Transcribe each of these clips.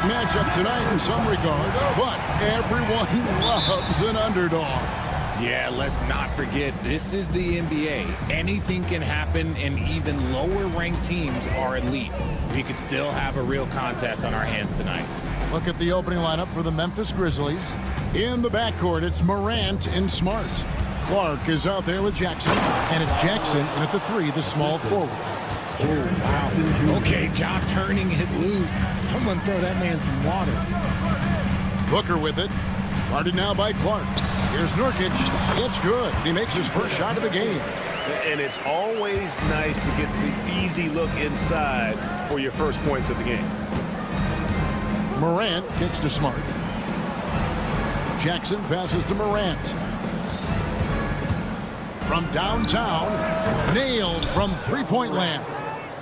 Matchup tonight in some regards, but everyone loves an underdog. Yeah, let's not forget, this is the NBA. Anything can happen, and even lower-ranked teams are elite. We could still have a real contest on our hands tonight. Look at the opening lineup for the Memphis Grizzlies. In the backcourt, it's Morant and Smart. Clark is out there with Jackson, and it's Jackson, and at the 3, the small forward. Oh, wow. Okay, Ja turning it loose. Someone throw that man some water. Booker with it. Guarded now by Clark. Here's Nurkic. It's good. He makes his first shot of the game. And it's always nice to get the easy look inside for your first points of the game. Morant gets to Smart. Jackson passes to Morant. From downtown, nailed from three-point land.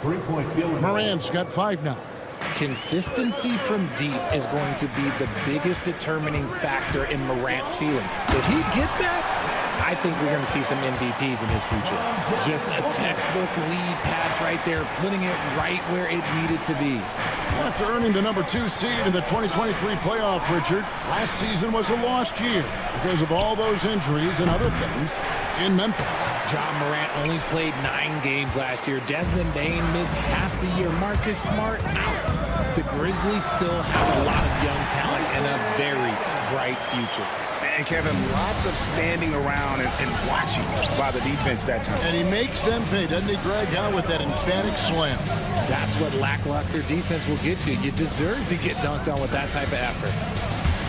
Morant's got 5 now. Consistency from deep is going to be the biggest determining factor in Morant's ceiling. If he gets that, I think we're going to see some MVPs in his future. Just a textbook lead pass right there, putting it right where it needed to be. After earning the number 2 seed in the 2023 playoff, Richard, last season was a lost year because of all those injuries and other things in Memphis. John Morant only played 9 games last year. Desmond Bane missed half the year. Marcus Smart out. The Grizzlies still have a lot of young talent and a very bright future. And Kevin, lots of standing around and watching by the defense that time. And he makes them pay, doesn't he, Greg? How with that emphatic slam. That's what lackluster defense will get you. You deserve to get dunked on with that type of effort.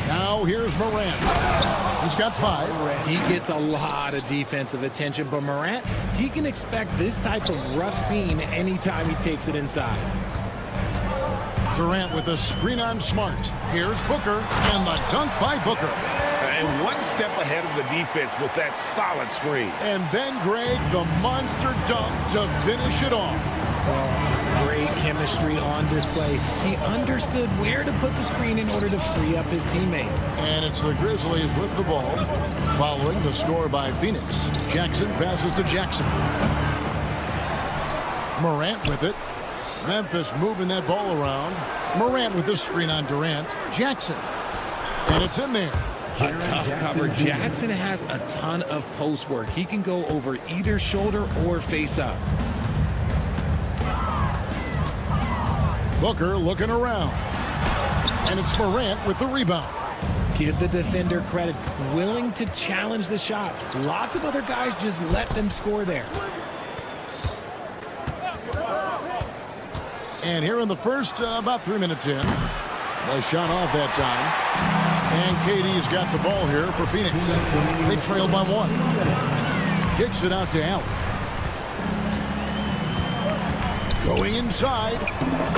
Now here's Morant. He's got 5. He gets a lot of defensive attention, but Morant, he can expect this type of rough scene anytime he takes it inside. Durant with a screen on Smart. Here's Booker, and the dunk by Booker. And one step ahead of the defense with that solid screen. And then, Greg, the monster dunk to finish it off. Great chemistry on display. He understood where to put the screen in order to free up his teammate. And it's the Grizzlies with the ball, following the score by Phoenix. Jackson passes to Jackson. Morant with it. Memphis moving that ball around. Morant with the screen on Durant. Jackson. And it's in there. A tough cover. Jackson has a ton of post work. He can go over either shoulder or face up. Booker looking around. And it's Morant with the rebound. Give the defender credit. Willing to challenge the shot. Lots of other guys just let them score there. And here in the first, about 3 minutes in. Nice shot off that time. And KD's got the ball here for Phoenix. They trailed by 1. Kicks it out to Allen. Going inside.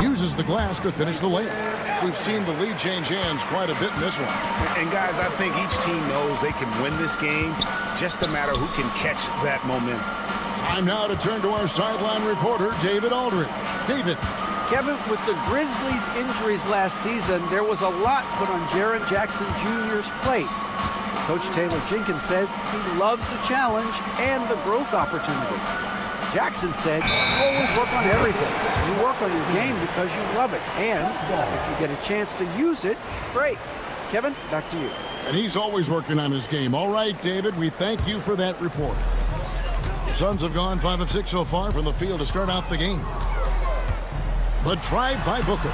Uses the glass to finish the layup. We've seen the lead change hands quite a bit in this one. And guys, I think each team knows they can win this game. Just a matter who can catch that momentum. Time now to turn to our sideline reporter, David Aldridge. David. Kevin, with the Grizzlies' injuries last season, there was a lot put on Jaren Jackson Jr.'s plate. Coach Taylor Jenkins says he loves the challenge and the growth opportunity. Jackson said, always work on everything. You work on your game because you love it. And if you get a chance to use it, great. Kevin, back to you. And he's always working on his game. All right, David, we thank you for that report. The Suns have gone 5 of 6 so far from the field to start out the game. The drive by Booker.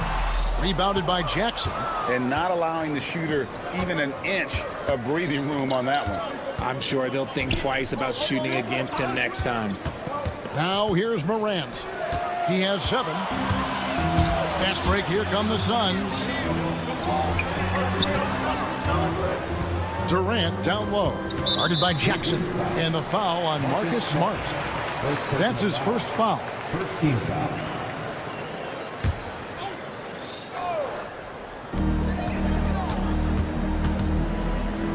Rebounded by Jackson. And not allowing the shooter even an inch of breathing room on that one. I'm sure they'll think twice about shooting against him next time. Now here's Morant. He has 7. Fast break. Here come the Suns. Durant down low. Guarded by Jackson. And the foul on Marcus Smart. That's his first foul. First team foul.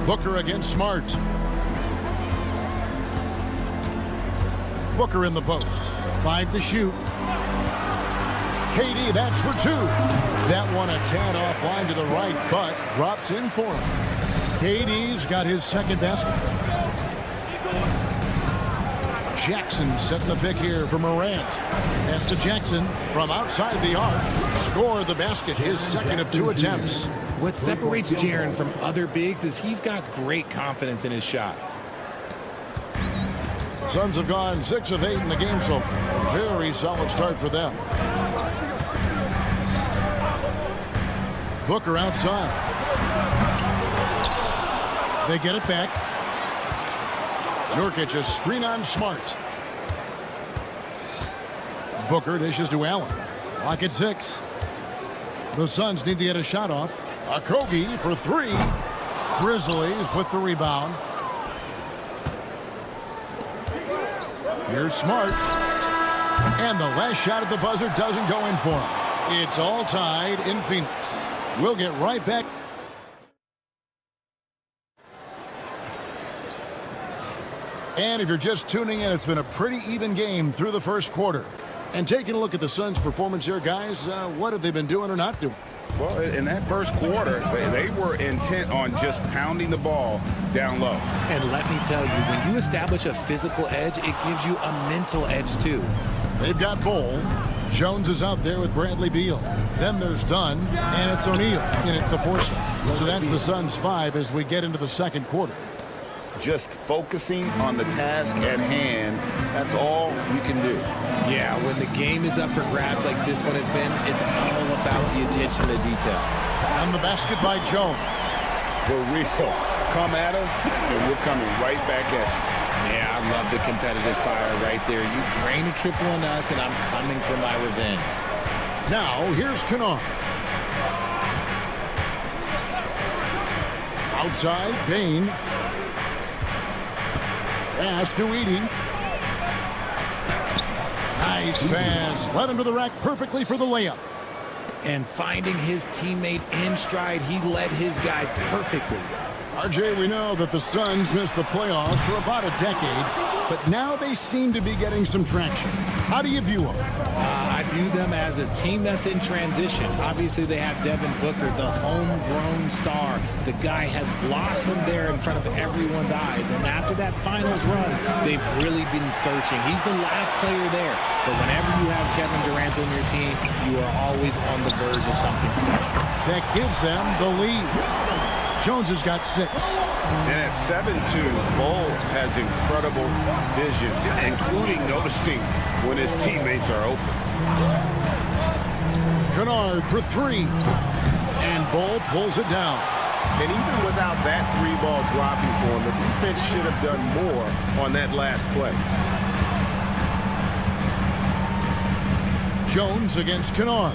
Booker against Smart. Booker in the post. 5 to shoot. KD, that's for 2. That one a tad offline to the right, but drops in for him. KD's got his second basket. Jackson setting the pick here for Morant. Pass to Jackson from outside the arc. Score the basket, his second of 2 attempts. What separates Jaren from other bigs is he's got great confidence in his shot. Suns have gone 6 of 8 in the game so far. Very solid start for them. Booker outside. They get it back. Nurkic a screen on Smart. Booker dishes to Allen. Lock at 6. The Suns need to get a shot off. Okogie for 3. Grizzlies with the rebound. Here's Smart. And the last shot at the buzzer doesn't go in for him. It's all tied in Phoenix. We'll get right back. And if you're just tuning in, it's been a pretty even game through the first quarter. And taking a look at the Suns' performance here, guys, what have they been doing or not doing? Well, in that first quarter, they were intent on just pounding the ball down low. And let me tell you, when you establish a physical edge, it gives you a mental edge, too. They've got Bol. Jones is out there with Bradley Beal. Then there's Dunn, and it's O'Neal in at the 4 slot. So that's the Suns' 5 as we get into the second quarter. Just focusing on the task at hand, that's all you can do. Yeah, when the game is up for grabs like this one has been, it's all about the attention to detail. On the basket by Jones. For real. Come at us, and we're coming right back at you. Yeah, I love the competitive fire right there. You drain a triple on us, and I'm coming for my revenge. Now, here's Kennard. Outside, Bain. Pass to Edey. Nice pass. Led him to the rack perfectly for the layup. And finding his teammate in stride, he led his guy perfectly. RJ, we know that the Suns missed the playoffs for about a decade, but now they seem to be getting some traction. How do you view them? I view them as a team that's in transition. Obviously, they have Devin Booker, the homegrown star. The guy has blossomed there in front of everyone's eyes. And after that finals run, they've really been searching. He's the last player there. But whenever you have Kevin Durant on your team, you are always on the verge of something special. That gives them the lead. Jones has got 6. And at 7-2, Bol has incredible vision, including noticing when his teammates are open. Kennard for 3. And Bol pulls it down. And even without that 3-ball dropping for him, the defense should have done more on that last play. Jones against Kennard.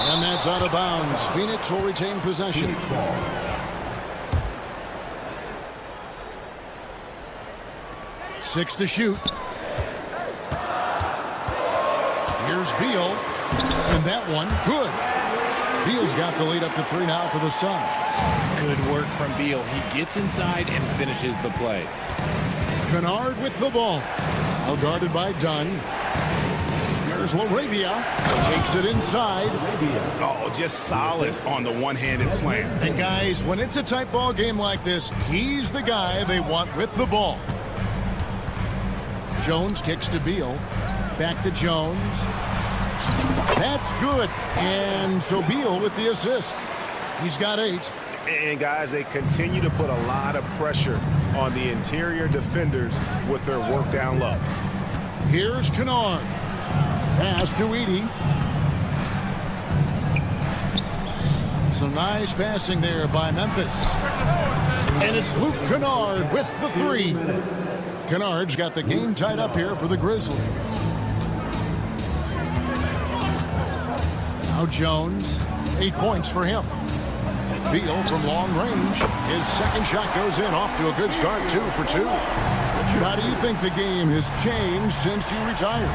And that's out of bounds. Phoenix will retain possession. Six to shoot. Here's Beal. And that one, good. Beal's got the lead up to 3 now for the Suns. Good work from Beal. He gets inside and finishes the play. Kennard with the ball. Well guarded by Dunn. Here's LaRavia. Takes it inside. Oh, just solid on the one-handed slam. And guys, when it's a tight ball game like this, he's the guy they want with the ball. Jones kicks to Beal. Back to Jones. That's good. And so Beal with the assist. He's got 8. And guys, they continue to put a lot of pressure on the interior defenders with their work down low. Here's Kennard. Pass to Edey. Some nice passing there by Memphis. And it's Luke Kennard with the 3. Kennard's got the game tied up here for the Grizzlies. Now Now Jones, 8 points for him. Beal from long range. His second shot goes in, off to a good start, 2 for 2. Richard, how do you think the game has changed since you retired?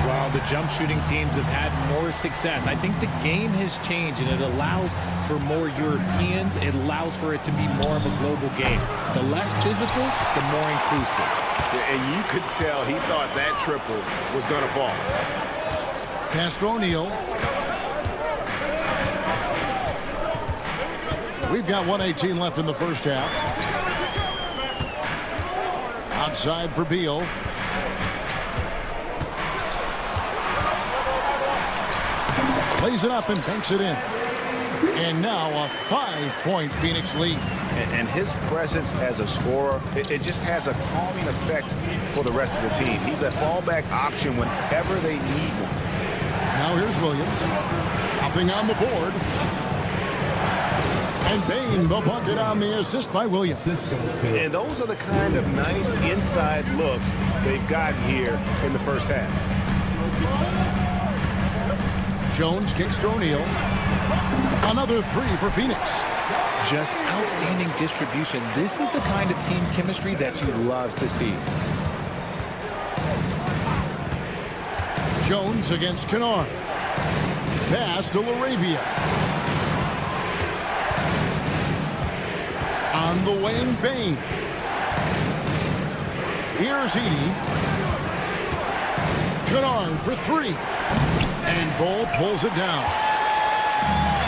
Well, the jump shooting teams have had more success. I think the game has changed, and it allows for more Europeans. It allows for it to be more of a global game. The less physical, the more inclusive. Yeah, and you could tell he thought that triple was going to fall. Pass to O'Neal. We've got 1:18 left in the first half. Outside for Beal. Lays it up and banks it in. And now a 5-point Phoenix lead. And his presence as a scorer, it just has a calming effect for the rest of the team. He's a fallback option whenever they need one. Now here's Williams. Nothing on the board. And Bain, the bucket on the assist by Williams. And those are the kind of nice inside looks they've gotten here in the first half. Jones kicks to O'Neal. Another 3 for Phoenix. Just outstanding distribution. This is the kind of team chemistry that you love to see. Jones against Kennard. Pass to LaRavia. On the wing, Bain. Here's Edey. Kennard for 3. And Bull pulls it down.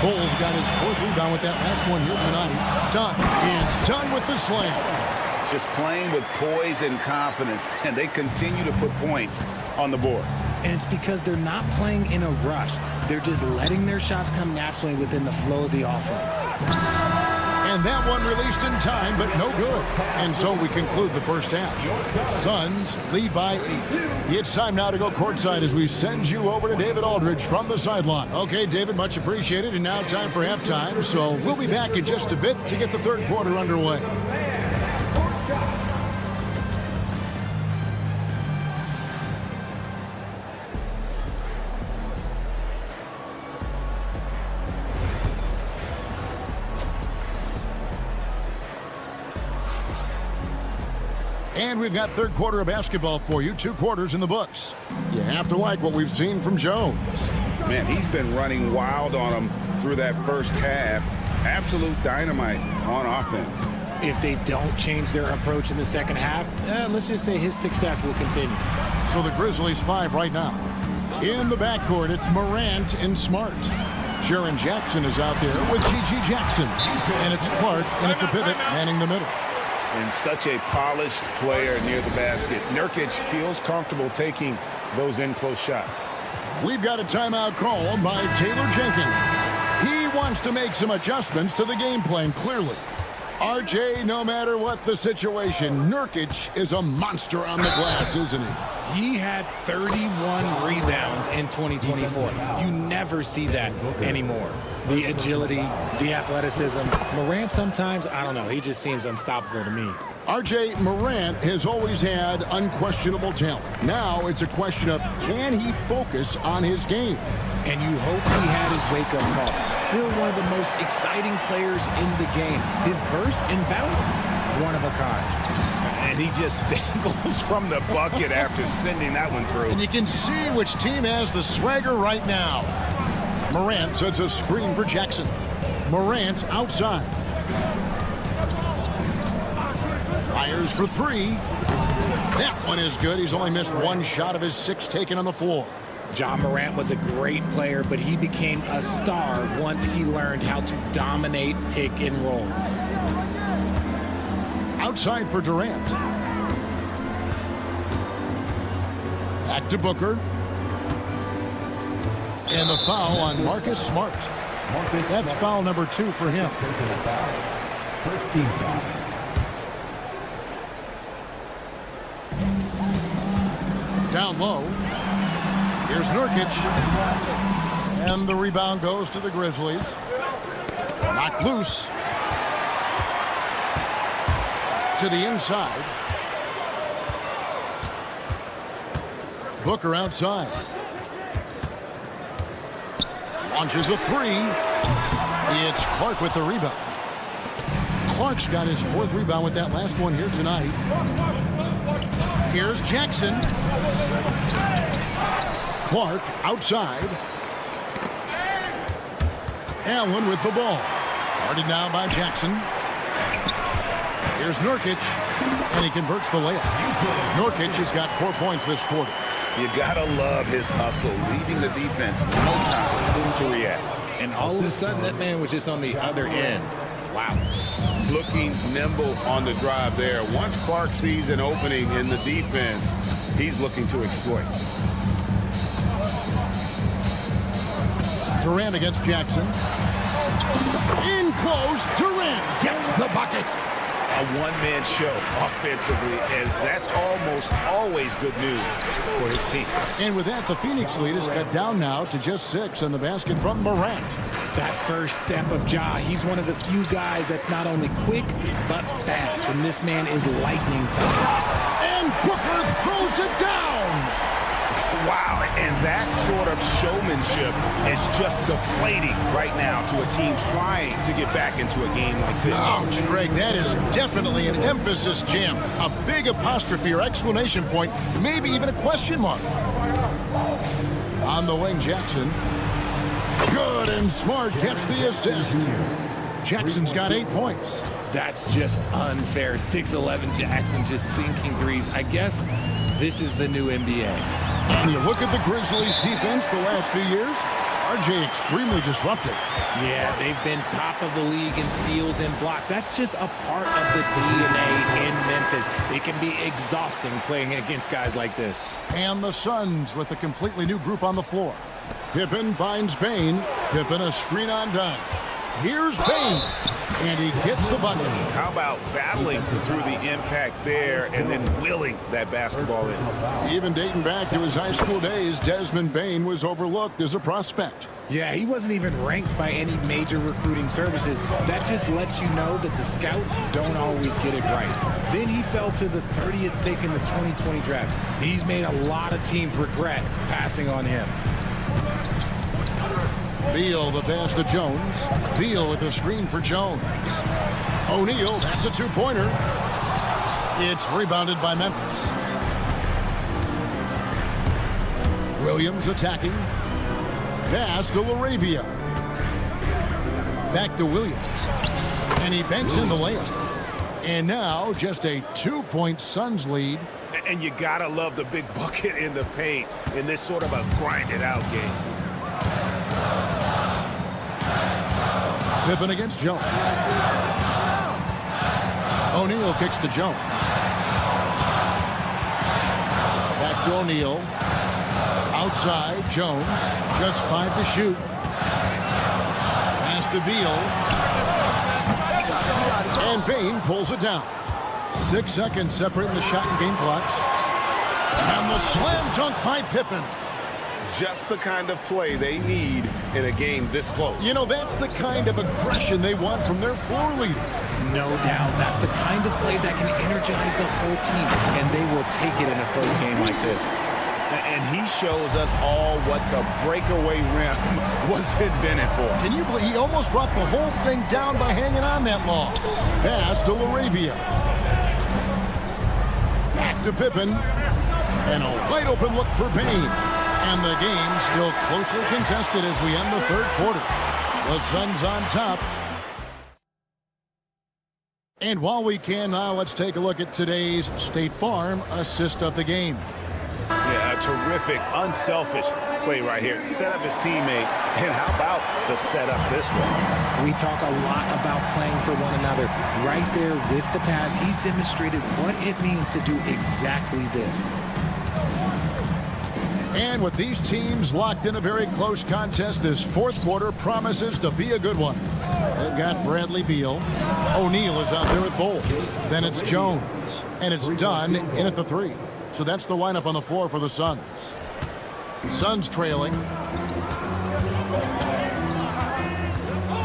Bull's got his 4th rebound with that last one here tonight. Done. And done with the slam. Just playing with poise and confidence, and they continue to put points on the board. And it's because they're not playing in a rush. They're just letting their shots come naturally within the flow of the offense. And that one released in time, but no good. And so we conclude the first half. Suns lead by 8. It's time now to go courtside as we send you over to David Aldridge from the sideline. Okay, David, much appreciated. And now time for halftime. So we'll be back in just a bit to get the third quarter underway. And we've got third quarter of basketball for you. 2 quarters in the books. You have to like what we've seen from Jones. Man, he's been running wild on them through that first half. Absolute dynamite on offense. If they don't change their approach in the second half, let's just say his success will continue. So the Grizzlies 5 right now. In the backcourt, it's Morant and Smart. Jaren Jackson is out there with G.G. Jackson. And it's Clark in at the pivot, manning the middle. And such a polished player near the basket. Nurkic feels comfortable taking those in-close shots. We've got a timeout called by Taylor Jenkins. He wants to make some adjustments to the game plan, clearly. RJ, no matter what the situation, Nurkic is a monster on the glass, isn't he? He had 31 rebounds in 2024. You never see that anymore. The agility, the athleticism. Morant sometimes, I don't know, he just seems unstoppable to me. RJ, Morant has always had unquestionable talent. Now it's a question of, can he focus on his game? And you hope he had his wake-up call. Still one of the most exciting players in the game. His burst and bounce, one of a kind. And he just dangles from the bucket after sending that one through. And you can see which team has the swagger right now. Morant sets a screen for Jackson. Morant outside. Fires for 3. That one is good. He's only missed 1 shot of his 6 taken on the floor. Ja Morant was a great player, but he became a star once he learned how to dominate pick and rolls. Outside for Durant. Back to Booker. And the foul on Marcus Smart. That's foul number 2 for him. First team foul. Down low. Here's Nurkic. And the rebound goes to the Grizzlies. Knocked loose. To the inside. Booker outside. Launches a three. It's Clark with the rebound. Clark's got his 4th rebound with that last one here tonight. Here's Jackson. Clark outside. Allen with the ball. Guarded now by Jackson. Here's Nurkic, and he converts the layup. Nurkic has got 4 points this quarter. You gotta love his hustle, leaving the defense no time to react. And all of a sudden, that man was just on the other end. Wow. Looking nimble on the drive there. Once Clark sees an opening in the defense, he's looking to exploit. Durant against Jackson. In close, Durant gets the bucket. A one-man show offensively, and that's almost always good news for his team. And with that, the Phoenix lead is cut down now to just 6 on the basket from Morant. That first step of Ja, he's one of the few guys that's not only quick, but fast. And this man is lightning fast. And Booker throws it down. Wow, and that sort of showmanship is just deflating right now to a team trying to get back into a game like this. Ouch, Greg, that is definitely an emphasis jam. A big apostrophe or exclamation point, maybe even a question mark. On the wing, Jackson. Good and Smart gets the assist. Jackson's got 8 points. That's just unfair. 6'11" Jackson just sinking threes. I guess this is the new NBA. And you look at the Grizzlies' defense the last few years, RJ extremely disruptive. Yeah, they've been top of the league in steals and blocks. That's just a part of the DNA in Memphis. It can be exhausting playing against guys like this. And the Suns with a completely new group on the floor. Pippen finds Bane. Pippen a screen on dime. Here's Bane, and he gets the bucket. How about battling through the impact there and then willing that basketball in? Even dating back to his high school days, Desmond Bane was overlooked as a prospect. Yeah, he wasn't even ranked by any major recruiting services. That just lets you know that the scouts don't always get it right. Then he fell to the 30th pick in the 2020 draft. He's made a lot of teams regret passing on him. Beal, the pass to Jones. Beal with a screen for Jones. O'Neal, that's a 2-pointer. It's rebounded by Memphis. Williams attacking. Pass to LaRavia. Back to Williams. And he banks in the layup. And now just a 2-point Suns lead. And you gotta love the big bucket in the paint in this sort of a grinded-out game. Pippen against Jones. O'Neal kicks to Jones. Back to O'Neal. Outside, Jones. Just 5 to shoot. Pass to Beal. And Bane pulls it down. 6 seconds separating the shot and game clocks. And the slam dunk by Pippen. Just the kind of play they need in a game this close. You know, that's the kind of aggression they want from their floor leader. No doubt. That's the kind of play that can energize the whole team, and they will take it in a close game like this. And he shows us all what the breakaway rim was invented for. Can you believe he almost brought the whole thing down by hanging on that long? Pass to LaRavia. Back to Pippen. And a wide open look for Bane. And the game still closely contested as we end the third quarter. The Suns on top. And while we can now, let's take a look at today's State Farm assist of the game. Yeah, a terrific, unselfish play right here. Set up his teammate. And how about the setup this one? We talk a lot about playing for one another. Right there with the pass, he's demonstrated what it means to do exactly this. And with these teams locked in a very close contest, this fourth quarter promises to be a good one. They've got Bradley Beal. O'Neal is out there at both. Then it's Jones. And it's Dunn in at the 3. So that's the lineup on the floor for the Suns. The Suns trailing.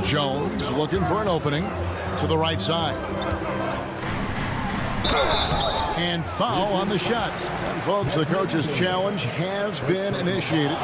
Jones looking for an opening to the right side. And foul on the shots. And folks, the coach's challenge has been initiated.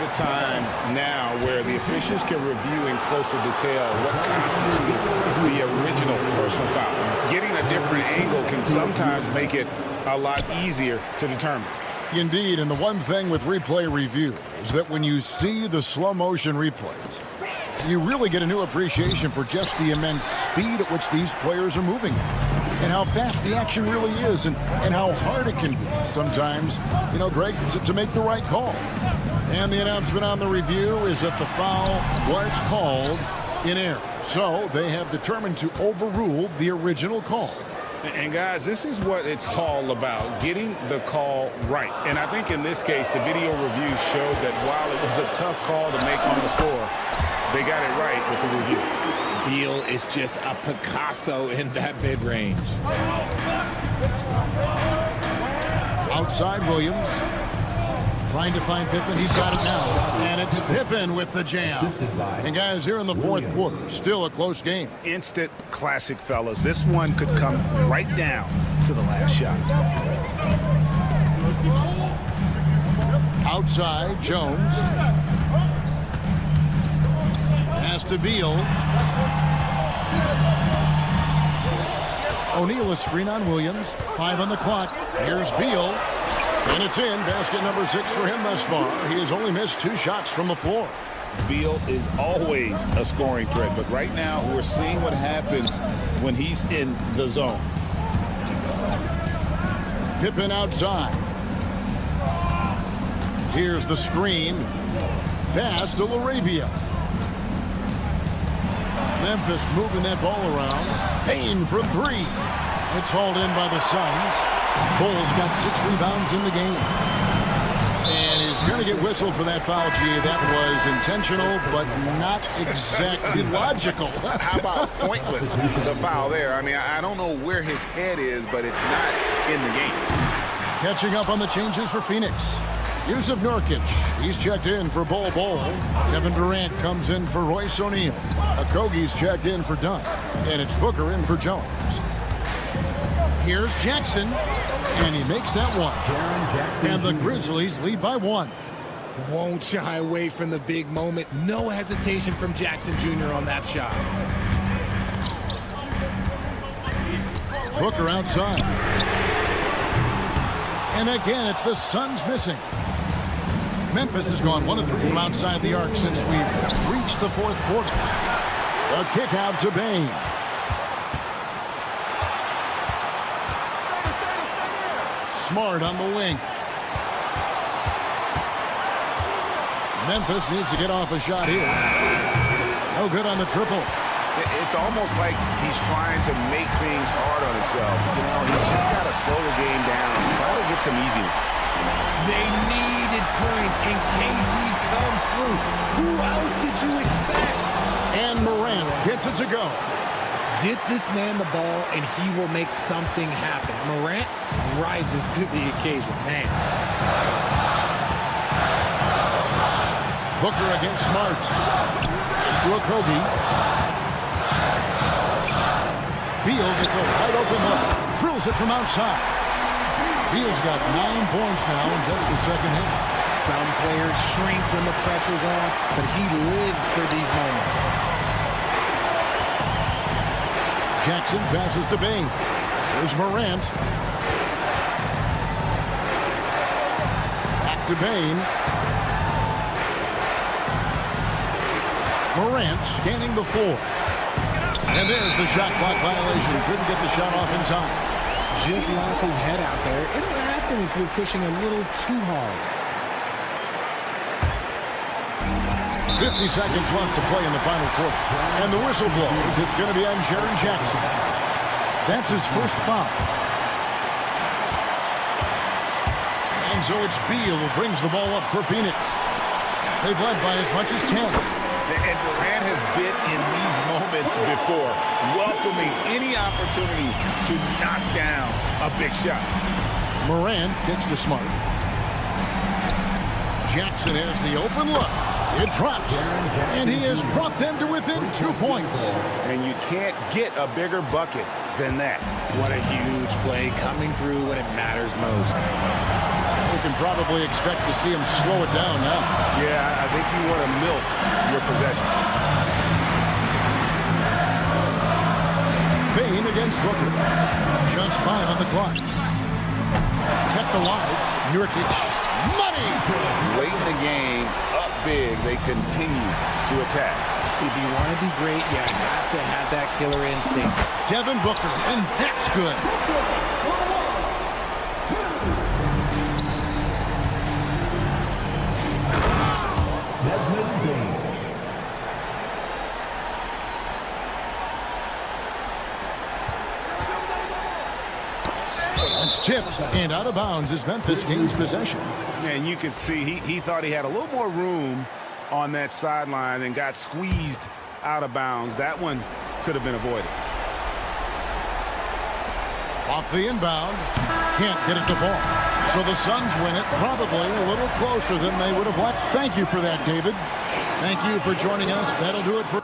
a time now where the officials can review in closer detail what constitutes the original personal foul. Getting a different angle can sometimes make it a lot easier to determine. Indeed, and the one thing with replay review is that when you see the slow motion replays, you really get a new appreciation for just the immense speed at which these players are moving and how fast the action really is and how hard it can be sometimes, you know, Greg, to make the right call. And the announcement on the review is that the foul was called in error. So they have determined to overrule the original call. And guys, this is what it's all about, getting the call right. And I think in this case, the video review showed that while it was a tough call to make on the floor, they got it right with the review. Beal is just a Picasso in that mid-range. Outside Williams. Trying to find Pippen. He's got it now. And it's Pippen with the jam. And guys, here in the fourth quarter, still a close game. Instant classic, fellas. This one could come right down to the last shot. Outside, Jones. Pass to Beal. O'Neal, a screen on Williams. 5 on the clock. Here's Beal. And it's in. Basket number 6 for him thus far. He has only missed 2 shots from the floor. Beal is always a scoring threat, but right now we're seeing what happens when he's in the zone. Pippen outside. Here's the screen. Pass to LaRavia. Memphis moving that ball around. Payne for 3. It's hauled in by the Suns. Bulls got 6 rebounds in the game. And he's going to get whistled for that foul, G. That was intentional, but not exactly logical. How about pointless? It's a foul there. I mean, I don't know where his head is, but it's not in the game. Catching up on the changes for Phoenix. Yusuf Nurkic, he's checked in for Bol Bol. Kevin Durant comes in for Royce O'Neal. Okogie's checked in for Dunn. And it's Booker in for Jones. Here's Jackson, and he makes that one. And the Grizzlies lead by 1. Won't shy away from the big moment. No hesitation from Jackson Jr. on that shot. Booker outside. And again, it's the Suns missing. Memphis has gone 1 of 3 from outside the arc since we've reached the fourth quarter. A kick out to Bane. Smart on the wing. Memphis needs to get off a shot here. No good on the triple. It's almost like he's trying to make things hard on himself. You know, he's just got to slow the game down. Try to get some easy ones. They needed points, and KD comes through. Who else did you expect? And Morant gets it to go. Get this man the ball, and he will make something happen. Morant rises to the occasion. Man. Booker against Smart. To Okogie. Beal gets a wide open look. Drills it from outside. Beal's got 9 points now in just the second half. Some players shrink when the pressure's on, but he lives for these moments. Jackson passes to Bane. There's Morant. Back to Bane. Morant scanning the floor. And there's the shot clock violation. Couldn't get the shot off in time. Just lost his head out there. It'll happen if you're pushing a little too hard. 50 seconds left to play in the final quarter. And the whistle blows. It's going to be on Jaren Jackson. That's his first foul. And so it's Beal who brings the ball up for Phoenix. They've led by as much as 10. And Durant has been in these moments before, welcoming any opportunity to knock down a big shot. Morant gets to Smart. Jackson has the open look. It drops. And he has brought them to within 2 points. And you can't get a bigger bucket than that. What a huge play coming through when it matters most. We can probably expect to see him slow it down now. Yeah, I think you want to milk your possession. Payne against Booker. Just 5 on the clock. Kept alive. Nurkic. Money! Late in the game, up big, they continue to attack. If you want to be great, you have to have that killer instinct. Devin Booker, and that's good. It's tipped and out of bounds as Memphis gains possession. And you can see he thought he had a little more room on that sideline and got squeezed out of bounds. That one could have been avoided. Off the inbound. Can't get it to fall. So the Suns win it, probably a little closer than they would have liked. Thank you for that, David. Thank you for joining us. That'll do it for...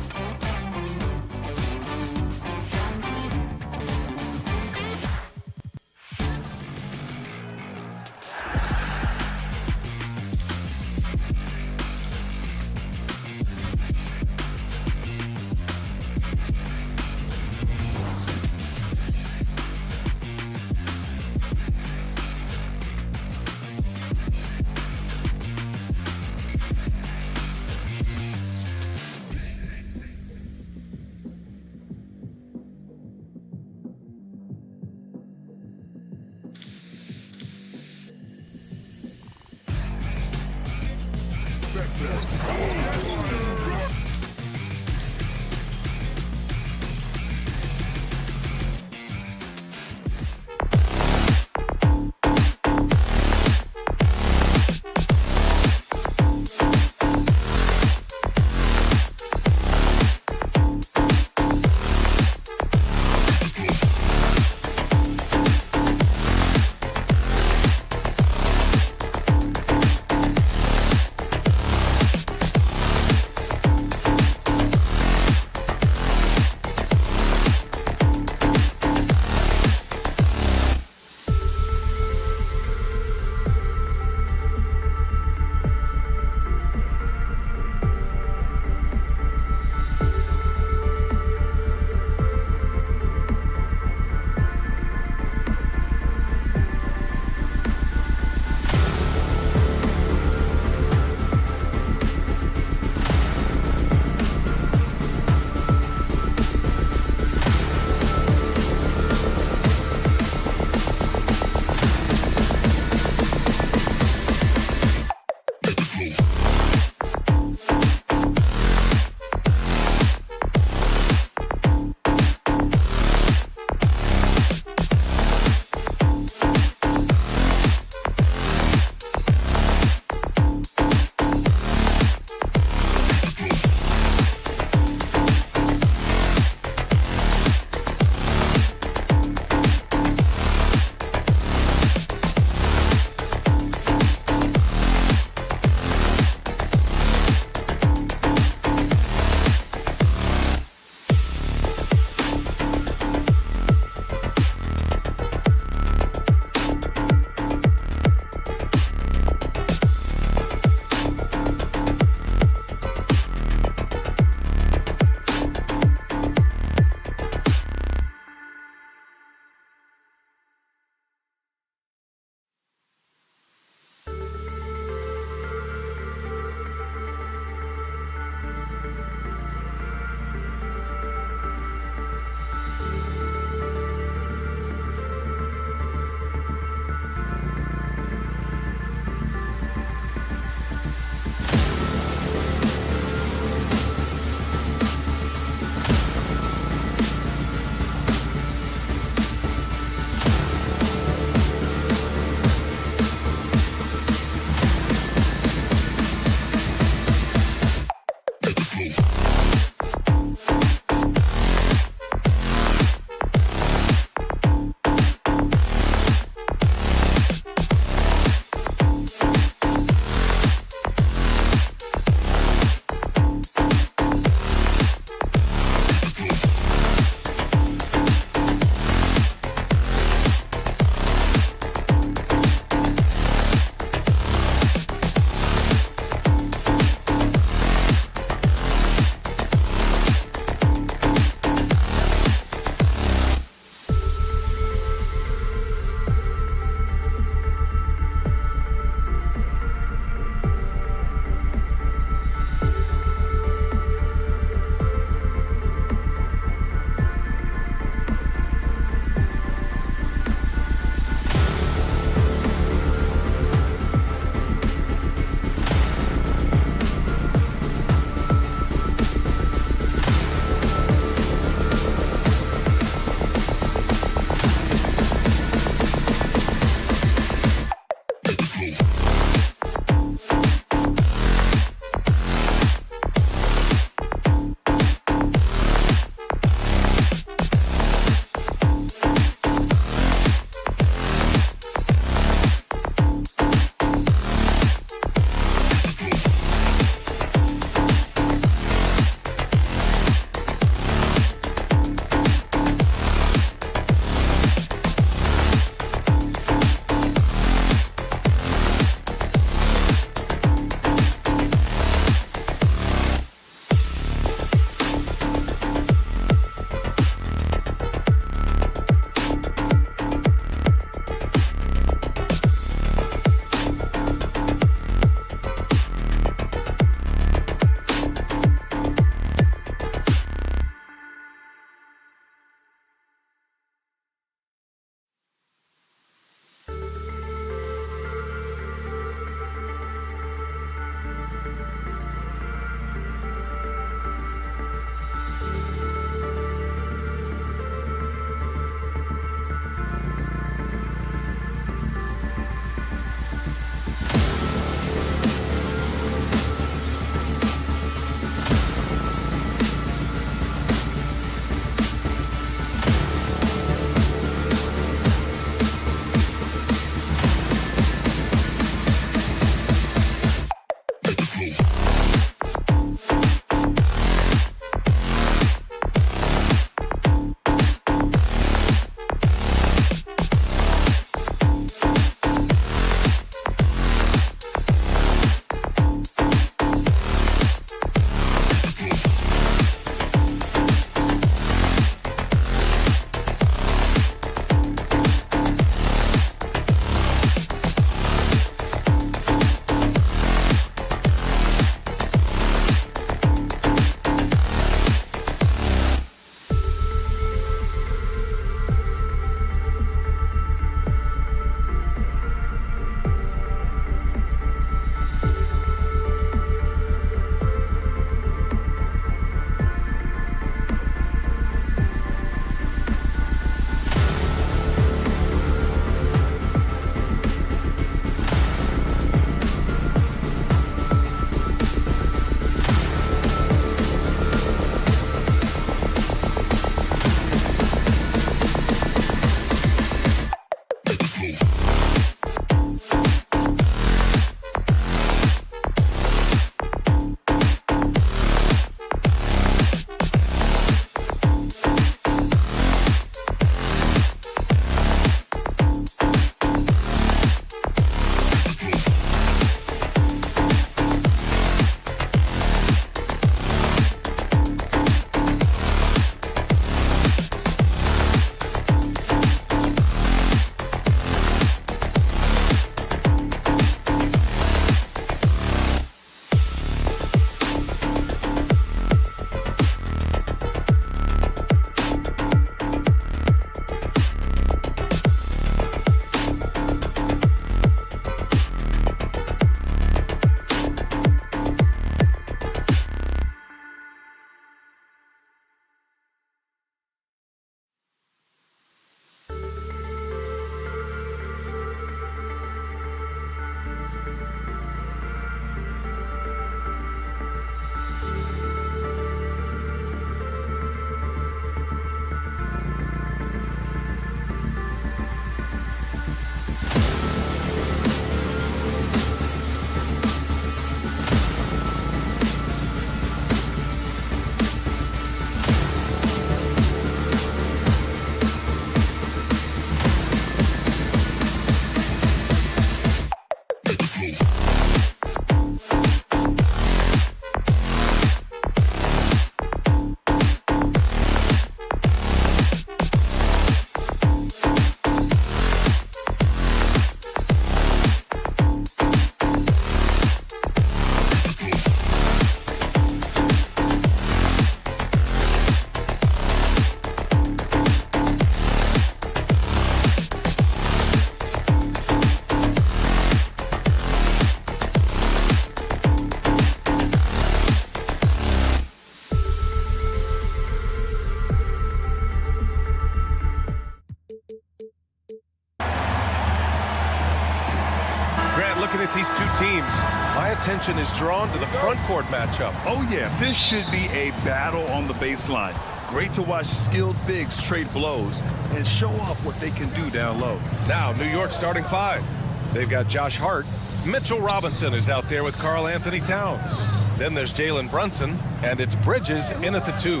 looking at these two teams, my attention is drawn to the front court matchup. Oh, yeah, this should be a battle on the baseline. Great to watch skilled bigs trade blows and show off what they can do down low. Now, New York starting five. They've got Josh Hart. Mitchell Robinson is out there with Karl Anthony Towns. Then there's Jalen Brunson, and it's Bridges in at the 2.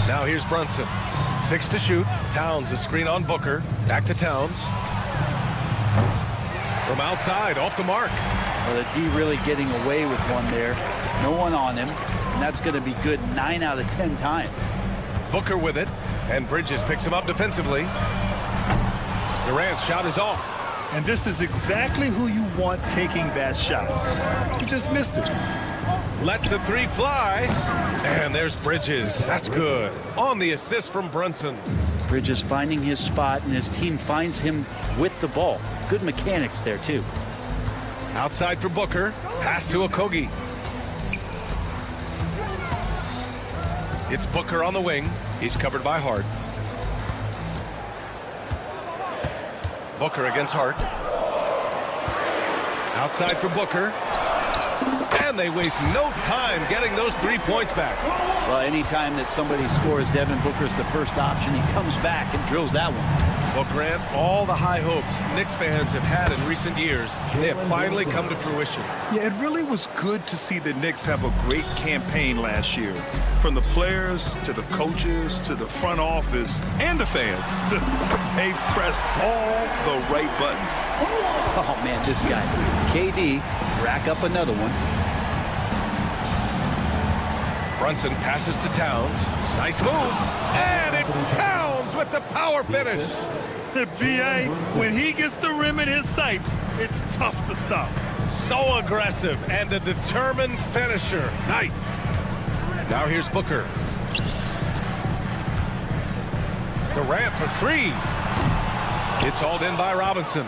Now here's Brunson. 6 to shoot. Towns a screen on Booker. Back to Towns. From outside, off the mark. Well, the D really getting away with one there. No one on him, and that's going to be good 9 out of 10 times. Booker with it, and Bridges picks him up defensively. Durant's shot is off. And this is exactly who you want taking that shot. You just missed it. Lets the 3 fly. And there's Bridges. That's good. On the assist from Brunson. Bridges finding his spot, and his team finds him with the ball. Good mechanics there, too. Outside for Booker. Pass to Okogie. It's Booker on the wing. He's covered by Hart. Booker against Hart. Outside for Booker. And they waste no time getting those 3 points back. Well, anytime that somebody scores, Devin Booker's the first option. He comes back and drills that one. Well, Grant, all the high hopes Knicks fans have had in recent years, they have finally come to fruition. Yeah, it really was good to see the Knicks have a great campaign last year. From the players to the coaches to the front office and the fans. They've pressed all the right buttons. Oh, man, this guy. KD, rack up another one. Brunson passes to Towns. Nice move. And it's Towns with the power finish. B.A., when he gets the rim in his sights, it's tough to stop. So aggressive and a determined finisher. Nice. Now here's Booker. Durant for 3. It's hauled in by Robinson.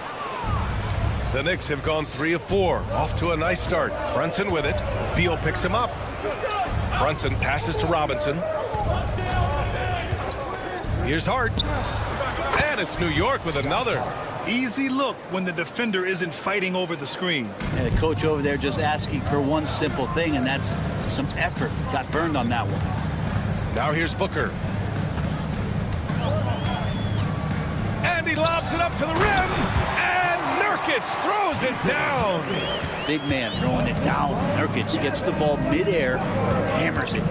The Knicks have gone 3 of 4. Off to a nice start. Brunson with it. Beal picks him up. Brunson passes to Robinson. Here's Hart. And it's New York with another. Easy look when the defender isn't fighting over the screen. And the coach over there just asking for one simple thing, and that's some effort. Got burned on that one. Now here's Booker. And he lobs it up to the rim. And Nurkic throws it down. Big man throwing it down. Nurkic gets the ball midair and hammers it.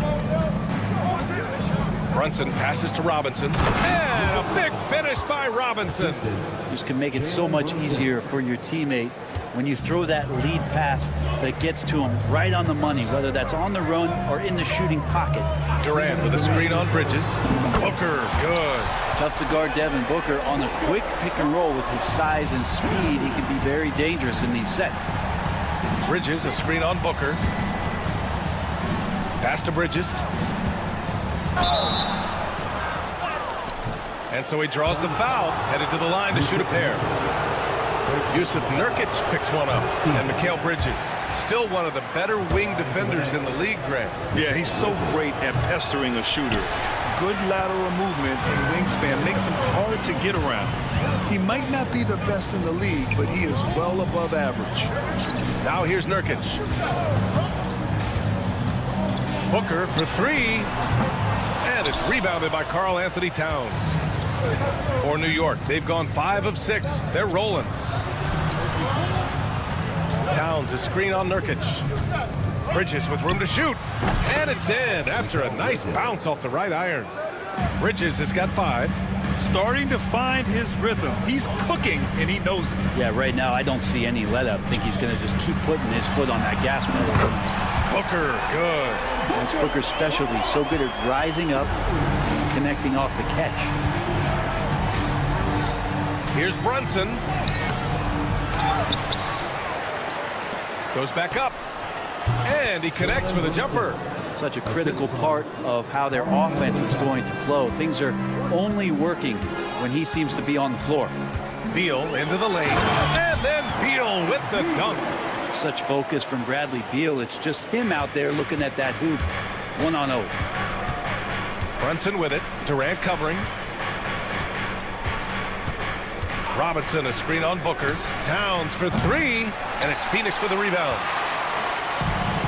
Brunson passes to Robinson. And a big finish by Robinson. Just can make it so much easier for your teammate when you throw that lead pass that gets to him right on the money, whether that's on the run or in the shooting pocket. Durant with a screen on Bridges. Booker, good. Tough to guard Devin Booker on a quick pick and roll with his size and speed. He can be very dangerous in these sets. Bridges, a screen on Booker. Pass to Bridges. And so he draws the foul, headed to the line to shoot a pair. Yusuf Nurkic picks one up, and Mikal Bridges, still one of the better wing defenders in the league, Grant. Yeah, he's so great at pestering a shooter. Good lateral movement and wingspan makes him hard to get around. He might not be the best in the league, but he is well above average. Now here's Nurkic. Booker for 3. And it's rebounded by Karl Anthony Towns. For New York, they've gone 5 of 6. They're rolling. Towns, a screen on Nurkic. Bridges with room to shoot. And it's in after a nice bounce off the right iron. Bridges has got 5. Starting to find his rhythm. He's cooking, and he knows it. Yeah, right now I don't see any let-up. I think he's going to just keep putting his foot on that gas pedal. Booker, good. That's Booker's specialty. So good at rising up, connecting off the catch. Here's Brunson. Goes back up. And he connects with a jumper. Such a critical part of how their offense is going to flow. Things are only working when he seems to be on the floor. Beal into the lane. And then Beal with the dunk. Such focus from Bradley Beal. It's just him out there looking at that hoop 1-on-0. Brunson with it. Durant covering. Robinson, a screen on Booker. Towns for three, and it's Phoenix with a rebound.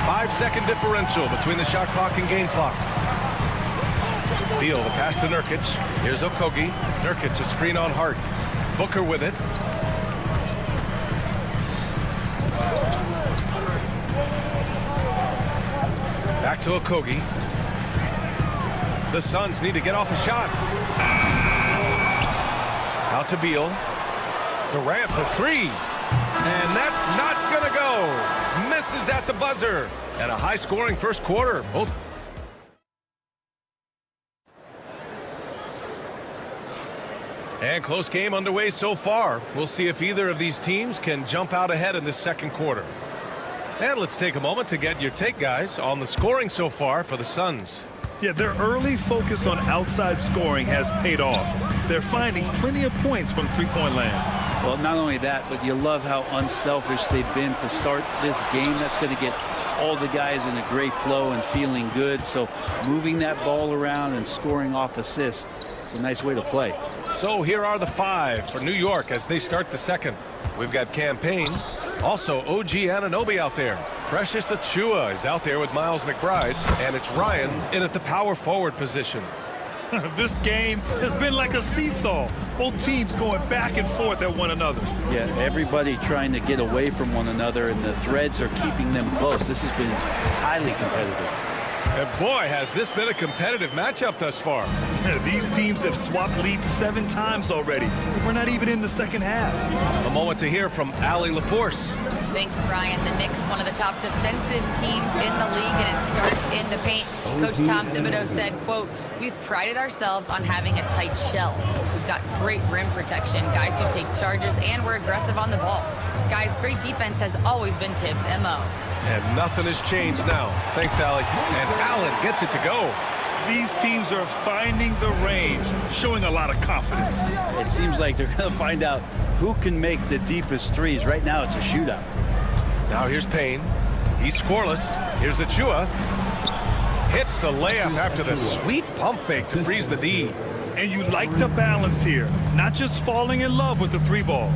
5-second differential between the shot clock and game clock. Beal, the pass to Nurkic. Here's Okogie. Nurkic, a screen on Hart. Booker with it. Back to Okogie. The Suns need to get off a shot. Out to Beal. Durant for three. And that's not going to go. Misses at the buzzer. And a high-scoring first quarter. Both. And close game underway so far. We'll see if either of these teams can jump out ahead in this second quarter. And let's take a moment to get your take, guys, on the scoring so far for the Suns. Yeah, their early focus on outside scoring has paid off. They're finding plenty of points from three-point land. Well, not only that, but you love how unselfish they've been to start this game. That's going to get all the guys in a great flow and feeling good. So moving that ball around and scoring off assists, it's a nice way to play. So here are the five for New York as they start the second. We've got Campaign. Also, OG Anunoby out there. Precious Achiuwa is out there with Miles McBride. And it's Ryan in at the power forward position. This game has been like a seesaw. Both teams going back and forth at one another. Yeah, everybody trying to get away from one another, and the threads are keeping them close. This has been highly competitive. And boy, has this been a competitive matchup thus far. These teams have swapped leads 7 times already. We're not even in the second half. A moment to hear from Allie LaForce. Thanks, Brian. The Knicks, one of the top defensive teams in the league, and it starts in the paint. Coach Tom Thibodeau said, quote, "We've prided ourselves on having a tight shell. We've got great rim protection, guys who take charges, and we're aggressive on the ball. Guys, great defense has always been Tibbs' MO." And nothing has changed now. Thanks, Allie. And Allen gets it to go. These teams are finding the range, showing a lot of confidence. It seems like they're going to find out who can make the deepest threes. Right now, it's a shootout. Now here's Payne. He's scoreless. Here's Achiuwa. Hits the layup after the sweet pump fake to freeze the D. And you like the balance here, not just falling in love with the three ball.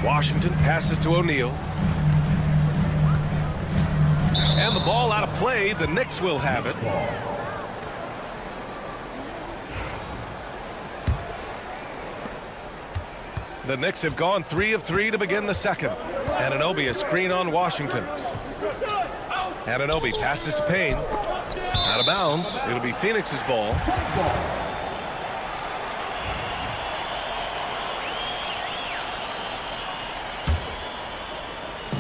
Washington passes to O'Neal. And the ball out of play. The Knicks will have it. The Knicks have gone 3 of 3 to begin the second. Anunoby, a screen on Washington. Anunoby passes to Payne. Out of bounds. It'll be Phoenix's ball.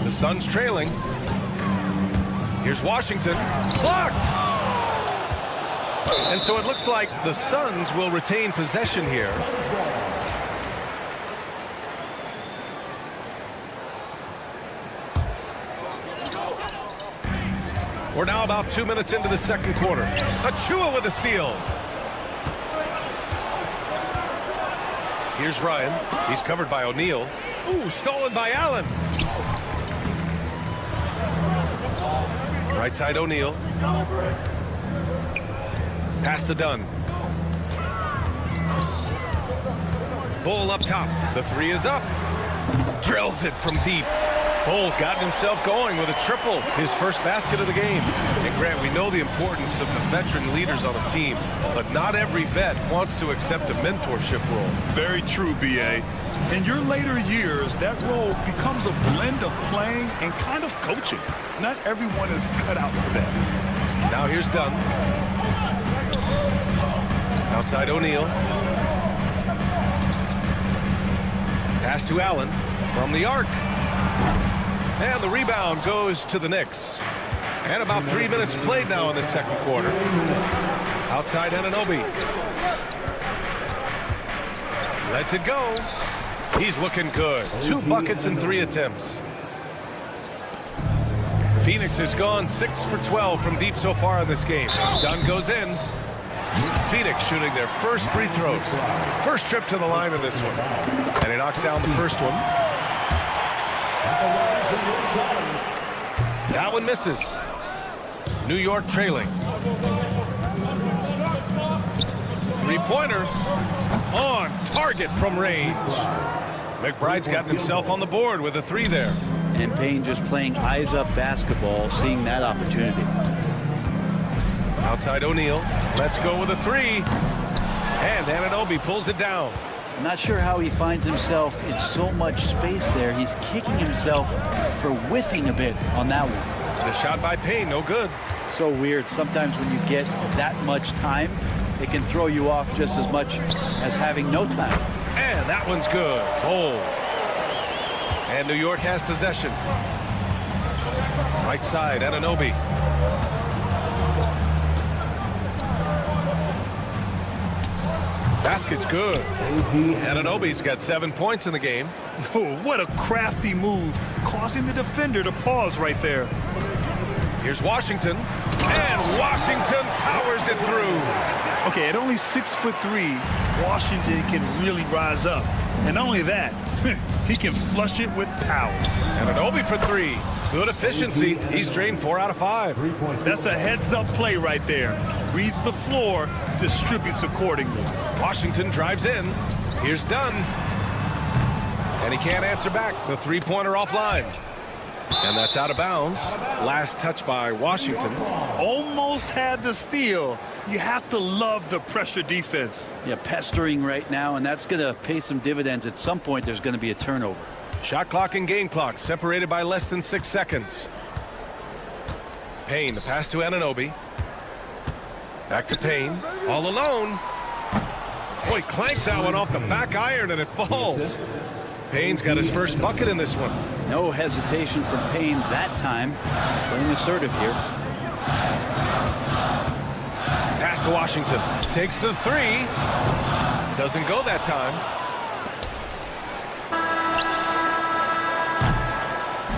The Suns trailing. Here's Washington. Blocked! And so it looks like the Suns will retain possession here. We're now about 2 minutes into the second quarter. Achiuwa with a steal. Here's Ryan. He's covered by O'Neal. Ooh, stolen by Allen. Right side O'Neal. Pass to Dunn. Bull up top. The three is up. Drills it from deep. Bull's gotten himself going with a triple, his first basket of the game. And Grant, we know the importance of the veteran leaders on a team, but not every vet wants to accept a mentorship role. Very true, B.A. In your later years, that role becomes a blend of playing and kind of coaching. Not everyone is cut out for that. Now here's Dunn. Outside O'Neal. Pass to Allen from the arc. And the rebound goes to the Knicks. And about 3 minutes played now in the second quarter. Outside Anunoby. Lets it go. He's looking good. 2 buckets and 3 attempts. Phoenix has gone 6 for 12 from deep so far in this game. Dunn goes in. Phoenix shooting their first free throws. First trip to the line in this one. And he knocks down the first one. That one misses. New York trailing. 3 three-pointer on target from range. McBride's gotten himself on the board with a 3 there. And Payne just playing eyes-up basketball, seeing that opportunity. Outside O'Neal. Let's go with a 3. And Anunoby pulls it down. I'm not sure how he finds himself in so much space there. He's kicking himself for whiffing a bit on that one. The shot by Payne, no good. So weird. Sometimes when you get that much time, it can throw you off just as much as having no time. And that one's good. Hold. And New York has possession. Right side, Anunoby. Basket's good. Anunoby's got 7 points in the game. Oh, what a crafty move, causing the defender to pause right there. Here's Washington. And Washington powers it through. Okay, at only 6'3", Washington can really rise up. And not only that, he can flush it with power. Anunoby for 3. Good efficiency. He's drained 4 out of 5. That's a heads-up play right there. Reads the floor, distributes accordingly. Washington drives in. Here's Dunn. And he can't answer back. The three-pointer offline. And that's out of bounds. Last touch by Washington. Almost had the steal. You have to love the pressure defense. Yeah, pestering right now, and that's going to pay some dividends. At some point, there's going to be a turnover. Shot clock and game clock separated by less than 6 seconds. Payne, the pass to Anunoby. Back to Payne. All alone. Boy, clanks that one off the back iron and it falls. Payne's got his first bucket in this one. No hesitation from Payne that time. Playing assertive here. Pass to Washington. Takes the 3. Doesn't go that time.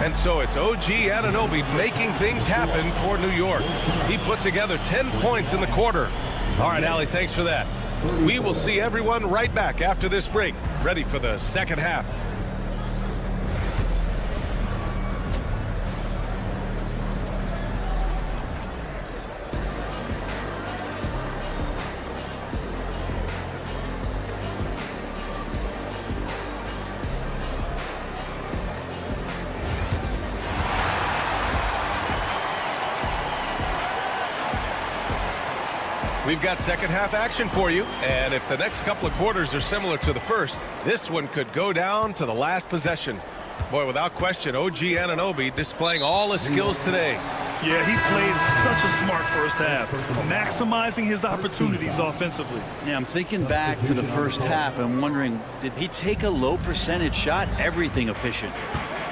And so it's OG Anunoby making things happen for New York. He put together 10 points in the quarter. All right, Allie, thanks for that. We will see everyone right back after this break, ready for the second half. We've got second half action for you, and if the next couple of quarters are similar to the first, this one could go down to the last possession. Boy, without question, OG Anunoby displaying all his skills today. Yeah, he played such a smart first half, maximizing his opportunities offensively. Yeah, I'm thinking back to the first half and wondering, did he take a low percentage shot? Everything efficient.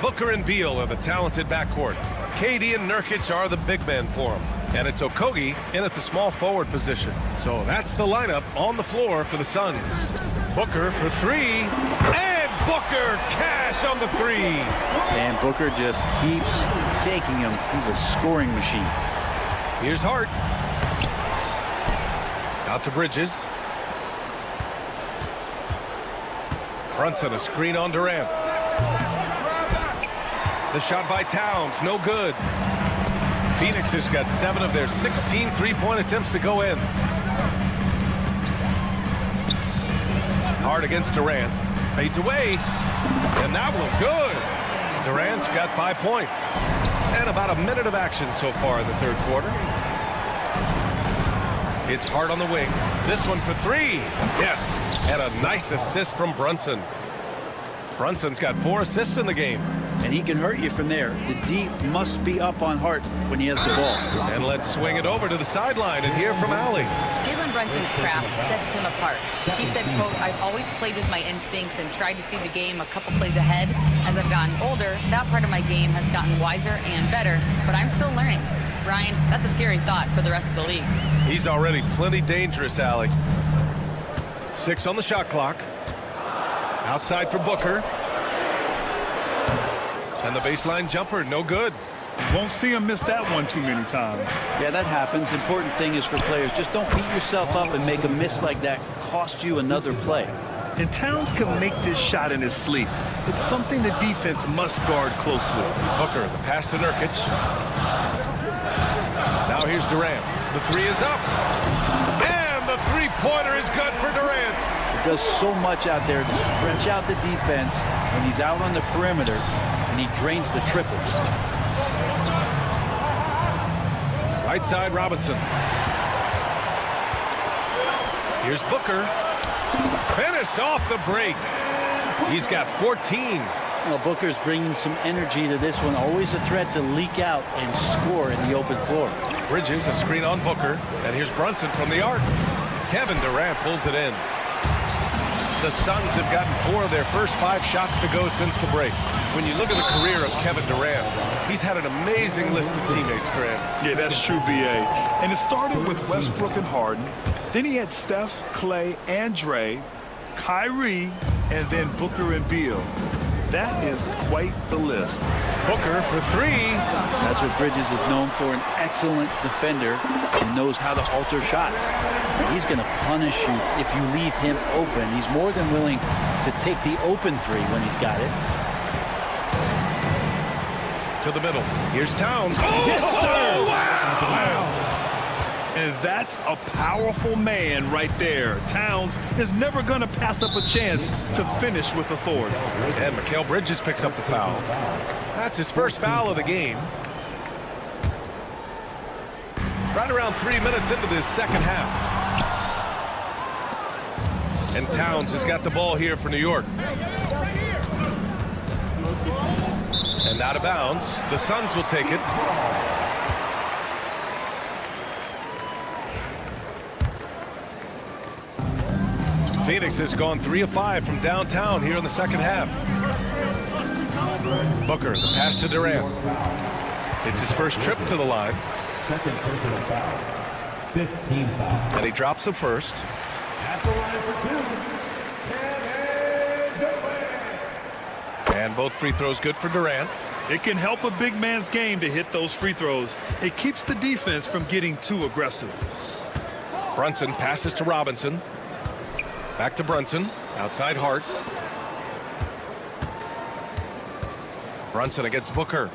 Booker and Beal are the talented backcourt. KD and Nurkic are the big men for him. And it's Okogie in at the small forward position. So that's the lineup on the floor for the Suns. Booker for 3. And Booker cash on the 3. And Booker just keeps taking him. He's a scoring machine. Here's Hart. Out to Bridges. Brunson, a screen on Durant. The shot by Towns, no good. Phoenix has got 7 of their 16 three-point attempts to go in. Hard against Durant. Fades away. And that one good. Durant's got 5 points. And about a minute of action so far in the third quarter. It's Hart on the wing. This one for 3. Yes. And a nice assist from Brunson. Brunson's got 4 assists in the game. And he can hurt you from there. The D must be up on Hart when he has the ball. And let's swing it over to the sideline and hear from Allie. Jalen Brunson's craft sets him apart. He said, quote, "I've always played with my instincts and tried to see the game a couple plays ahead. As I've gotten older, that part of my game has gotten wiser and better, but I'm still learning." Brian, that's a scary thought for the rest of the league. He's already plenty dangerous, Allie. 6 on the shot clock. Outside for Booker. And the baseline jumper, no good. Won't see him miss that one too many times. Yeah, that happens. Important thing is for players, just don't beat yourself up and make a miss like that cost you another play. And Towns can make this shot in his sleep. It's something the defense must guard closely. Booker, the pass to Nurkic. Now here's Durant. The 3 is up. And the three-pointer is good for does so much out there to stretch out the defense when he's out on the perimeter, and he drains the triple. Right side, Robinson. Here's Booker. Finished off the break. He's got 14. Well, Booker's bringing some energy to this one. Always a threat to leak out and score in the open floor. Bridges, a screen on Booker. And here's Brunson from the arc. Kevin Durant pulls it in. The Suns have gotten 4 of their first 5 shots to go since the break. When you look at the career of Kevin Durant, he's had an amazing list of teammates, Grant. Yeah, that's true, B.A. And it started with Westbrook and Harden. Then he had Steph, Clay, and Dre, Kyrie, and then Booker and Beal. That is quite the list. Booker for 3. That's what Bridges is known for, an excellent defender and knows how to alter shots. He's going to punish you if you leave him open. He's more than willing to take the open 3 when he's got it. To the middle. Here's Towns. Oh, yes, sir! Oh, wow! And that's a powerful man right there. Towns is never going to pass up a chance to finish with authority. And Mikal Bridges picks up the foul. That's his first foul of the game. Right around 3 minutes into this second half. And Towns has got the ball here for New York. And out of bounds. The Suns will take it. Phoenix has gone 3 of 5 from downtown here in the second half. Booker, the pass to Durant. It's his first trip to the line. Second personal foul. 15 foul. And he drops the first. At the line for 2. And both free throws good for Durant. It can help a big man's game to hit those free throws. It keeps the defense from getting too aggressive. Brunson passes to Robinson. Back to Brunson. Outside Hart. Brunson against Booker.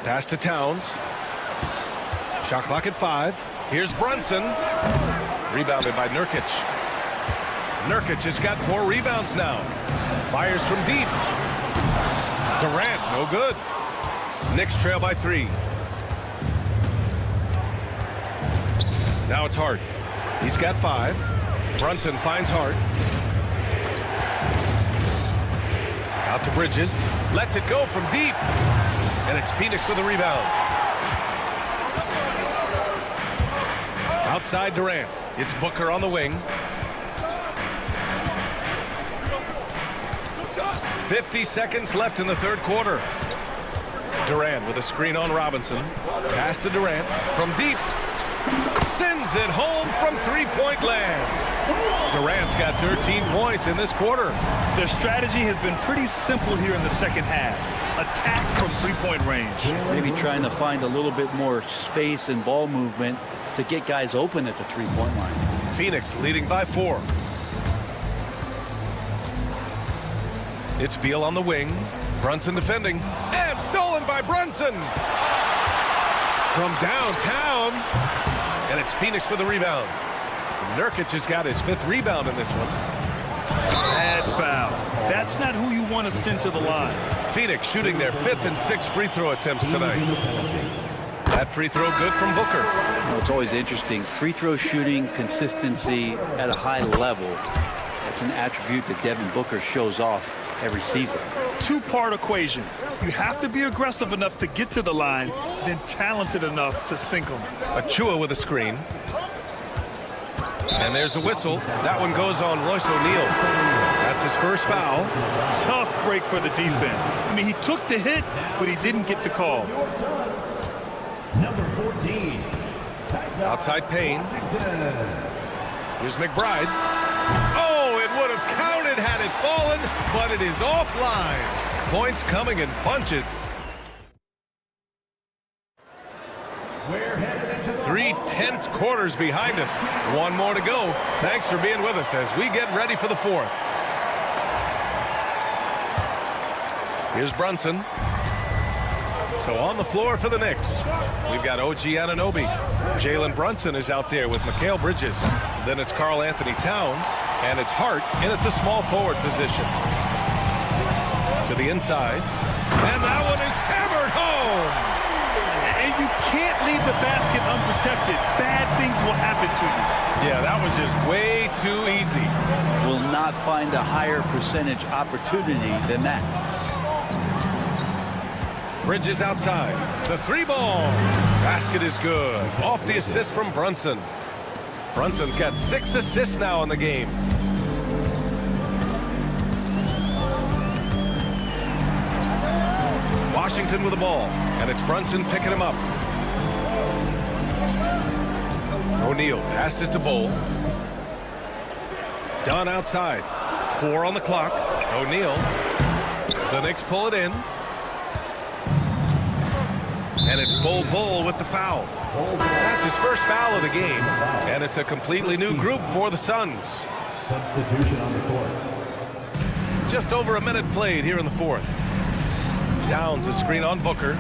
Pass to Towns. Shot clock at 5. Here's Brunson. Rebounded by Nurkic. Nurkic has got 4 rebounds now. Fires from deep. Durant, no good. Knicks trail by 3. Now it's Hart. He's got 5. Brunson finds Hart. Out to Bridges. Lets it go from deep. And it's Phoenix with a rebound. Outside Durant. It's Booker on the wing. 50 seconds left in the third quarter. Durant with a screen on Robinson. Pass to Durant from deep. Sends it home from three-point land. Durant's got 13 points in this quarter. Their strategy has been pretty simple here in the second half. Attack from three-point range. Maybe trying to find a little bit more space and ball movement to get guys open at the three-point line. Phoenix leading by 4. It's Beal on the wing. Brunson defending. And stolen by Brunson. From downtown. And it's Phoenix with a rebound. Nurkic has got his 5th rebound in this one. Bad foul. That's not who you want to send to the line. Phoenix shooting their 5th and 6th free throw attempts tonight. That free throw good from Booker. Well, it's always interesting. Free throw shooting, consistency at a high level. That's an attribute that Devin Booker shows off every season. 2-part equation. You have to be aggressive enough to get to the line, then talented enough to sink them. Achua with a screen. And there's a whistle. That one goes on Royce O'Neal. That's his first foul. Tough break for the defense. I mean, he took the hit, but he didn't get the call. Number 14. Outside Payne. Here's McBride. Oh, it would have counted had it fallen, but it is offline. Points coming in bunches. 3/10 quarters behind us. One more to go. Thanks for being with us as we get ready for the 4th. Here's Brunson. So on the floor for the Knicks, we've got OG Anunoby. Jalen Brunson is out there with Mikal Bridges. Then it's Karl Anthony Towns, and it's Hart in at the small forward position. To the inside, and that one is hammered home. And you can't leave the basket unprotected. Bad things will happen to you. Yeah, that was just way too easy. Will not find a higher percentage opportunity than that. Bridges outside. The 3-ball. Basket is good. Off the assist from Brunson. Brunson's got 6 assists now in the game. Washington with the ball, and it's Brunson picking him up. O'Neal passes to Bowl. Dunn outside. 4 on the clock. O'Neal. The Knicks pull it in. And it's Bowl with the foul. That's his first foul of the game. And it's a completely new group for the Suns. Substitution on the court. Just over a minute played here in the fourth. Towns a screen on Booker.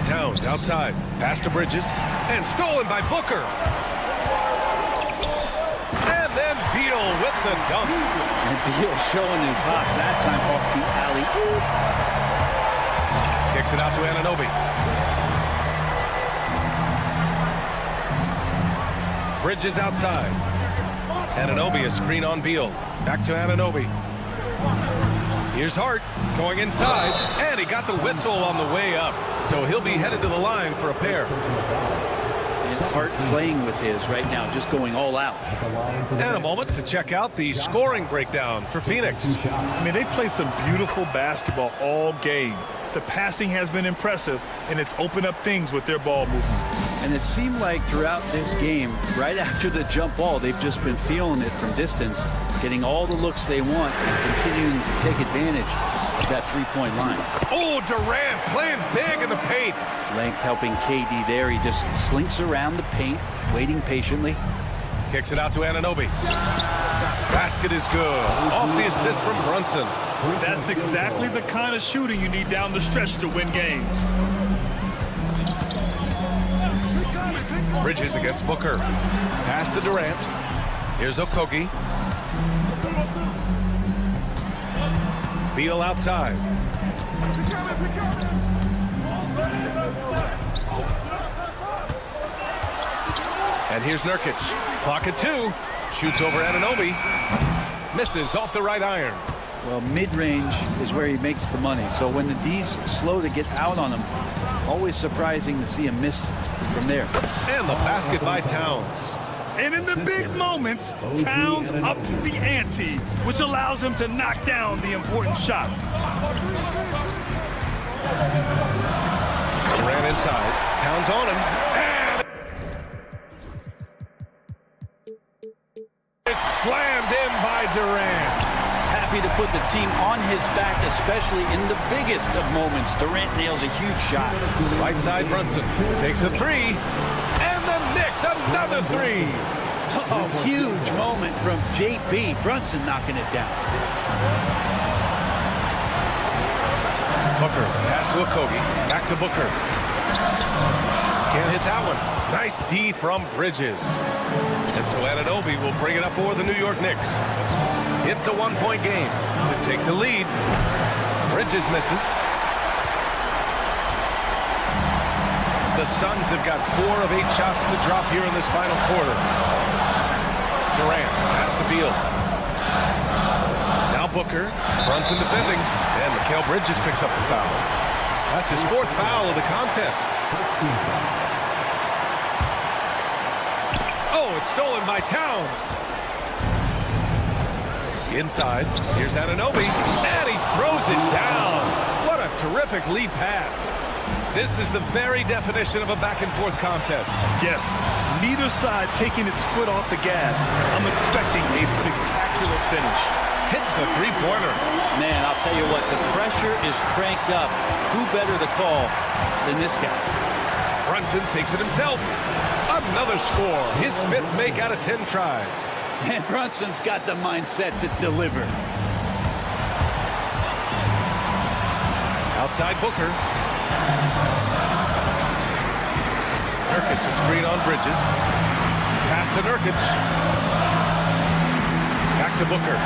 Towns outside. Pass to Bridges. And stolen by Booker. And then Beal with the dunk. And Beal showing his hops that time off the alley-oop. Kicks it out to Anunoby. Bridges outside. Anunoby a screen on Beal. Back to Anunoby. Here's Hart going inside, and he got the whistle on the way up. So he'll be headed to the line for a pair. And Hart playing with his right now, just going all out. And a moment to check out the scoring breakdown for Phoenix. I mean, they played some beautiful basketball all game. The passing has been impressive, and it's opened up things with their ball movement. And it seemed like throughout this game, right after the jump ball, they've just been feeling it from distance, getting all the looks they want and continuing to take advantage of that three-point line. Oh, Durant playing big in the paint. Length helping KD there. He just slinks around the paint, waiting patiently. Kicks it out to Anunoby. Basket is good. Off the assist from Brunson. That's exactly the kind of shooting you need down the stretch to win games. Bridges against Booker. Pass to Durant. Here's Okogie. Beal outside. And here's Nurkic. Clock at 2. Shoots over Anunoby. Misses off the right iron. Well, mid-range is where he makes the money. So when the D's slow to get out on him, always surprising to see him miss from there. And the basket by Towns. And in the big moments, Towns ups the ante, which allows him to knock down the important shots. Durant inside. Towns on him. And it's slammed in by Durant. Happy to put the team on his back, especially in the biggest of moments. Durant nails a huge shot. Right side, Brunson takes a 3. And the Knicks, another 3. Oh, huge moment from JB. Brunson knocking it down. Booker, pass to Okogie. Back to Booker. Can't hit that one. Nice D from Bridges. And so Anunoby will bring it up for the New York Knicks. It's a one-point game to take the lead. Bridges misses. The Suns have got 4 of 8 shots to drop here in this final quarter. Durant, pass to Beal. Now Booker, Brunson defending, and Mikal Bridges picks up the foul. That's his 4th foul of the contest. Oh, it's stolen by Towns. Inside, here's Anunoby, and he throws it down. What a terrific lead pass. This is the very definition of a back-and-forth contest. Yes, neither side taking its foot off the gas. I'm expecting a spectacular finish. Hits a three-pointer. Man, I'll tell you what, the pressure is cranked up. Who better to call than this guy? Brunson takes it himself. Another score, his 5th make out of 10 tries. And Brunson's got the mindset to deliver. Outside Booker. Nurkic, a screen on Bridges. Pass to Nurkic. Back to Booker.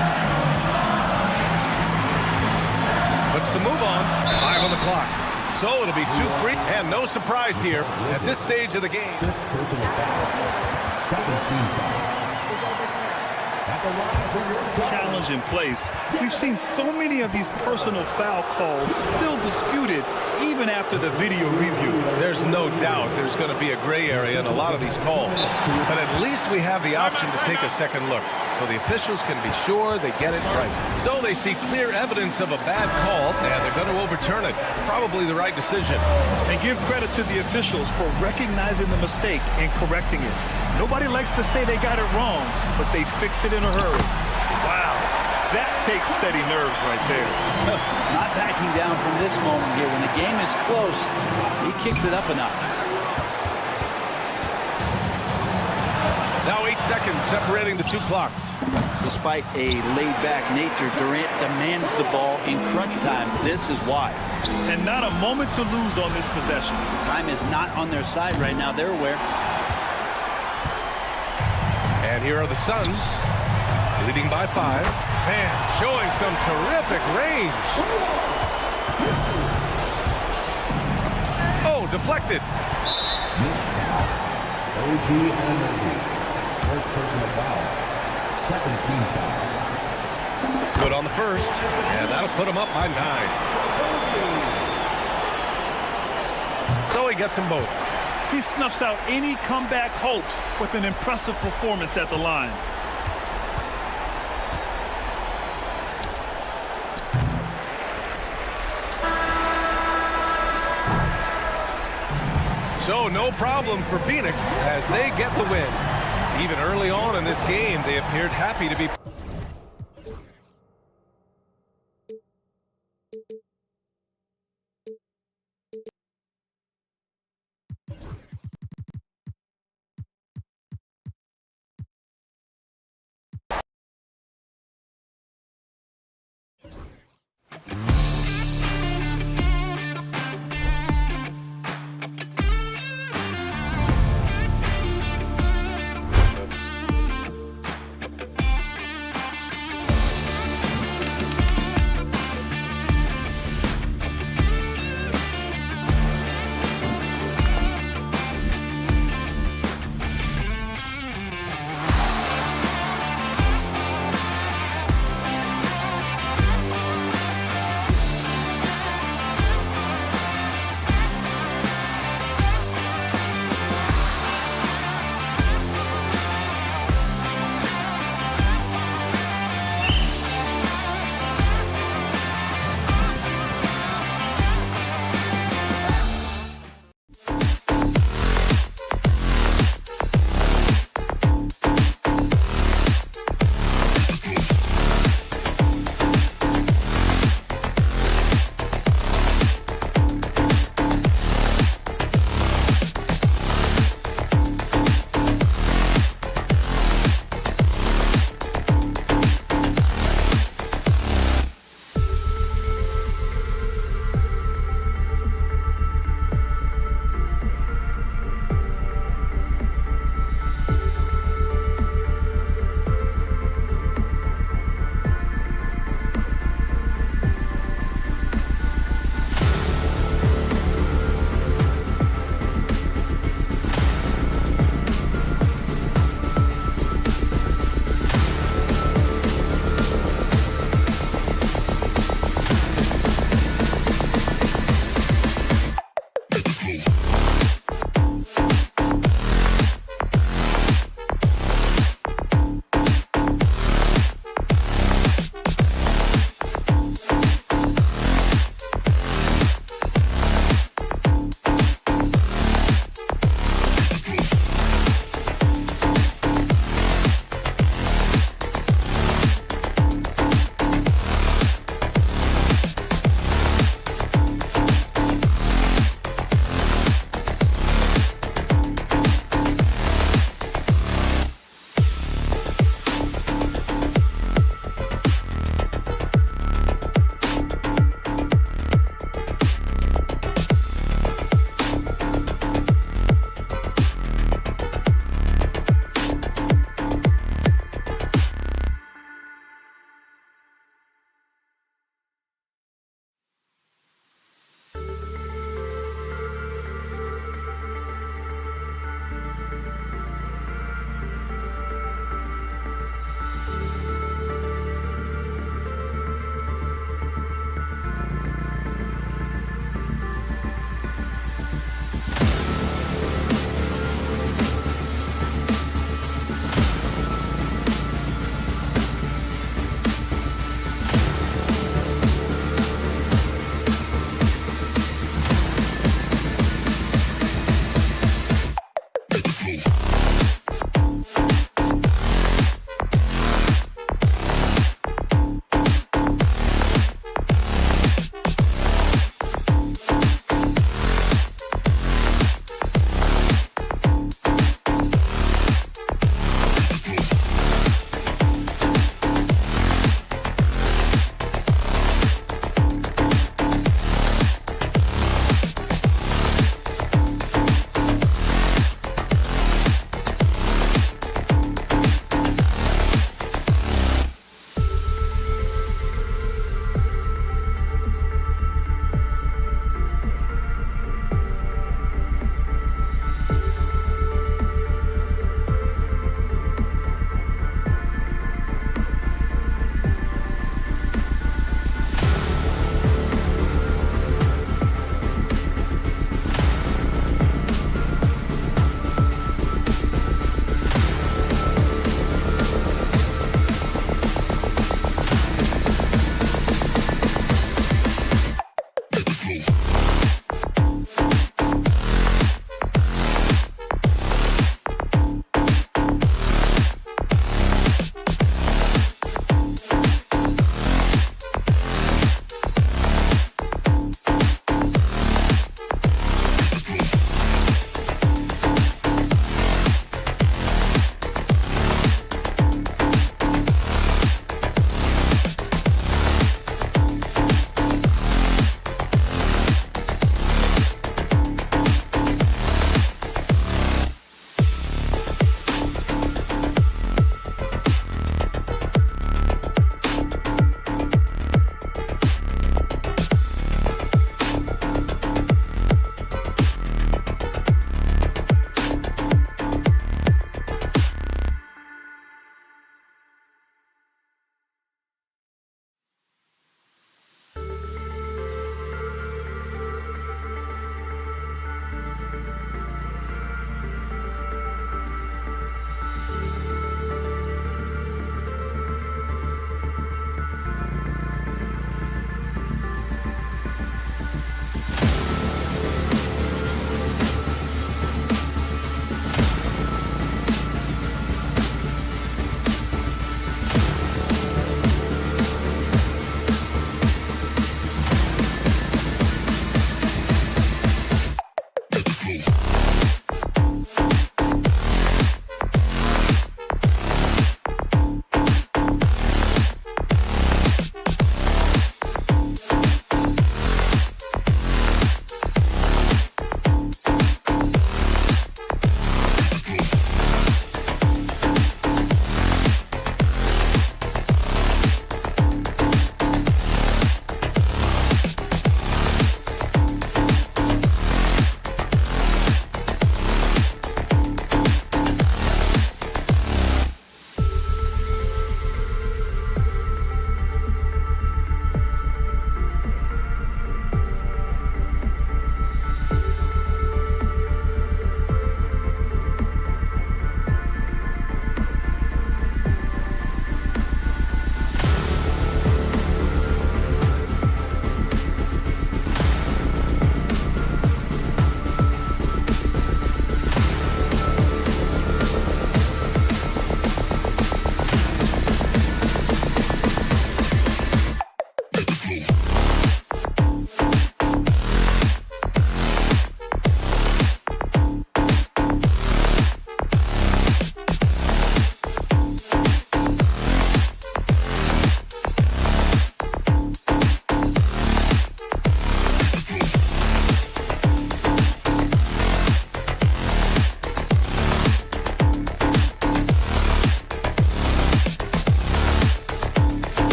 Puts the move on. 5 on the clock. So it'll be 2 free. And no surprise here at this stage of the game. Challenge in place. We've seen so many of these personal foul calls still disputed even after the video review. There's no doubt there's going to be a gray area in a lot of these calls. But at least we have the option to take a second look, so the officials can be sure they get it right. So they see clear evidence of a bad call, and they're going to overturn it. Probably the right decision. And give credit to the officials for recognizing the mistake and correcting it. Nobody likes to say they got it wrong, but they fixed it in a hurry. Wow, that takes steady nerves right there. Not backing down from this moment here. When the game is close, he kicks it up a notch. Now 8 seconds separating the 2 clocks. Despite a laid-back nature, Durant demands the ball in crunch time. This is why. And not a moment to lose on this possession. Time is not on their side right now. They're aware. And here are the Suns, leading by 5. Man, showing some terrific range. Oh, deflected. OG Anunoby. First personal foul. Second team foul. Good on the first, and that'll put him up by 9. So he gets them both. He snuffs out any comeback hopes with an impressive performance at the line. So no problem for Phoenix as they get the win. Even early on in this game, they appeared happy to be...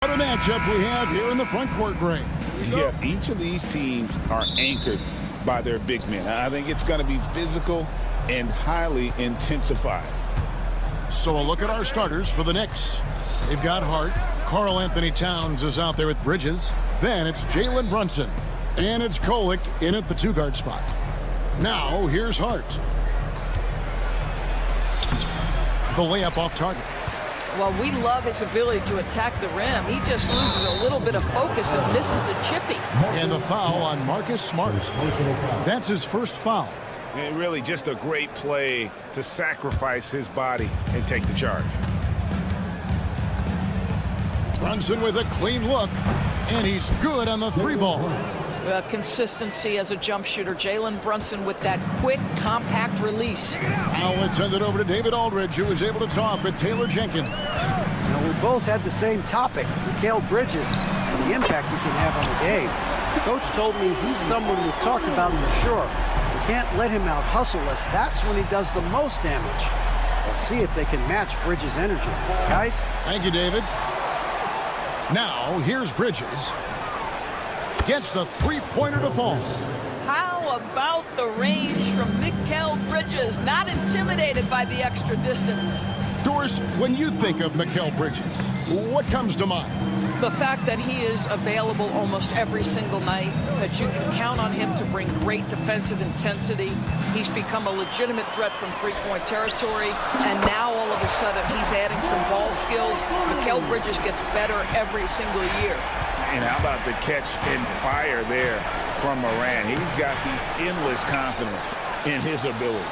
What a matchup we have here in the front court, Gray. Yeah, each of these teams are anchored by their big men. I think it's going to be physical and highly intensified. So a look at our starters for the Knicks. They've got Hart. Karl Anthony Towns is out there with Bridges. Then it's Jalen Brunson. And it's Kolek in at the two-guard spot. Now, here's Hart. The layup off target. Well, we love his ability to attack the rim. He just loses a little bit of focus and misses the chippy. And the foul on Marcus Smart. That's his first foul. And really just a great play to sacrifice his body and take the charge. Brunson with a clean look, and he's good on the three ball. Consistency as a jump shooter. Jalen Brunson with that quick, compact release. Now let's send it over to David Aldridge, who was able to talk with Taylor Jenkins. Now, we both had the same topic, Mikal Bridges, and the impact he can have on the game. The coach told me he's someone we've talked about for sure. We can't let him out-hustle us. That's when he does the most damage. We'll see if they can match Bridges' energy. Guys? Thank you, David. Now, here's Bridges. Gets the three-pointer to fall. How about the range from Mikal Bridges? Not intimidated by the extra distance. Doris, when you think of Mikal Bridges, what comes to mind? The fact that he is available almost every single night, that you can count on him to bring great defensive intensity. He's become a legitimate threat from three-point territory, and now all of a sudden he's adding some ball skills. Mikal Bridges gets better every single year. And how about the catch and fire there from Moran? He's got the endless confidence in his abilities.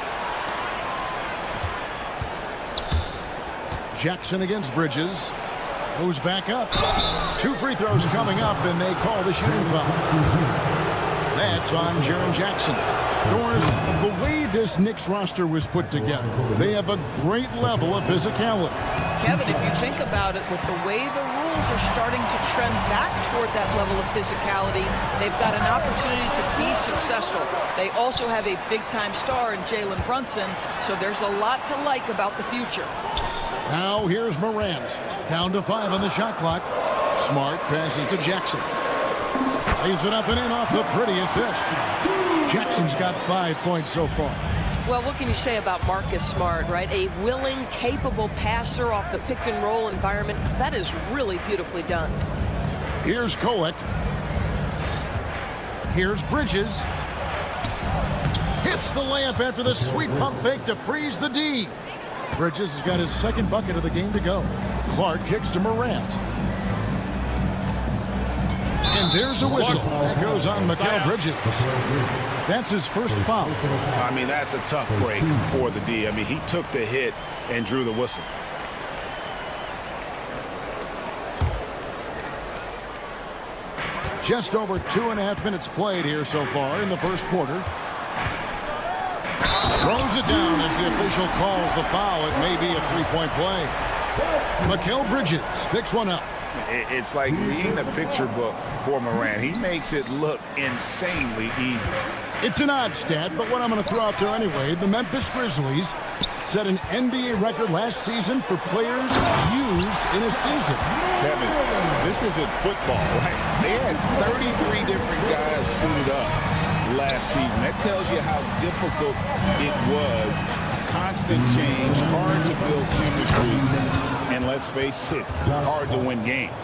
Jackson against Bridges. Goes back up. Two free throws coming up, and they call the shooting foul. That's on Jaren Jackson. Doris, the way this Knicks roster was put together, they have a great level of physicality. Kevin, if you think about it, with the way the rules are starting to trend back toward that level of physicality, they've got an opportunity to be successful. They also have a big-time star in Jalen Brunson, so there's a lot to like about the future. Now here's Morant. Down to 5 on the shot clock. Smart passes to Jackson. Lays it up and in off the pretty assist. Jackson's got 5 points so far. Well, what can you say about Marcus Smart, right? A willing, capable passer off the pick-and-roll environment. That is really beautifully done. Here's Kolek. Here's Bridges. Hits the layup after the sweet pump fake to freeze the D. Bridges has got his second bucket of the game to go. Clark kicks to Morant. And there's a whistle. That goes on Mikal Bridges. That's his first foul. I mean, that's a tough break for the D. I mean, he took the hit and drew the whistle. Just over 2.5 minutes played here so far in the first quarter. Throws it down as the official calls the foul. It may be a three-point play. Mikal Bridges picks one up. It's like reading a picture book for Moran. He makes it look insanely easy. It's an odd stat, but what I'm going to throw out there anyway, the Memphis Grizzlies set an NBA record last season for players used in a season. Kevin, this isn't football, right? They had 33 different guys suited up last season. That tells you how difficult it was. Constant change, hard to build chemistry, and let's face it, hard to win games.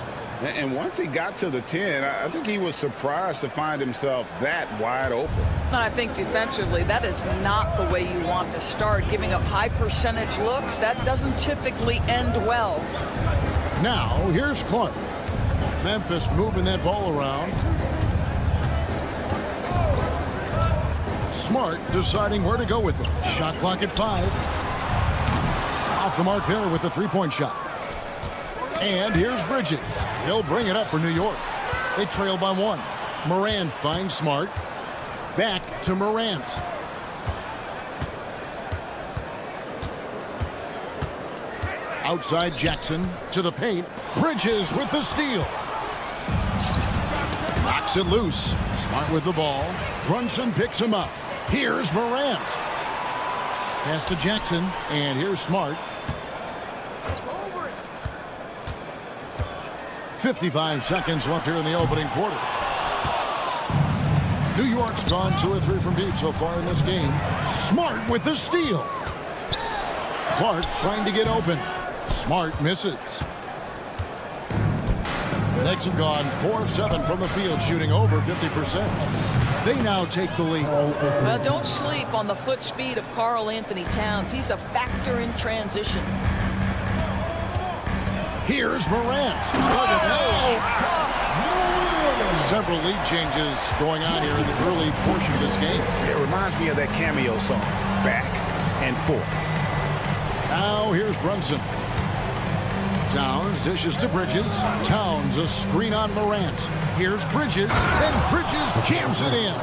And once he got to the 10, I think he was surprised to find himself that wide open. And I think defensively, that is not the way you want to start. Giving up high percentage looks, that doesn't typically end well. Now, here's Clark. Memphis moving that ball around. Smart deciding where to go with it. Shot clock at 5. Off the mark there with the three-point shot. And here's Bridges. He'll bring it up for New York. They trail by 1. Morant finds Smart. Back to Morant. Outside Jackson to the paint. Bridges with the steal. Knocks it loose. Smart with the ball. Brunson picks him up. Here's Morant. Pass to Jackson. And here's Smart. 55 seconds left here in the opening quarter. New York's gone 2 or 3 from deep so far in this game. Smart with the steal. Clark trying to get open. Smart misses. The Knicks have gone 4 of 7 from the field, shooting over 50%. They now take the lead. Well, don't sleep on the foot speed of Karl Anthony Towns. He's a factor in transition. Here's Morant. Several lead changes going on here in the early portion of this game. It reminds me of that cameo song, Back and Forth. Now here's Brunson. Towns dishes to Bridges. Towns a screen on Morant. Here's Bridges, and Bridges jams it in.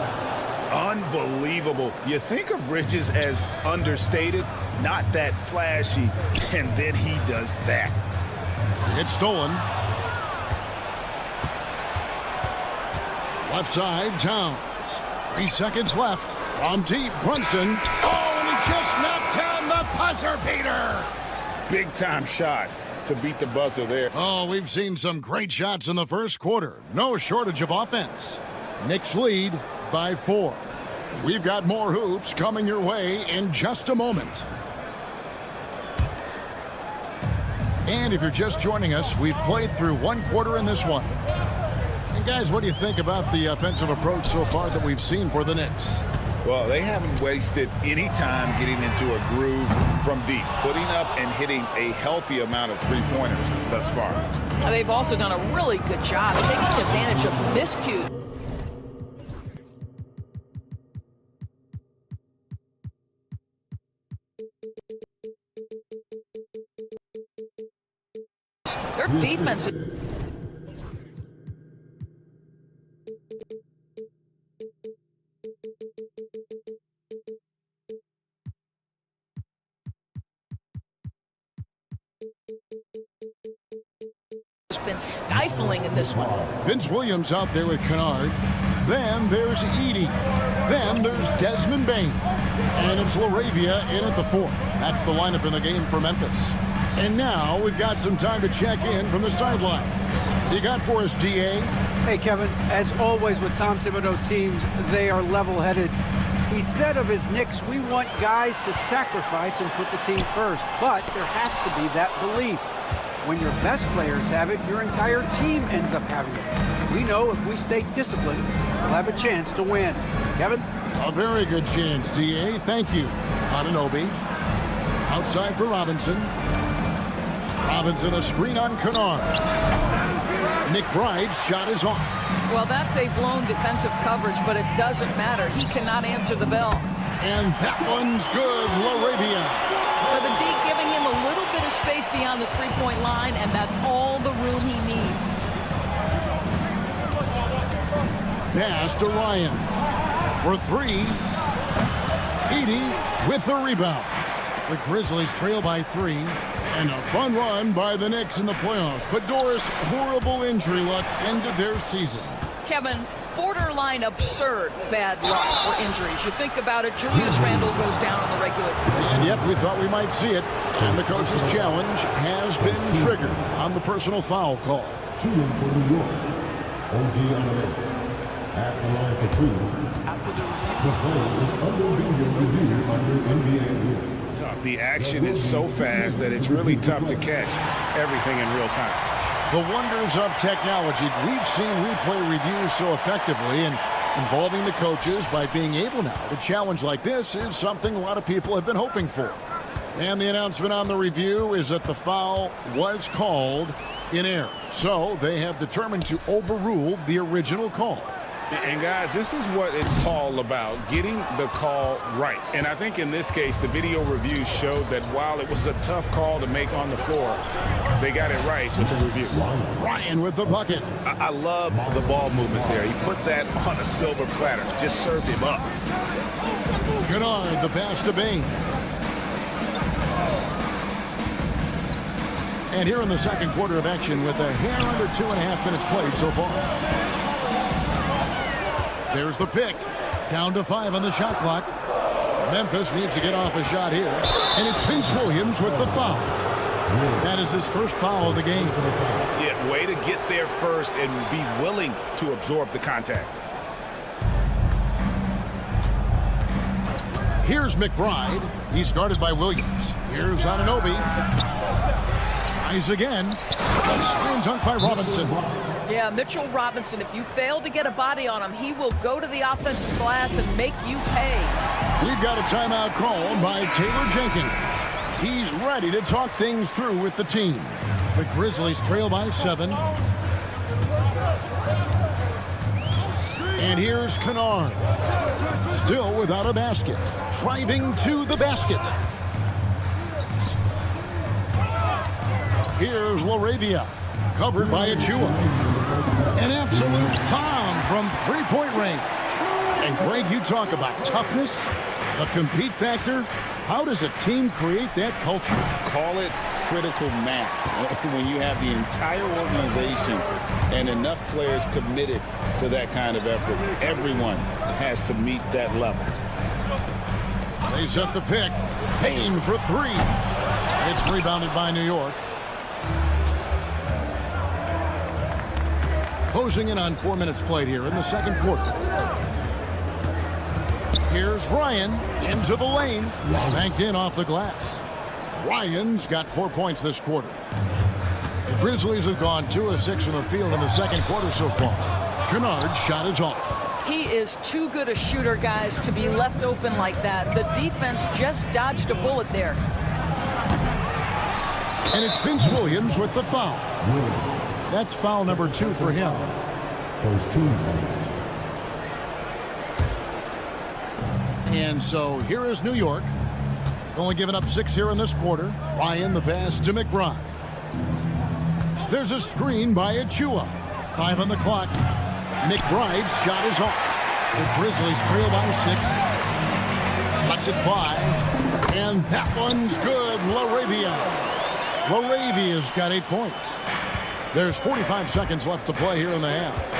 Unbelievable. You think of Bridges as understated, not that flashy, and then he does that. It's stolen. Left side, Towns. 3 seconds left. From deep, Brunson. Oh, and he just knocked down the buzzer beater. Big time shot to beat the buzzer there. Oh, we've seen some great shots in the first quarter. No shortage of offense. Knicks lead by 4. We've got more hoops coming your way in just a moment. And if you're just joining us, we've played through 1 quarter in this one. And guys, what do you think about the offensive approach so far that we've seen for the Knicks? Well, they haven't wasted any time getting into a groove from deep, putting up and hitting a healthy amount of three-pointers thus far. They've also done a really good job taking advantage of miscues. Their defense has been stifling in this one. Vince Williams out there with Kennard. Then there's Edey. Then there's Desmond Bain. And it's LaRavia in at the 4. That's the lineup in the game for Memphis. And now we've got some time to check in from the sideline. You got for us, DA? Hey, Kevin, as always with Tom Thibodeau teams, they are level-headed. He said of his Knicks, we want guys to sacrifice and put the team first. But there has to be that belief. When your best players have it, your entire team ends up having it. We know if we stay disciplined, we'll have a chance to win. Kevin? A very good chance, DA. Thank you. Anunoby. Outside for Robinson. Robinson a screen on Kennard. McBride's shot is off. Well, that's a blown defensive coverage, but it doesn't matter. He cannot answer the bell. And that one's good, LaRavia. But the D giving him a little bit of space beyond the three-point line, and that's all the room he needs. Pass to Ryan. For 3. Edey with the rebound. The Grizzlies trail by 3. And a fun run by the Knicks in the playoffs. But Doris, horrible injury luck ended their season. Kevin, borderline absurd bad luck for injuries. You think about it, Julius Randle goes down on the regular. And yet we thought we might see it. And the coach's challenge has been triggered on the personal foul call. Shooting for New York, OG Anunoby. At the line for 2. The play is under review under NBA rules. The action is so fast that it's really tough to catch everything in real time. The wonders of technology. We've seen replay reviews so effectively, and involving the coaches by being able now to challenge like this is something a lot of people have been hoping for. And the announcement on the review is that the foul was called in error. So they have determined to overrule the original call. And guys, this is what it's all about, getting the call right. And I think in this case, the video review showed that while it was a tough call to make on the floor, they got it right with the review. Ryan with the bucket. I love the ball movement there. He put that on a silver platter. Just served him up. Kennard, the pass to Bain. And here in the second quarter of action with a hair under 2.5 minutes played so far. There's the pick. Down to 5 on the shot clock. Memphis needs to get off a shot here. And it's Vince Williams with the foul. That is his first foul of the game. Yeah, way to get there first and be willing to absorb the contact. Here's McBride. He's guarded by Williams. Here's Anunoby. Tries again. A slam dunk by Robinson. Yeah, Mitchell Robinson, if you fail to get a body on him, he will go to the offensive glass and make you pay. We've got a timeout called by Taylor Jenkins. He's ready to talk things through with the team. The Grizzlies trail by 7. And here's Kennard. Still without a basket. Driving to the basket. Here's LaRavia. Covered by Achua. An absolute bomb from three-point range. And Greg, you talk about toughness, the compete factor. How does a team create that culture? Call it critical mass. When you have the entire organization and enough players committed to that kind of effort, everyone has to meet that level. They set the pick. Payne for 3. It's rebounded by New York. Closing in on 4 minutes played here in the second quarter. Here's Ryan into the lane. Banked in off the glass. Ryan's got 4 points this quarter. The Grizzlies have gone 2 of 6 from the field in the second quarter so far. Kennard's shot is off. He is too good a shooter, guys, to be left open like that. The defense just dodged a bullet there. And it's Vince Williams with the foul. That's foul number 2 for him. First team. And so here is New York. Only giving up 6 here in this quarter. Ryan the pass to McBride. There's a screen by Achua. 5 on the clock. McBride's shot is off. The Grizzlies trail by 6. Lets it fly. And that one's good. LaRavia. LaRavia's got 8 points. There's 45 seconds left to play here in the half.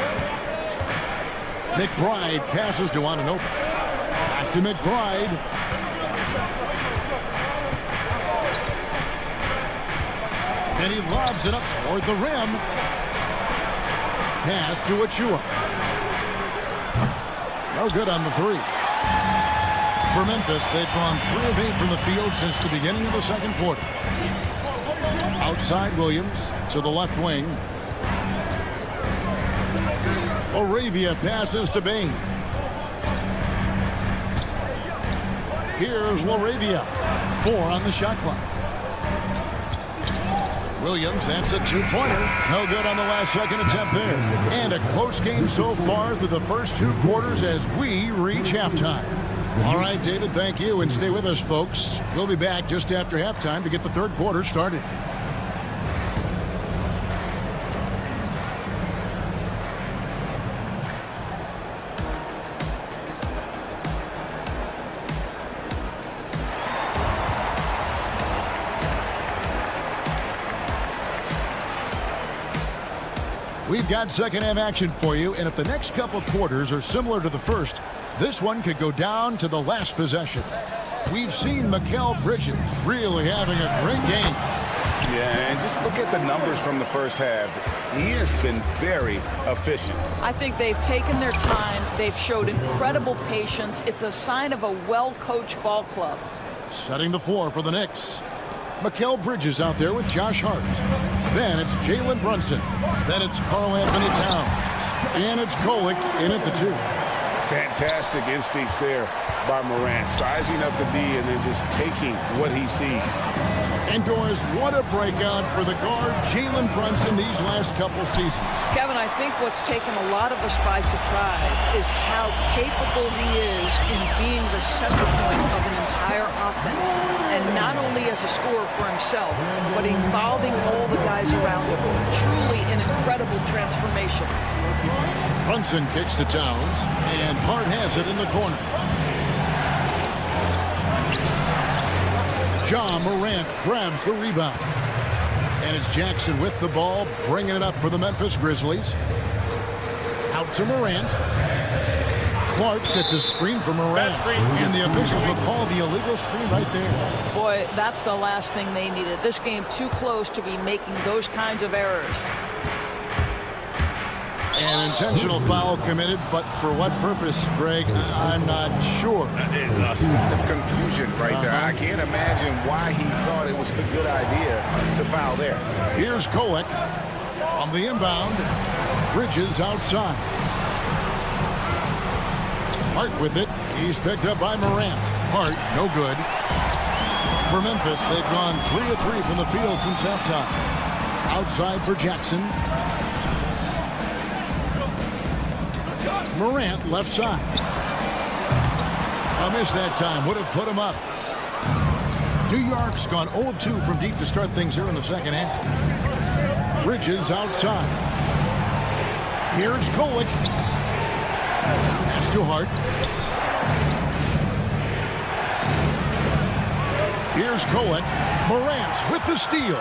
McBride passes to Anunoby. Back to McBride. And he lobs it up toward the rim. Pass to Achua. No good on the 3. For Memphis, they've gone 3 of 8 from the field since the beginning of the second quarter. Outside Williams to the left wing. LaRavia passes to Bain. Here's LaRavia. 4 on the shot clock. Williams, that's a 2-pointer. No good on the last second attempt there. And a close game so far through the first 2 quarters as we reach halftime. All right, David, thank you. And stay with us, folks. We'll be back just after halftime to get the third quarter started. We've got second half action for you, and if the next couple quarters are similar to the first, this one could go down to the last possession. We've seen Mikal Bridges really having a great game. Yeah, and just look at the numbers from the first half. He has been very efficient. I think they've taken their time. They've showed incredible patience. It's a sign of a well-coached ball club. Setting the floor for the Knicks. Mikal Bridges out there with Josh Hart. Then it's Jalen Brunson. Then it's Karl-Anthony Towns. And it's Golick in at the 2. Fantastic instincts there by Morant. Sizing up the D and then just taking what he sees. And Doris, what a breakout for the guard, Jalen Brunson, these last couple seasons. Kevin, I think what's taken a lot of us by surprise is how capable he is in being the center point of an entire offense. And not only as a scorer for himself, but involving all the guys around him. Truly an incredible transformation. Brunson kicks to Towns, and Hart has it in the corner. John Morant grabs the rebound. And it's Jackson with the ball, bringing it up for the Memphis Grizzlies. Out to Morant. Clark sets a screen for Morant. And the officials will call the illegal screen right there. Boy, that's the last thing they needed. This game too close to be making those kinds of errors. An intentional foul committed, but for what purpose, Greg? I'm not sure. A sign of confusion right there. I can't imagine why he thought it was a good idea to foul there. Here's Kolek on the inbound. Bridges outside. Hart with it. He's picked up by Morant. Hart, no good. For Memphis, they've gone 3 of 3 from the field since halftime. Outside for Jackson. Morant left side. A miss that time. Would have put him up. New York's gone 0 of 2 from deep to start things here in the second half. Bridges outside. Here's Kolek. Pass to Hart. Here's Kolek. Morant with the steal.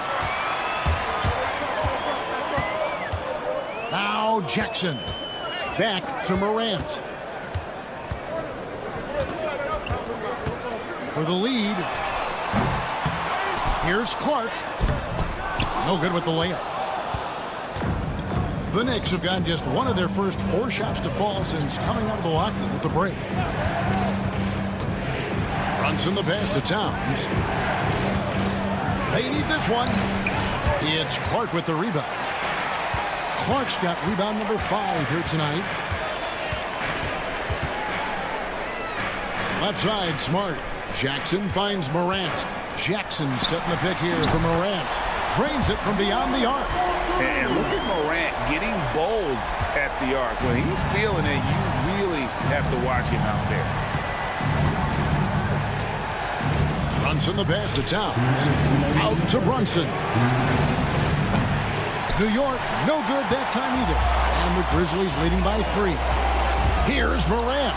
Now Jackson. Back to Morant. For the lead. Here's Clark. No good with the layup. The Knicks have gotten just one of their first 4 shots to fall since coming out of the locker room at the break. Brunson the pass to Towns. They need this one. It's Clark with the rebound. Clark's got rebound number 5 here tonight. Left side, Smart. Jackson finds Morant. Jackson setting the pick here for Morant. Drains it from beyond the arc. And look at Morant getting bold at the arc. When he's feeling it, you really have to watch him out there. Brunson the pass to Towns. Out to Brunson. New York, no good that time either. And the Grizzlies leading by 3. Here's Morant.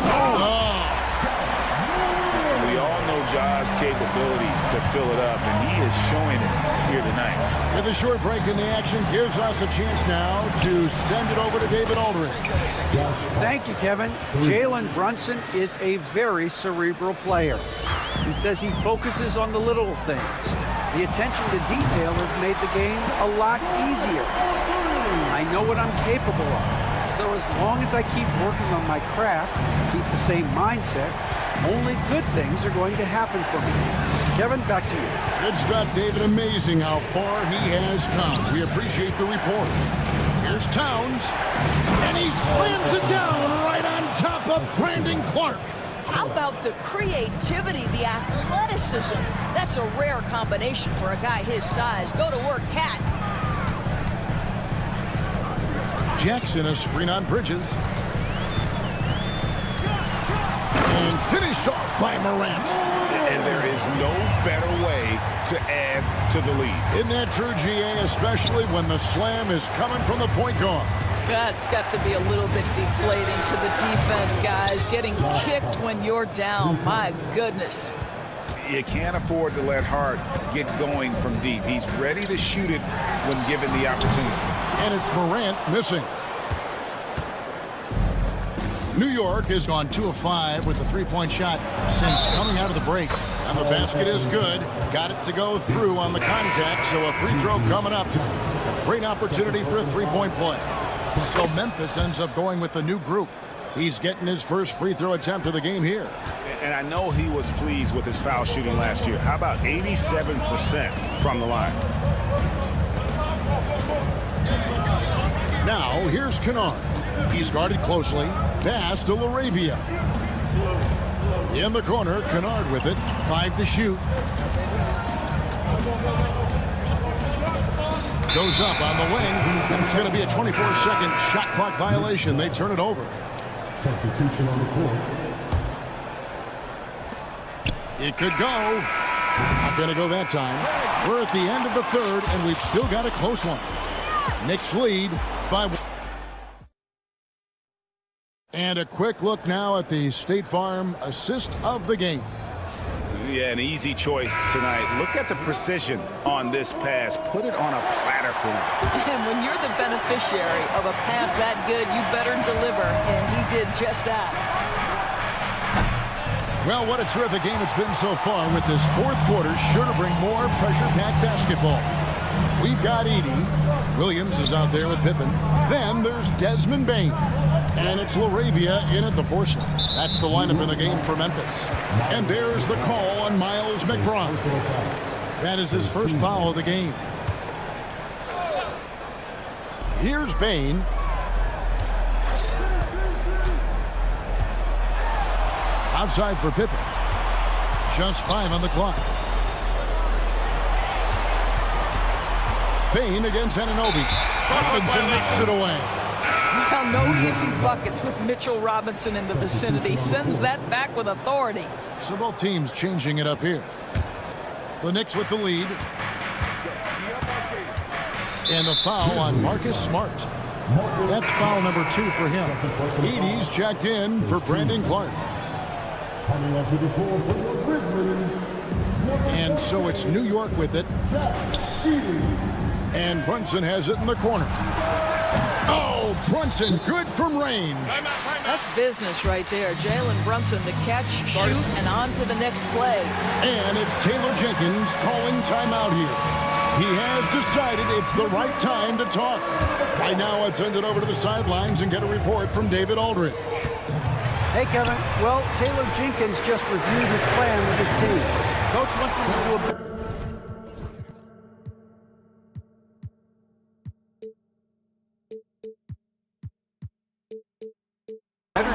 We all know Ja's capability to fill it up, and he is showing it here tonight. With a short break in the action, gives us a chance now to send it over to David Aldridge. Thank you, Kevin. Jalen Brunson is a very cerebral player. He says he focuses on the little things. The attention to detail has made the game a lot easier. I know what I'm capable of. So as long as I keep working on my craft, keep the same mindset, only good things are going to happen for me. Kevin, back to you. Good stuff, David. Amazing how far he has come. We appreciate the report. Here's Towns. And he slams it down right on top of Brandon Clark. How about the creativity, the athleticism? That's a rare combination for a guy his size. Go to work, Cat. Jackson, a screen on Bridges. And finished off by Morant. And there is no better way to add to the lead. Isn't that true, GA? Especially when the slam is coming from the point guard. That's got to be a little bit deflating to the defense, guys. Getting kicked when you're down. My goodness. You can't afford to let Hart get going from deep. He's ready to shoot it when given the opportunity. And it's Morant missing. New York has gone 2 of 5 with the 3-point shot since coming out of the break. And the basket is good. Got it to go through on the contact, so a free throw coming up. A great opportunity for a 3-point play. So Memphis ends up going with the new group. He's getting his first free throw attempt of the game here. And I know he was pleased with his foul shooting last year. How about 87% from the line? Now, here's Kennard. He's guarded closely. Pass to LaRavia. In the corner, Kennard with it. 5 to shoot. Goes up on the wing, and it's going to be a 24-second shot clock violation. They turn it over. Substitution on the court. It could go. Not going to go that time. We're at the end of the third, and we've still got a close one. Knicks lead by one. And a quick look now at the State Farm assist of the game. Yeah, an easy choice tonight. Look at the precision on this pass. Put it on a platter for him. And when you're the beneficiary of a pass that good, you better deliver, and he did just that. Well, what a terrific game it's been so far, with this fourth quarter sure to bring more pressure-packed basketball. We've got Edey. Williams is out there with Pippen. Then there's Desmond Bane. And it's LaRavia in at the force line. That's the lineup in the game for Memphis. And there's the call on Miles McBride. That is his first foul of the game. Here's Bane. Outside for Pippen. Just 5 on the clock. Bane against Anunoby. Robinson knocks it away. Well, no easy buckets with Mitchell Robinson in the vicinity. Sends that back with authority. So both teams changing it up here. The Knicks with the lead. And the foul on Marcus Smart. That's foul number 2 for him. Edey's checked in for Brandon Clark. Coming onto the floor for the Grizzlies. And so it's New York with it. And Brunson has it in the corner. Oh, Brunson, good from range. That's business right there. Jalen Brunson, the catch, shoot, and on to the next play. And it's Taylor Jenkins calling timeout here. He has decided it's the right time to talk. Right now, let's send it over to the sidelines and get a report from David Aldridge. Hey, Kevin. Well, Taylor Jenkins just reviewed his plan with his team. Coach wants him to do a better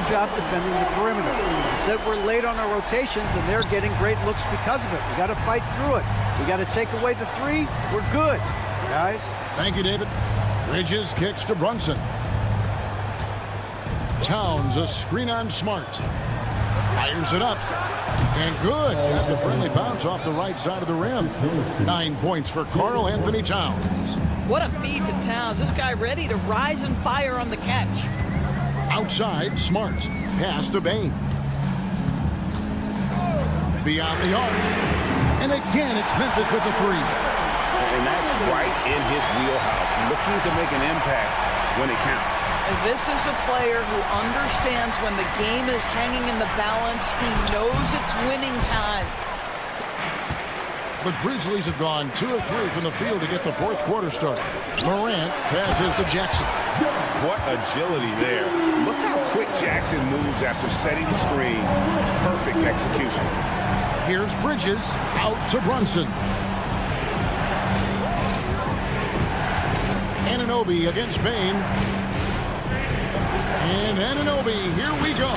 job defending the perimeter. He said we're late on our rotations, and they're getting great looks because of it. We got to fight through it. We got to take away the 3. We're good, guys. Thank you, David. Bridges kicks to Brunson. Towns, a screen on Smart. Fires it up. And good. Got the friendly bounce off the right side of the rim. 9 points for Karl Anthony Towns. What a feed to Towns. This guy ready to rise and fire on the catch. Outside, Smart. Pass to Bane. Beyond the arc. And again, it's Memphis with the 3. And that's right in his wheelhouse. Looking to make an impact when it counts. And this is a player who understands when the game is hanging in the balance. He knows it's winning time. The Grizzlies have gone 2 of 3 from the field to get the fourth quarter started. Morant passes to Jackson. What agility there. Look how quick Jackson moves after setting the screen. Perfect execution. Here's Bridges out to Brunson. Anunoby against Bane. And Anunoby, here we go.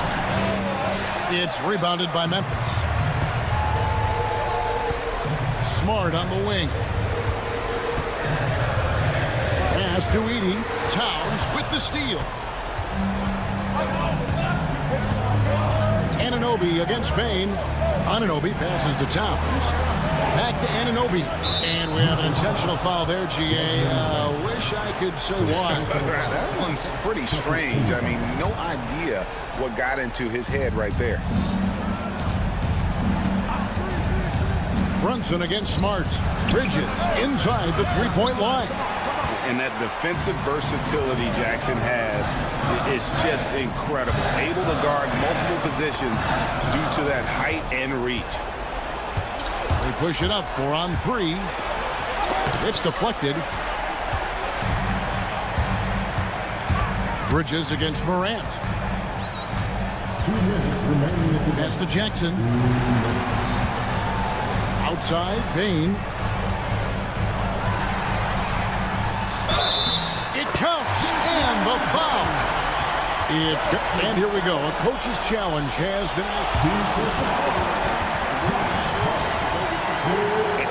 It's rebounded by Memphis. Smart on the wing. Pass to Edey. Towns with the steal. Anunoby against Bane. Anunoby passes to Towns. Back to Anunoby. And we have an intentional foul there, GA. Wish I could say why. That one's pretty strange. I mean, no idea what got into his head right there. Brunson against Smart. Bridges inside the three-point line. And that defensive versatility Jackson has is just incredible. Able to guard multiple positions due to that height and reach. They push it up 4 on 3. It's deflected. Bridges against Morant. 2 minutes remaining at the Pass to Jackson. Outside, Bane. It counts, and the foul. And here we go. A coach's challenge has been.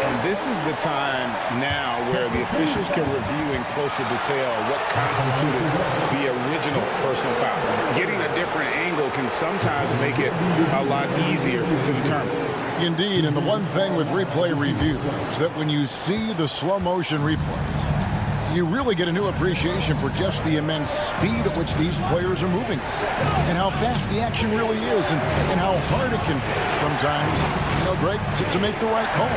And this is the time now where the officials can review in closer detail what constituted the original personal foul. Getting a different angle can sometimes make it a lot easier to determine. Indeed, and the one thing with replay review is that when you see the slow motion replays, you really get a new appreciation for just the immense speed at which these players are moving and how fast the action really is and how hard it can be sometimes, Greg, to make the right call.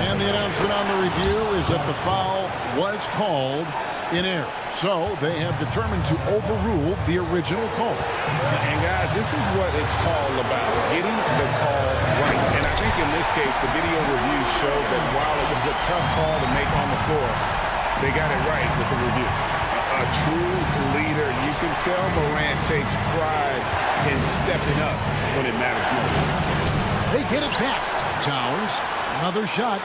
And the announcement on the review is that the foul was called in error. So they have determined to overrule the original call. And guys, this is what it's all about, getting the call right. And I think in this case, the video review showed that while it was a tough call to make on the floor, they got it right with the review. A true leader. You can tell Morant takes pride in stepping up when it matters most. They get it back. Towns, another shot.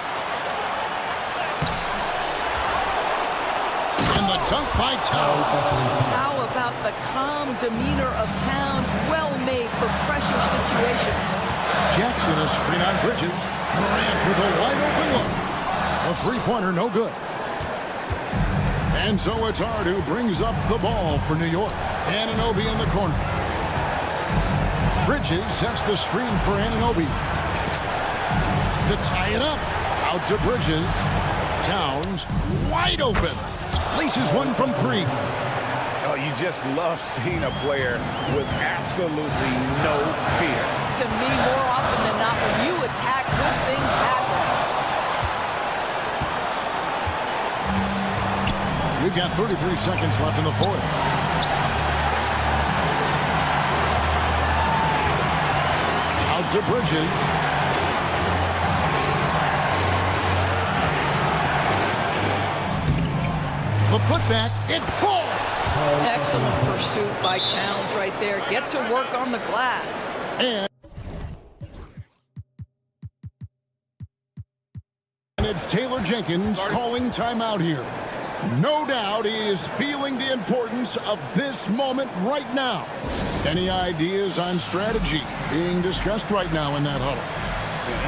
And the dunk by Towns. How about the calm demeanor of Towns? Well made for pressure situations. Jackson, a screen on Bridges. Morant with a wide open look. A three-pointer, no good. And so it's Hart who brings up the ball for New York. Anunoby in the corner. Bridges sets the screen for Anunoby. To tie it up. Out to Bridges. Towns wide open. Laces one from three. Oh, you just love seeing a player with absolutely no fear. To me, more often than not, when you attack, good things happen. We've got 33 seconds left in the fourth. Out to Bridges. The putback, it falls. Excellent pursuit by Towns right there. Get to work on the glass. And it's Taylor Jenkins calling timeout here. No doubt he is feeling the importance of this moment right now. Any ideas on strategy being discussed right now in that huddle?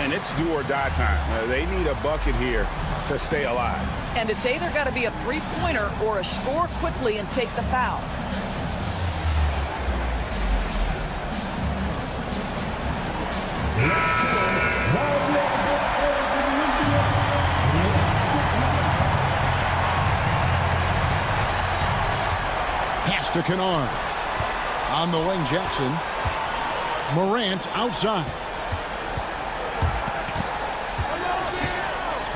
And it's do or die time. They need a bucket here to stay alive. And it's either got to be a three-pointer or a score quickly and take the foul. Pass to Kennard. On the wing, Jackson. Morant outside.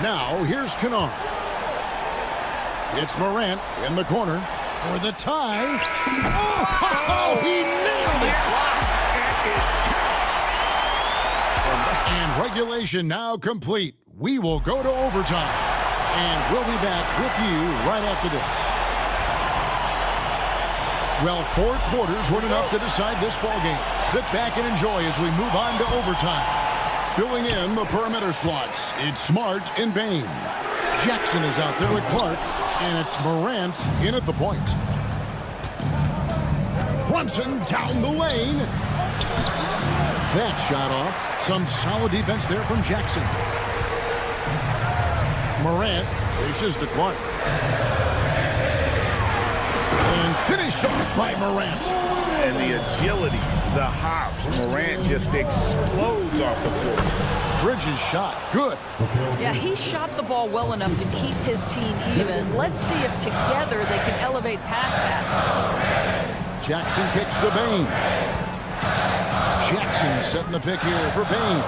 Now, here's Kennard. It's Morant in the corner for the tie. Oh, he nailed it! And regulation now complete. We will go to overtime. And we'll be back with you right after this. Well, 4 quarters weren't enough to decide this ballgame. Sit back and enjoy as we move on to overtime. Filling in the perimeter slots, it's Smart and Bain. Jackson is out there with Clark, and it's Morant in at the point. Brunson down the lane. That shot off. Some solid defense there from Jackson. Morant dishes to Clark. And finished off by Morant. And the agility, the hops. Morant just explodes off the floor. Bridges shot. Good. Yeah, he shot the ball well enough to keep his team even. Let's see if together they can elevate past that. Jackson kicks to Bain. Jackson setting the pick here for Bain.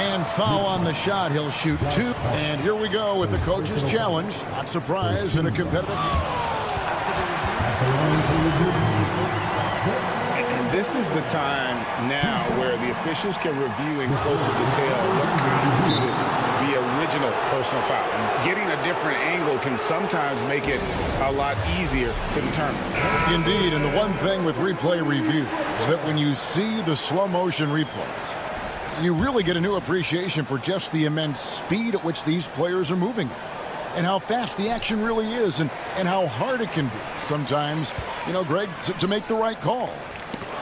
And foul on the shot. He'll shoot 2. And here we go with the coach's challenge. Not surprised in a competitive. And this is the time now where the officials can review in closer detail what constituted the original personal foul. And getting a different angle can sometimes make it a lot easier to determine. Indeed, and the one thing with replay review is that when you see the slow motion replays, you really get a new appreciation for just the immense speed at which these players are moving and how fast the action really is and how hard it can be sometimes, Greg, to make the right call.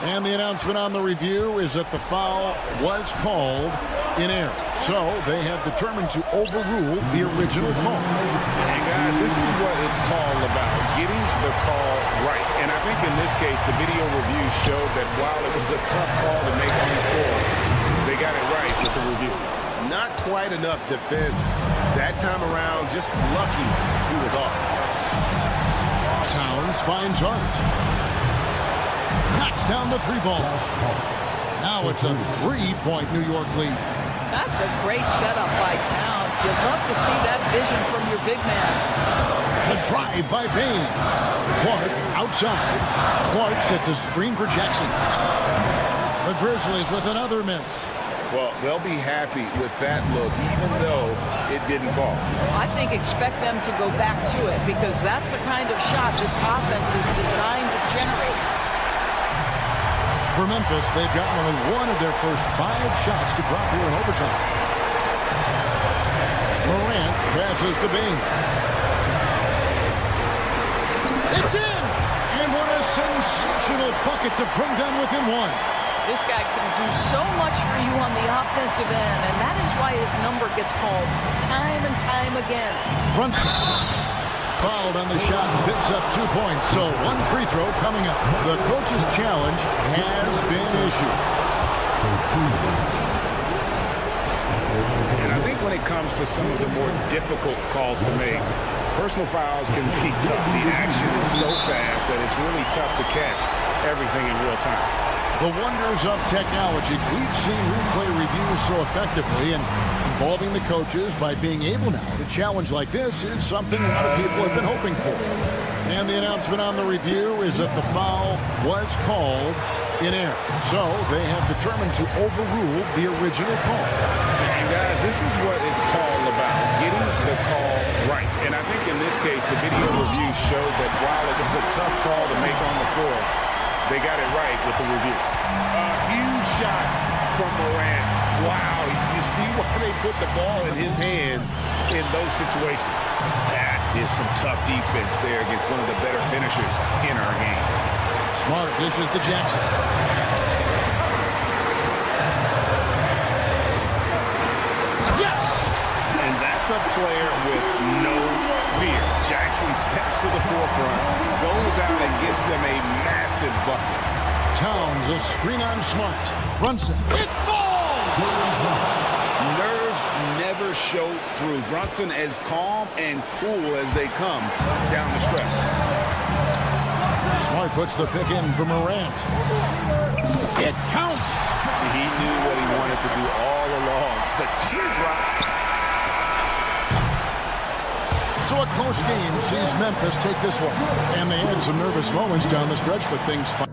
And the announcement on the review is that the foul was called in error. So they have determined to overrule the original call. And guys, this is what it's all about, getting the call right. And I think in this case, the video review showed that while it was a tough call to make on the floor, they got it right with the review. Not quite enough defense that time around. Just lucky he was off. Towns finds Hart. Knocks down the three ball. Now it's a 3-point New York lead. That's a great setup by Towns. You'd love to see that vision from your big man. The drive by Bain. Clark outside. Clark sets a screen for Jackson. The Grizzlies with another miss. Well, they'll be happy with that look, even though it didn't fall. I think expect them to go back to it because that's the kind of shot this offense is designed to generate. For Memphis, they've gotten only one of their first 5 shots to drop here in overtime. Morant passes to Bain. It's in! And what a sensational bucket to bring them within 1. This guy can do so much for you on the offensive end, and that is why his number gets called time and time again. Brunson fouled on the shot and picks up 2 points. So 1 free throw coming up. The coach's challenge has been issued. And I think when it comes to some of the more difficult calls to make, personal fouls can be tough. The action is so fast that it's really tough to catch everything in real time. The wonders of technology. We've seen replay reviews so effectively, and involving the coaches by being able now to challenge like this is something a lot of people have been hoping for. And the announcement on the review is that the foul was called in error. So they have determined to overrule the original call. And guys, this is what it's all about, getting the call right. And I think in this case, the video review showed that while it was a tough call to make on the floor, they got it right with the review. A huge shot from Morant. Wow, you see why they put the ball in his hands in those situations. That is some tough defense there against one of the better finishers in our game. Smart dishes to Jackson. Yes! And that's a player with no fear. Jackson steps to the forefront, goes out and gets them a massive bucket. Towns, a screen on Smart. Brunson. It falls! Nerves never show through. Brunson as calm and cool as they come down the stretch. Smart puts the pick in for Morant. It counts! He knew what he wanted to do all along. The teardrop. So a close game sees Memphis take this one. And they had some nervous moments down the stretch, but things fine.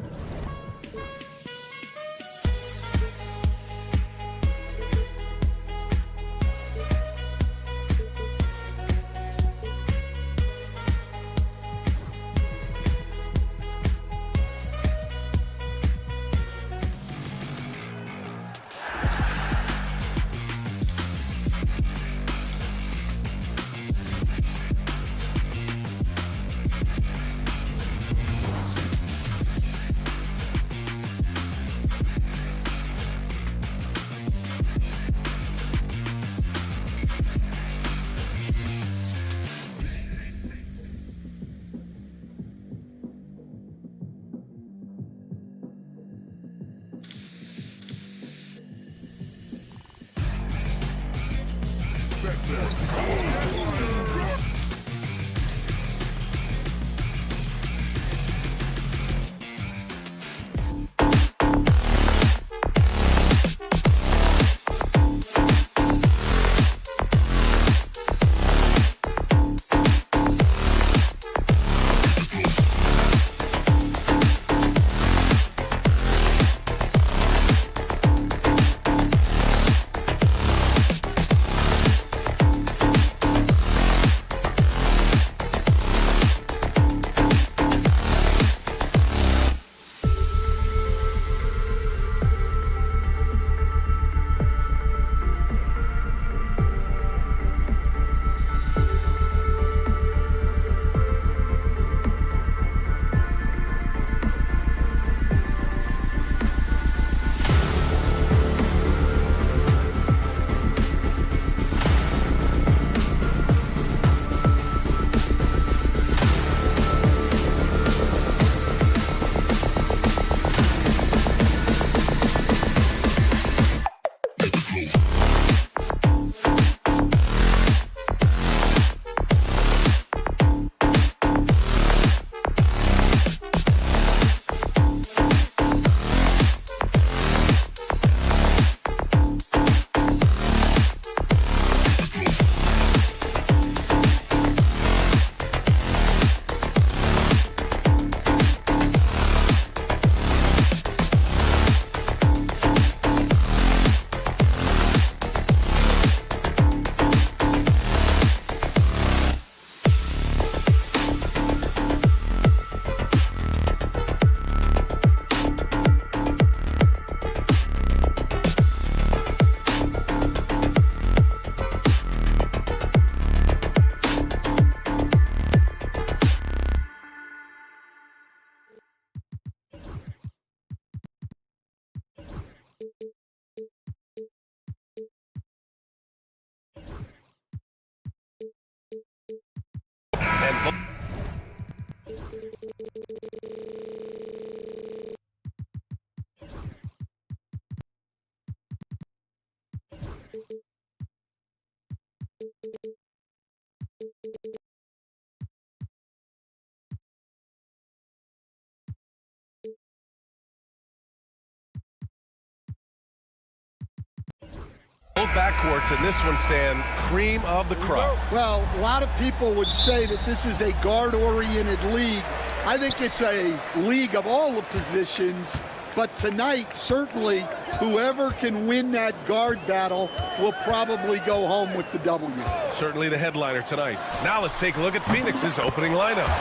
Both backcourts in this one stand cream of the crop. Well, a lot of people would say that this is a guard-oriented league. I think it's a league of all the positions, but tonight, certainly, whoever can win that guard battle will probably go home with the W. Certainly the headliner tonight. Now let's take a look at Phoenix's opening lineup.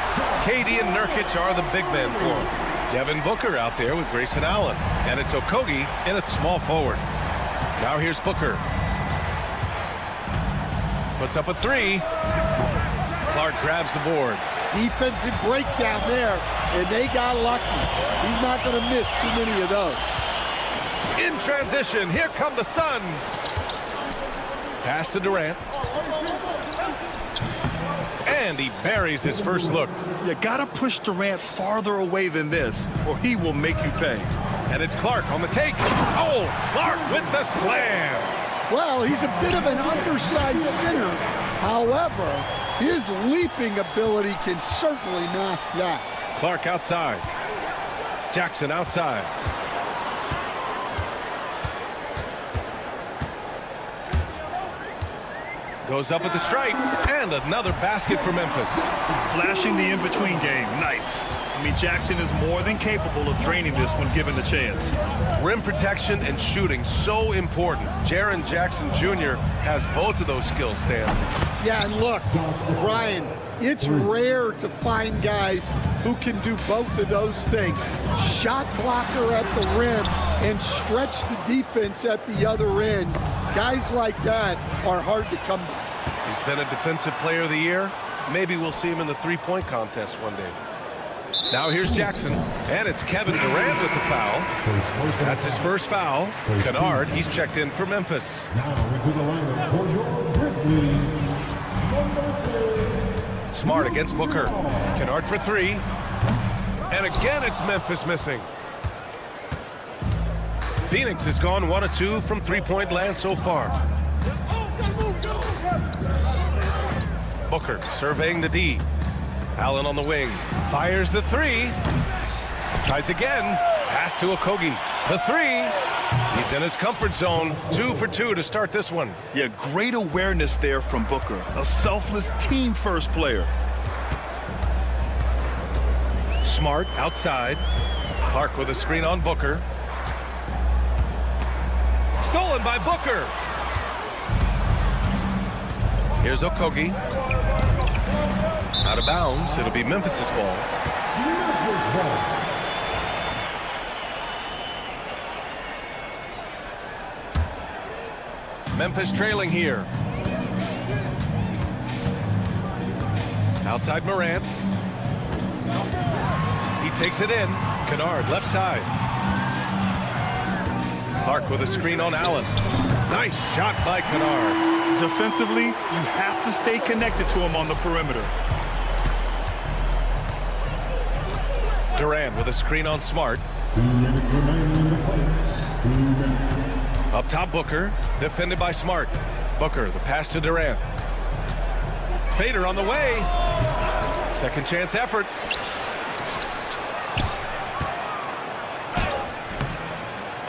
KD and Nurkic are the big men for him. Devin Booker out there with Grayson Allen. And it's Okogie in at small forward. Now here's Booker. Puts up a three. Clark grabs the board. Defensive breakdown there, and they got lucky. He's not going to miss too many of those. In transition, here come the Suns. Pass to Durant. And he buries his first look. You got to push Durant farther away than this, or he will make you pay. And it's Clark on the take. Oh, Clark with the slam. Well, he's a bit of an undersized center. However, his leaping ability can certainly mask that. Clark outside. Jackson outside. Goes up at the stripe. And another basket for Memphis. Flashing the in-between game. Nice. I mean, Jackson is more than capable of draining this when given the chance. Rim protection and shooting, so important. Jaren Jackson Jr. has both of those skills, Stan. Yeah, and look, Brian, it's rare to find guys who can do both of those things. Shot blocker at the rim and stretch the defense at the other end. Guys like that are hard to come by. He's been a defensive player of the year. Maybe we'll see him in the three-point contest one day. Now here's Jackson, and it's Kevin Durant with the foul. That's his first foul. Kennard, he's checked in for Memphis. Now into the lineup for your Grizzlies, number 10. Smart against Booker. Kennard for three. And again, it's Memphis missing. Phoenix has gone 1 of 2 from three-point land so far. Booker surveying the D. Allen on the wing. Fires the three. Tries again. Pass to Okogie. The three. He's in his comfort zone. 2 for 2 to start this one. Yeah, great awareness there from Booker. A selfless team-first player. Smart outside. Clark with a screen on Booker. Stolen by Booker. Here's Okogie. Out of bounds. It'll be Memphis's ball. Memphis trailing here. Outside Morant. He takes it in. Kennard left side. Clark with a screen on Allen. Nice shot by Kennard. Defensively, you have to stay connected to him on the perimeter. Durant with a screen on Smart. 2 minutes remaining in the fight. 2 minutes. Up top, Booker. Defended by Smart. Booker, the pass to Durant. Fader on the way. Second chance effort.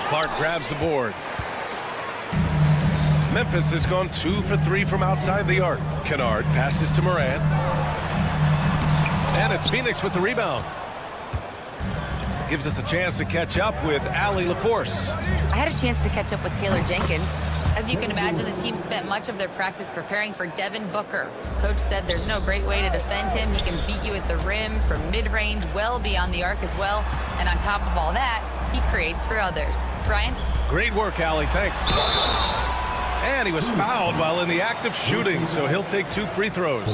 Clark grabs the board. Memphis has gone 2 for 3 from outside the arc. Kennard passes to Morant. And it's Phoenix with the rebound. Gives us a chance to catch up with Allie LaForce. I had a chance to catch up with Taylor Jenkins. As you can imagine, the team spent much of their practice preparing for Devin Booker. Coach said there's no great way to defend him. He can beat you at the rim, from mid-range, well beyond the arc as well. And on top of all that, he creates for others. Brian? Great work, Allie. Thanks. And he was fouled while in the act of shooting, so he'll take 2 free throws.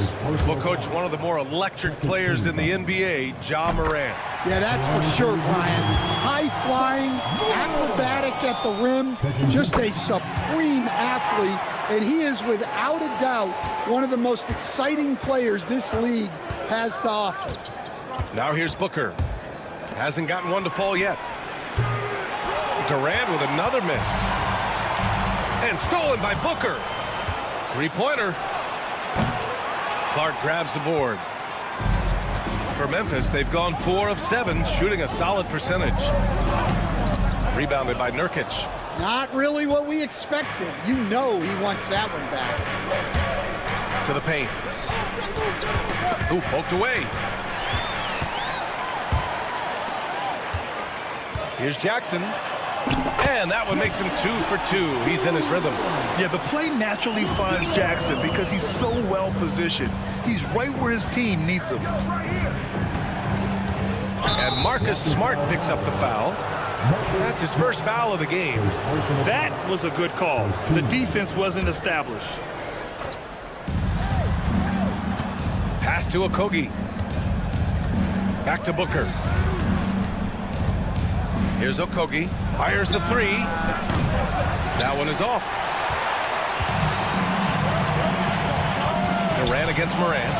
Well, Coach, one of the more electric players in the NBA, Ja Morant. Yeah, that's for sure, Brian. High-flying, acrobatic at the rim, just a supreme athlete, and he is without a doubt one of the most exciting players this league has to offer. Now here's Booker. Hasn't gotten one to fall yet. Durant with another miss. And stolen by Booker. Three-pointer. Clark grabs the board. For Memphis, they've gone 4 of 7, shooting a solid percentage. Rebounded by Nurkic. Not really what we expected. You know he wants that one back. To the paint. Who poked away? Here's Jackson. And that one makes him 2 for 2. He's in his rhythm. Yeah, the play naturally finds Jackson because he's so well positioned. He's right where his team needs him. And Marcus Smart picks up the foul. That's his first foul of the game. That was a good call. The defense wasn't established. Pass to Okogie. Back to Booker. Here's Okogie. Fires the 3. That one is off. Durant against Moran.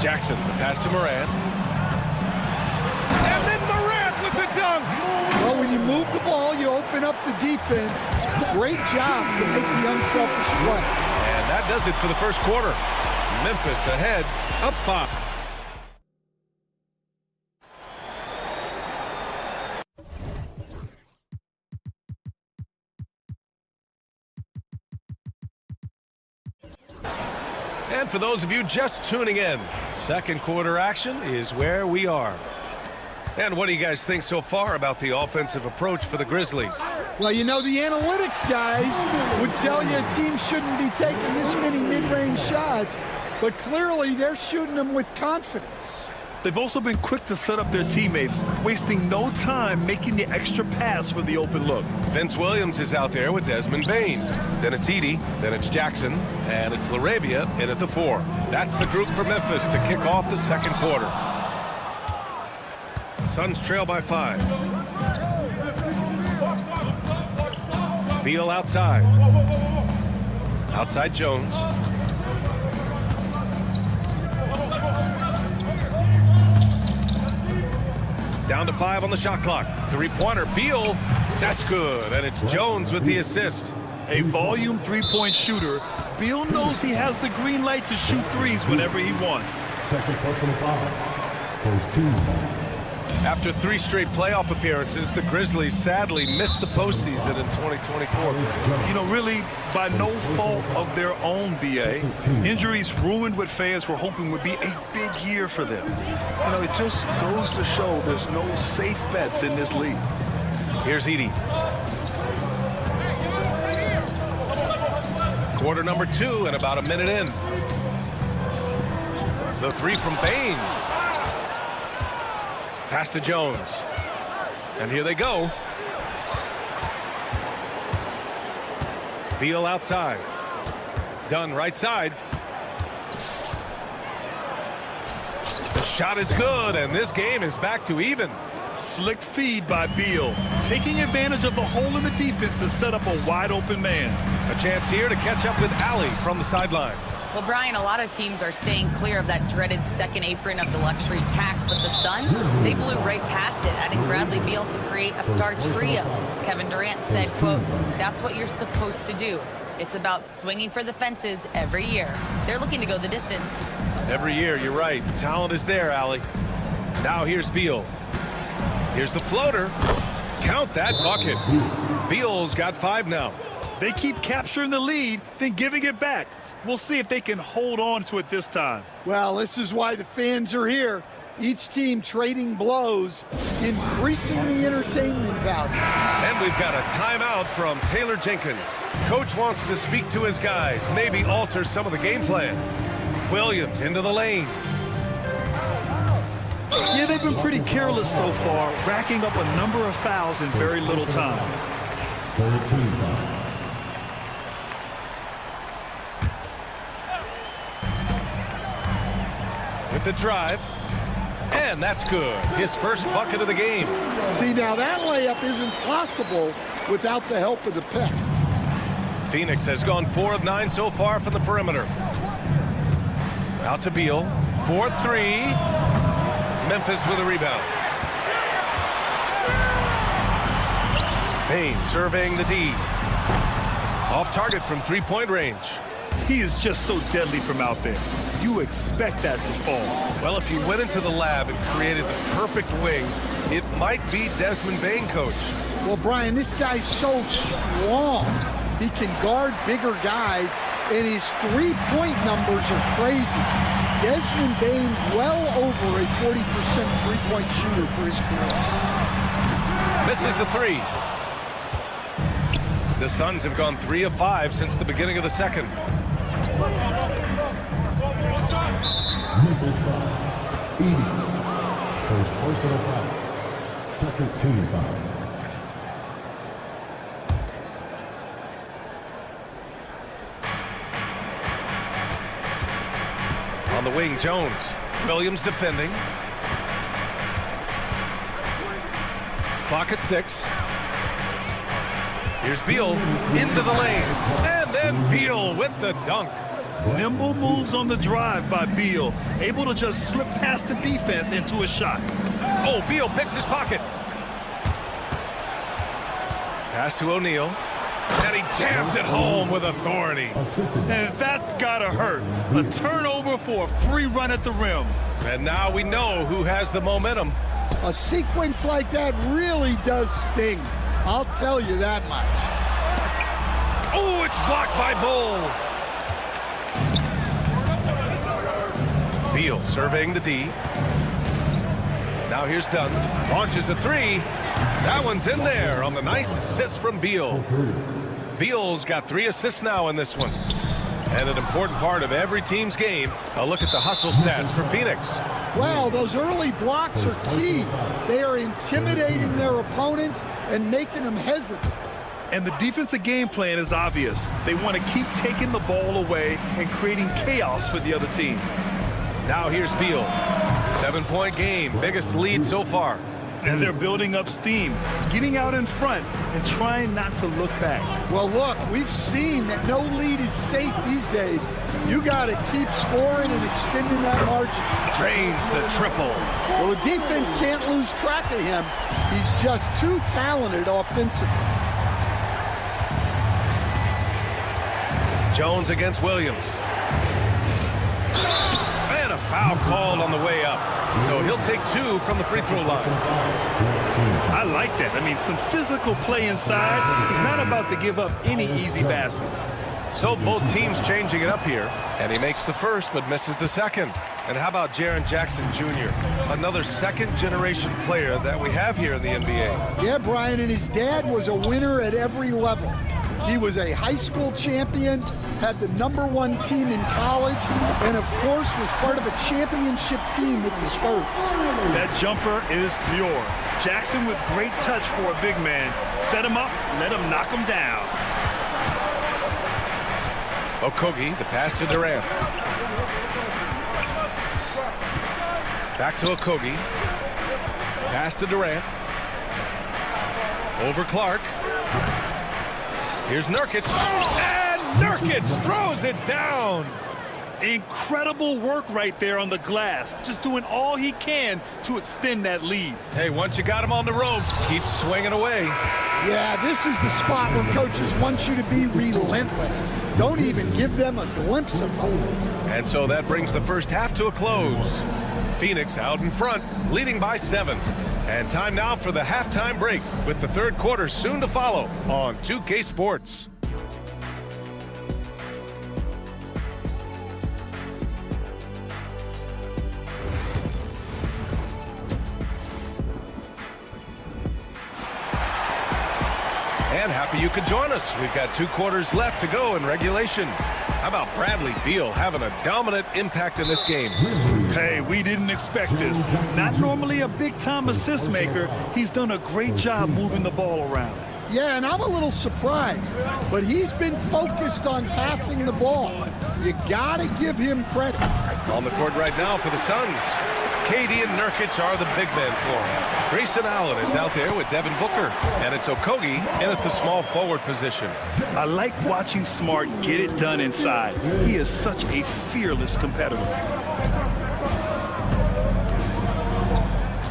Jackson, the pass to Moran. And then Moran with the dunk. Well, when you move the ball, you open up the defense. Great job to make the unselfish play. And that does it for the first quarter. Memphis ahead, up 5. And for those of you just tuning in, second quarter action is where we are. And what do you guys think so far about the offensive approach for the Grizzlies? Well, you know, the analytics guys would tell you a team shouldn't be taking this many mid-range shots, but clearly they're shooting them with confidence. They've also been quick to set up their teammates, wasting no time making the extra pass for the open look. Vince Williams is out there with Desmond Bane. Then it's Edey, then it's Jackson, and it's LaRavia in at the 4. That's the group for Memphis to kick off the second quarter. Suns trail by 5. Beal outside. Outside Jones. Down to 5 on the shot clock. Three-pointer, Beal. That's good, and it's Jones with the assist. A volume three-point shooter, Beal knows he has the green light to shoot threes whenever he wants. Second personal foul. First team foul. After 3 straight playoff appearances, the Grizzlies sadly missed the postseason in 2024. You know, really, by no fault of their own, B.A. Injuries ruined what fans were hoping would be a big year for them. You know, it just goes to show there's no safe bets in this league. Here's Edey. Quarter number 2 and about a minute in. The 3 from Bane. Pass to Jones. And here they go. Beal outside. Dunn right side. The shot is good, and this game is back to even. Slick feed by Beal, taking advantage of the hole in the defense to set up a wide open man. A chance here to catch up with Allie from the sideline. Well, Brian, a lot of teams are staying clear of that dreaded second apron of the luxury tax, but the Suns, they blew right past it, adding Bradley Beal to create a star trio. Kevin Durant said, quote, "That's what you're supposed to do. It's about swinging for the fences every year." They're looking to go the distance. Every year, you're right. Talent is there, Allie. Now here's Beal. Here's the floater. Count that bucket. Beal's got 5 now. They keep capturing the lead, then giving it back. We'll see if they can hold on to it this time. Well, this is why the fans are here. Each team trading blows, increasing the entertainment value. And we've got a timeout from Taylor Jenkins. Coach wants to speak to his guys, maybe alter some of the game plan. Williams into the lane. Yeah, they've been pretty careless so far, racking up a number of fouls in very little time. Third team foul. With the drive. And that's good. His first bucket of the game. See, now that layup isn't possible without the help of the pick. Phoenix has gone 4 of 9 so far from the perimeter. Out to Beal. 4-3. Memphis with a rebound. Payne surveying the D. Off target from three-point range. He is just so deadly from out there. You expect that to fall. Well, if he went into the lab and created the perfect wing, it might be Desmond Bane, coach. Well, Brian, this guy's so strong. He can guard bigger guys, and his three-point numbers are crazy. Desmond Bane well over a 40% three-point shooter for his career. Misses the three. The Suns have gone 3 of 5 since the beginning of the second. Memphis foul. 80. First personal foul. Second team foul. On the wing, Jones. Williams defending. Clock at 6. Here's Beal into the lane. And then Beal with the dunk. Nimble moves on the drive by Beal, able to just slip past the defense into a shot. Oh, Beal picks his pocket. Pass to O'Neal. And he jams it home with authority. And that's gotta hurt. A turnover for a free run at the rim. And now we know who has the momentum. A sequence like that really does sting. I'll tell you that much. Oh, it's blocked by Bull. Beal surveying the D. Now here's Dunn. Launches a three. That one's in there on the nice assist from Beal. Beal's got 3 assists now in this one. And an important part of every team's game, a look at the hustle stats for Phoenix. Well, those early blocks are key. They are intimidating their opponents and making them hesitant. And the defensive game plan is obvious. They want to keep taking the ball away and creating chaos for the other team. Now here's Beal. 7-point game, biggest lead so far. And they're building up steam, getting out in front and trying not to look back. Well, look, we've seen that no lead is safe these days. You got to keep scoring and extending that margin. Drains the triple. Well, the defense can't lose track of him. He's just too talented offensively. Jones against Williams. And a foul called on the way up. So he'll take 2 from the free throw line. I like that. I mean, some physical play inside. He's not about to give up any easy baskets. So both teams changing it up here. And he makes the first but misses the second. And how about Jaren Jackson Jr., another second-generation player that we have here in the NBA? Yeah, Brian, and his dad was a winner at every level. He was a high school champion, had the #1 team in college, and of course was part of a championship team with the Spurs. That jumper is pure. Jackson with great touch for a big man. Set him up, let him knock him down. Okogie, the pass to Durant. Back to Okogie. Pass to Durant. Over Clark. Here's Nurkic. And Nurkic throws it down. Incredible work right there on the glass. Just doing all he can to extend that lead. Hey, once you got him on the ropes, keep swinging away. Yeah, this is the spot where coaches want you to be relentless. Don't even give them a glimpse of hope. And so that brings the first half to a close. Phoenix out in front, leading by 7. And time now for the halftime break, with the third quarter soon to follow on 2K Sports. And happy you could join us. We've got 2 quarters left to go in regulation. How about Bradley Beal having a dominant impact in this game? Hey, we didn't expect this. Not normally a big-time assist maker. He's done a great job moving the ball around. Yeah, and I'm a little surprised, but he's been focused on passing the ball. You got to give him credit. On the court right now for the Suns. KD and Nurkic are the big men for him. Grayson Allen is out there with Devin Booker, and it's Okogie in at the small forward position. I like watching Smart get it done inside. He is such a fearless competitor.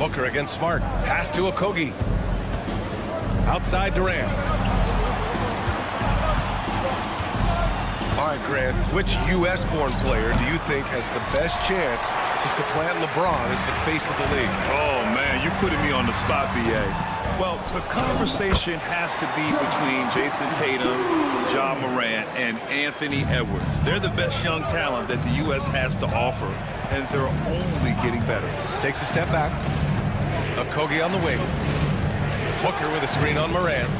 Booker against Smart. Pass to Okogie. Outside Durant. All right, Grant, which U.S.-born player do you think has the best chance to supplant LeBron as the face of the league? Oh, man, you're putting me on the spot, B.A. Well, the conversation has to be between Jason Tatum, Ja Morant, and Anthony Edwards. They're the best young talent that the U.S. has to offer, and they're only getting better. Takes a step back. Okogie on the wing. Booker with a screen on Morant.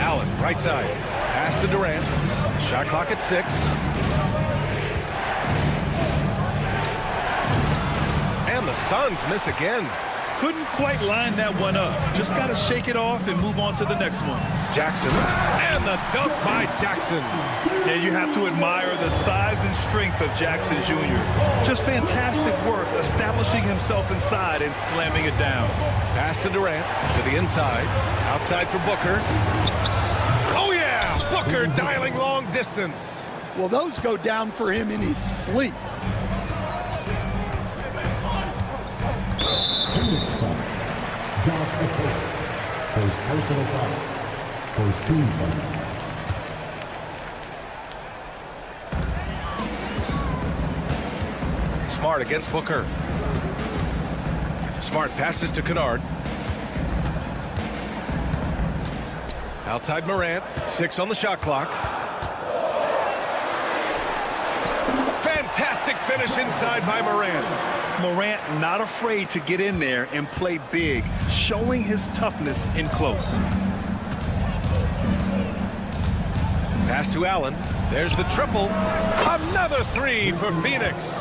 Allen, right side. Pass to Durant. Shot clock at 6. And the Suns miss again. Couldn't quite line that one up. Just got to shake it off and move on to the next one. Jackson. And the dunk by Jackson. Yeah, you have to admire the size and strength of Jackson Jr. Just fantastic work establishing himself inside and slamming it down. Pass to Durant. To the inside. Outside for Booker. Oh, yeah! Booker dialing long distance. Well, those go down for him in his sleep. First personal foul. First team foul. Smart against Booker. Smart passes to Kennard. Outside Morant. 6 on the shot clock. Fantastic finish inside by Morant. Morant not afraid to get in there and play big, showing his toughness in close. Pass to Allen. There's the triple. Another 3 for Phoenix.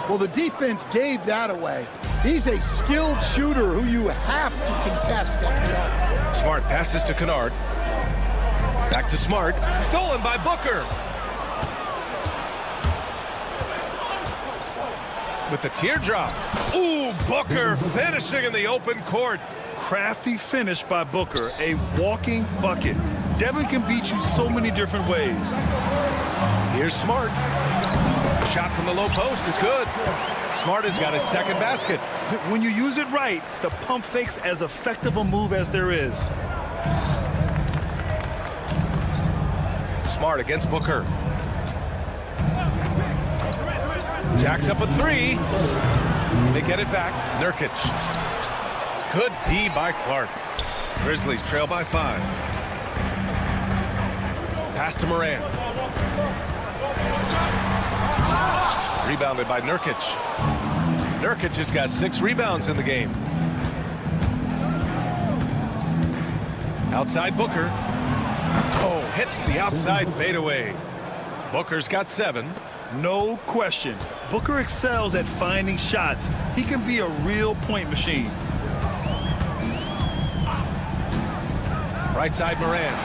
Well, the defense gave that away. He's a skilled shooter who you have to contest at the arc. Smart passes to Kennard. Back to Smart. Stolen by Booker. With the teardrop. Ooh, Booker finishing in the open court. Crafty finish by Booker, a walking bucket. Devin can beat you so many different ways. Here's Smart. Shot from the low post is good. Smart has got his second basket. When you use it right, the pump fake's as effective a move as there is. Smart against Booker. Jacks up a 3. They get it back. Nurkic. Good D by Clark. Grizzlies trail by 5. Pass to Morant. Rebounded by Nurkic. Nurkic has got 6 rebounds in the game. Outside Booker. Oh, hits the outside fadeaway. Booker's got 7. No question. Booker excels at finding shots. He can be a real point machine. Right side Morant.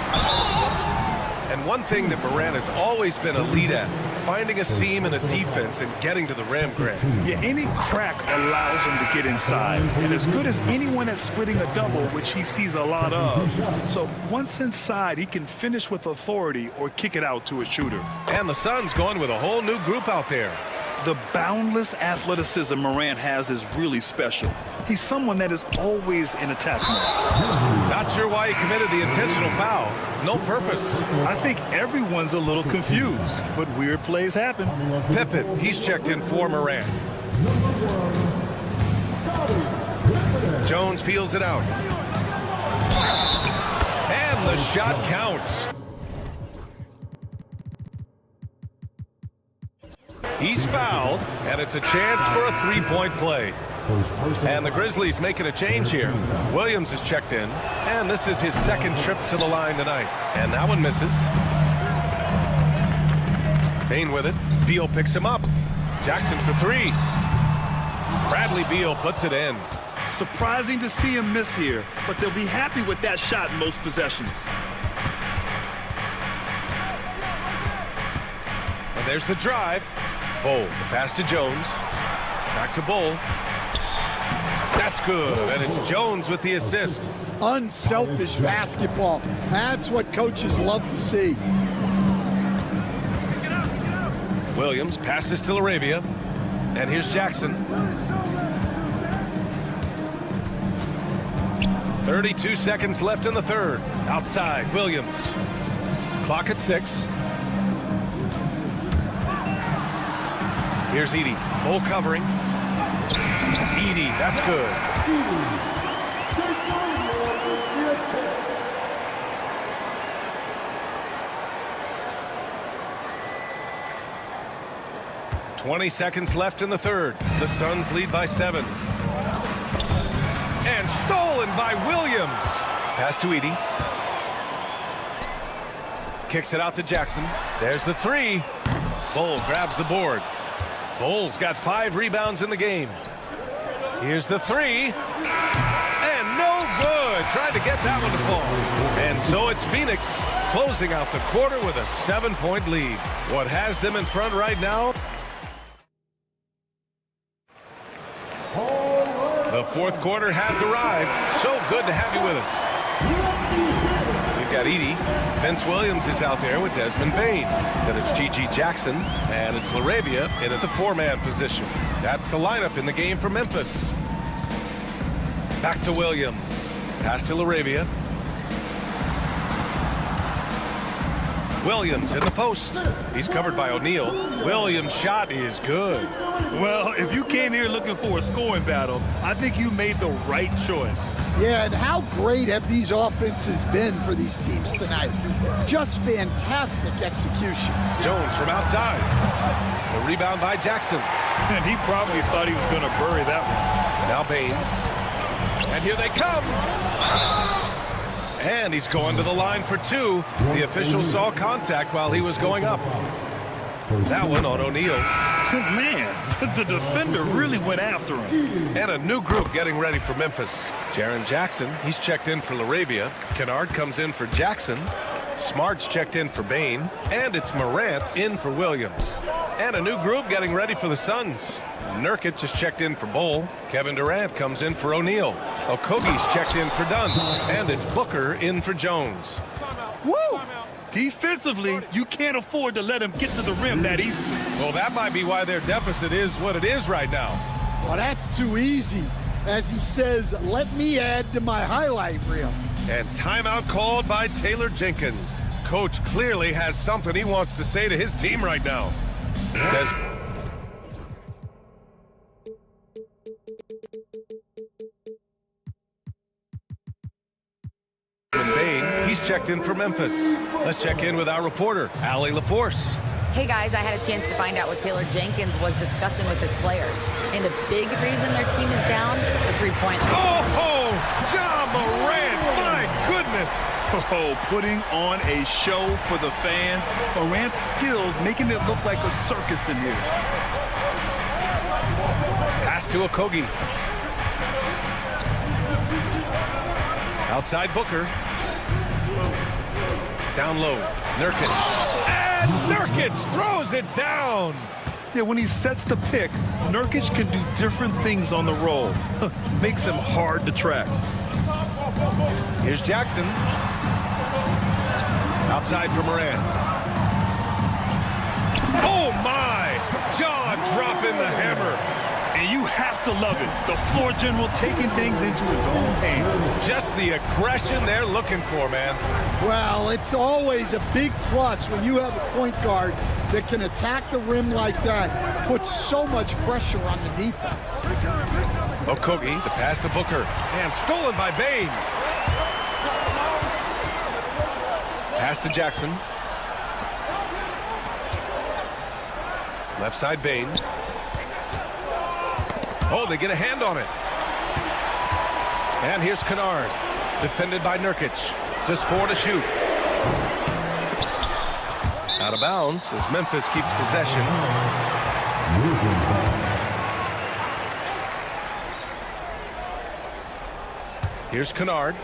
And one thing that Morant has always been elite at, finding a seam in a defense and getting to the rim, Grant. Yeah, any crack allows him to get inside. And as good as anyone at splitting a double, which he sees a lot of. So once inside, he can finish with authority or kick it out to a shooter. And the Suns going with a whole new group out there. The boundless athleticism Morant has is really special. He's someone that is always in attack mode. Not sure why he committed the intentional foul. No purpose. I think everyone's a little confused, but weird plays happen. Pippen, he's checked in for Morant. Jones feels it out. And the shot counts. He's fouled, and it's a chance for a 3-point play. And the Grizzlies making a change here. Williams is checked in, and this is his second trip to the line tonight. And that one misses. Bain with it. Beal picks him up. Jackson for 3. Bradley Beal puts it in. Surprising to see him miss here, but they'll be happy with that shot in most possessions. And there's the drive. Bull, the pass to Jones. Back to Bull. That's good, and it's Jones with the assist. Unselfish basketball. That's what coaches love to see. Williams passes to Laravia, and here's Jackson. 32 seconds left in the third. Outside, Williams. Clock at 6. Here's Edey. Bull covering. Edey, that's good. "20 seconds left in the third. The Suns lead by 7. And stolen by Williams. Pass to Edey. Kicks it out to Jackson. There's the 3. Bol grabs the board. Bol's got 5 rebounds in the game. Here's the 3. And no good. Tried to get that one to fall. And so it's Phoenix closing out the quarter with a 7-point lead. What has them in front right now? The fourth quarter has arrived. So good to have you with us. We've got Edey. Vince Williams is out there with Desmond Bane. Then it's G.G. Jackson, and it's LaRavia in at the 4-man position. That's the lineup in the game for Memphis. Back to Williams. Pass to LaRavia. Williams in the post. He's covered by O'Neal. Williams' shot is good. Well, if you came here looking for a scoring battle, I think you made the right choice. Yeah, and how great have these offenses been for these teams tonight? Just fantastic execution. Jones from outside. The rebound by Jackson. And he probably thought he was going to bury that one. Now Bane. And here they come. And he's going to the line for 2. The official saw contact while he was going up. That one on O'Neal. Man, the defender really went after him. And a new group getting ready for Memphis. Jaren Jackson, he's checked in for LaRavia. Kennard comes in for Jackson. Smart's checked in for Bane. And it's Morant in for Williams. And a new group getting ready for the Suns. Nurkic is checked in for Bol. Kevin Durant comes in for O'Neal. Okogie's checked in for Dunn. And it's Booker in for Jones. Woo! Defensively, you can't afford to let him get to the rim that easy. Well, that might be why their deficit is what it is right now. Well, that's too easy. As he says, let me add to my highlight reel. And timeout called by Taylor Jenkins. Coach clearly has something he wants to say to his team right now. Bane, he's checked in for Memphis. Let's check in with our reporter, Allie LaForce. Hey guys, I had a chance to find out what Taylor Jenkins was discussing with his players. And the big reason their team is down, the three-point line. Oh, Ja Morant, my goodness. Oh, putting on a show for the fans. Morant's skills making it look like a circus in here. Pass to Okogie. Outside Booker. Down low, Nurkic. And Nurkic throws it down. Yeah, when he sets the pick, Nurkic can do different things on the roll. Makes him hard to track. Here's Jackson. Outside for Morant. Oh my! John dropping the hammer. And you have to love it. The floor general taking things into his own hands. Just the aggression they're looking for, man. Well, it's always a big plus when you have a point guard that can attack the rim like that, puts so much pressure on the defense. Okogie, the pass to Booker, and stolen by Bane. Pass to Jackson. Left side Bane. Oh, they get a hand on it. And here's Kennard, defended by Nurkic. Just 4 to shoot. Out of bounds as Memphis keeps possession. Here's Kennard.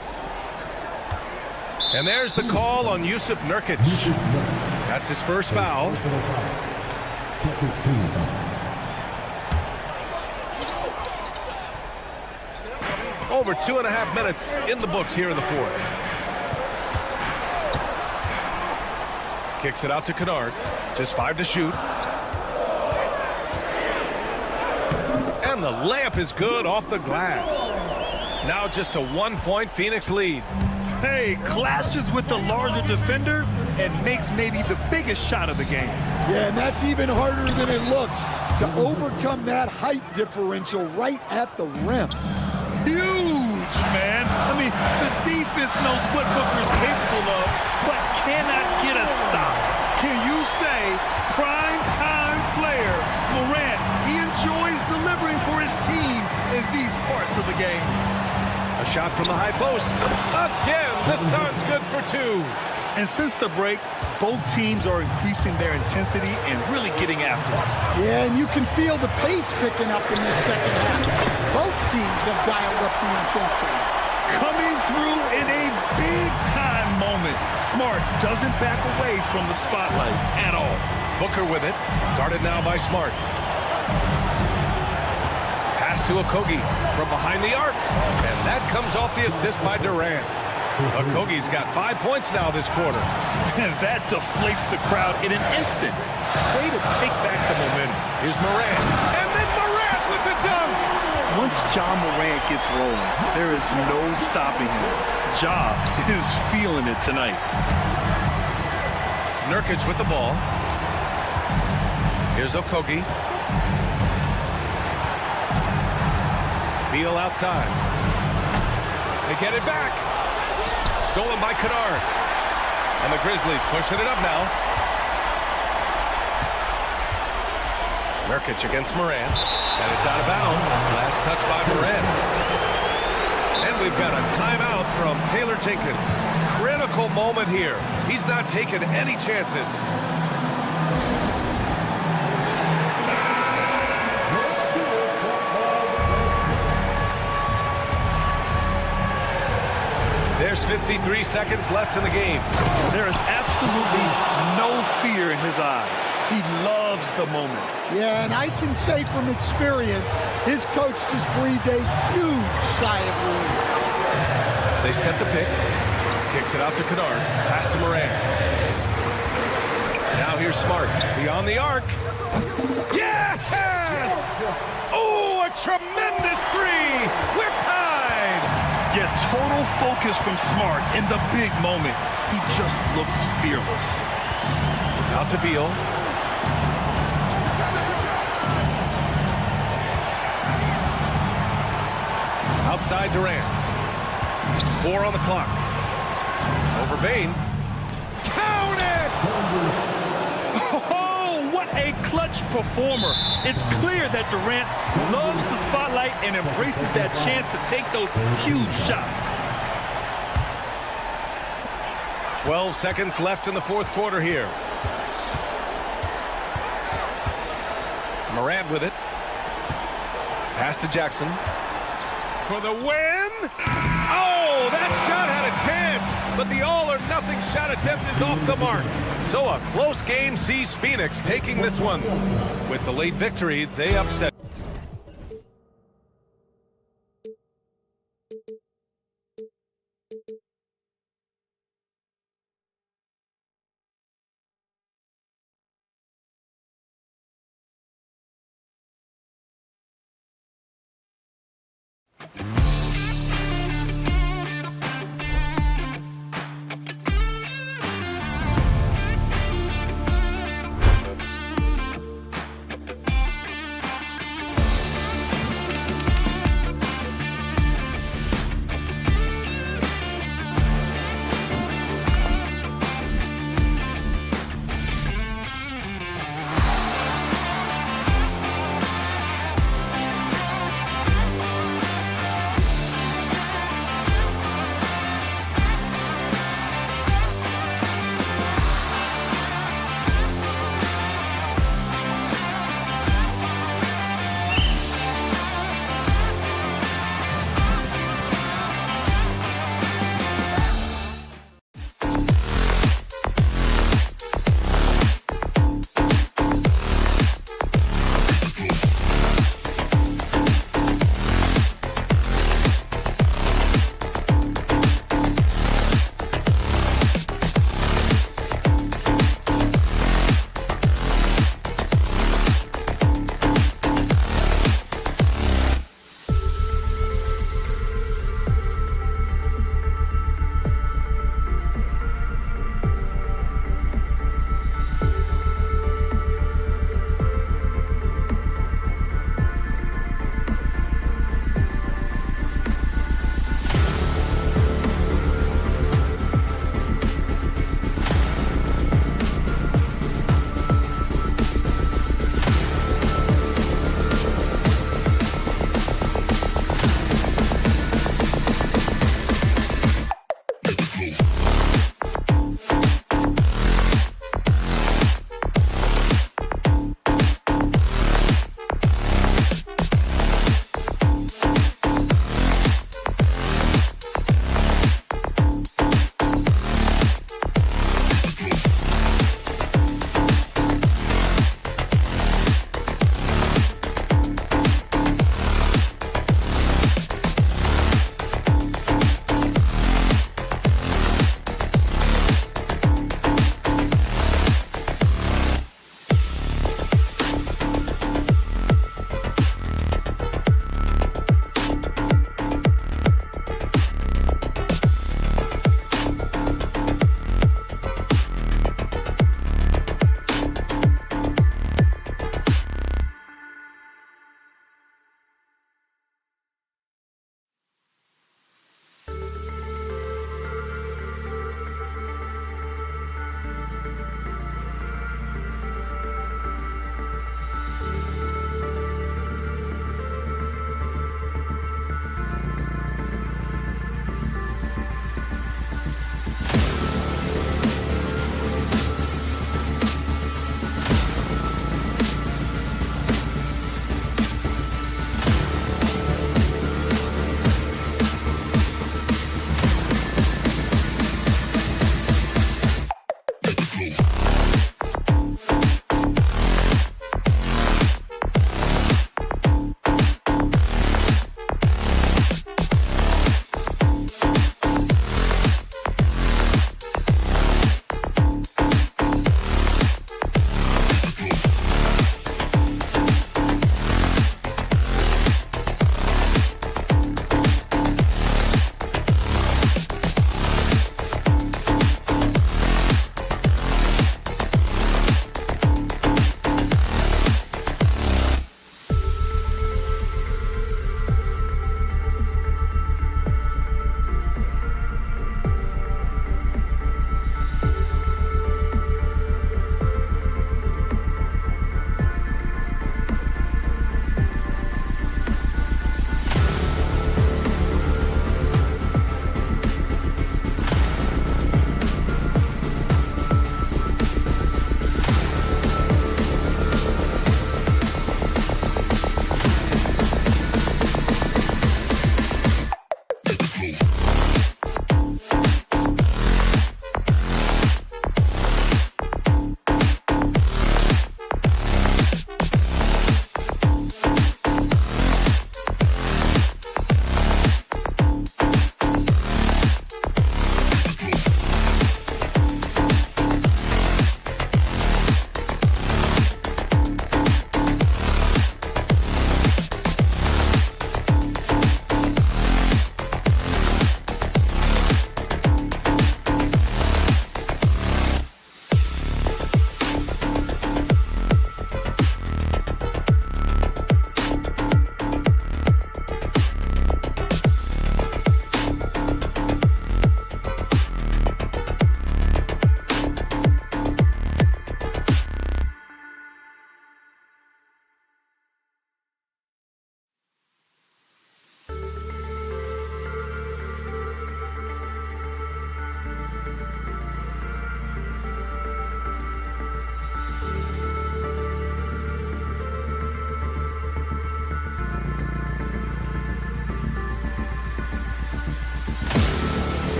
And there's the call on Yusuf Nurkic. That's his first foul. Over 2.5 minutes in the books here in the fourth. Kicks it out to Kennard. Just 5 to shoot. And the layup is good off the glass. Now just a 1-point Phoenix lead. Hey, clashes with the larger defender and makes maybe the biggest shot of the game. Yeah, and that's even harder than it looks to overcome that height differential right at the rim. Huge mean, the defense knows what Booker is capable of, but cannot get a stop. Can you say prime-time player Morant, he enjoys delivering for his team in these parts of the game? A shot from the high post. Again, the Suns good for 2. And since the break, both teams are increasing their intensity and really getting after it. Yeah, and you can feel the pace picking up in this second half. Both teams have dialed up the intensity. Coming through in a big-time moment. Smart doesn't back away from the spotlight at all. Booker with it. Guarded now by Smart. Pass to Okogie from behind the arc. And that comes off the assist by Durant. Okogie's got 5 points now this quarter. And that deflates the crowd in an instant. Way to take back the momentum. Here's Morant. And then Morant with the dunk. Once John Morant gets rolling, there is no stopping him. Ja is feeling it tonight. Nurkic with the ball. Here's Okogie. Beal outside. They get it back. Stolen by Kennard. And the Grizzlies pushing it up now. Nurkic against Morant. And it's out of bounds. Last touch by Morant. And we've got a timeout from Taylor Jenkins. Critical moment here. He's not taking any chances. There's 53 seconds left in the game. There is absolutely no fear in his eyes. He loves the moment. Yeah, and I can say from experience, his coach just breathed a huge sigh of relief. They set the pick. Kicks it out to Kennard. Pass to Morant. Now here's Smart. Beyond the arc. Yes! Oh, a tremendous three! We're tied! Yet total focus from Smart in the big moment. He just looks fearless. Out to Beal. Outside Durant. 4 on the clock. Over Bane. Count it! Oh, what a clutch performer. It's clear that Durant loves the spotlight and embraces that chance to take those huge shots. 12 seconds left in the fourth quarter here. Morant with it. Pass to Jackson. For the win! Oh, that shot had a chance, but the all-or-nothing shot attempt is off the mark. So a close game sees Phoenix taking this one. With the late victory, they upset.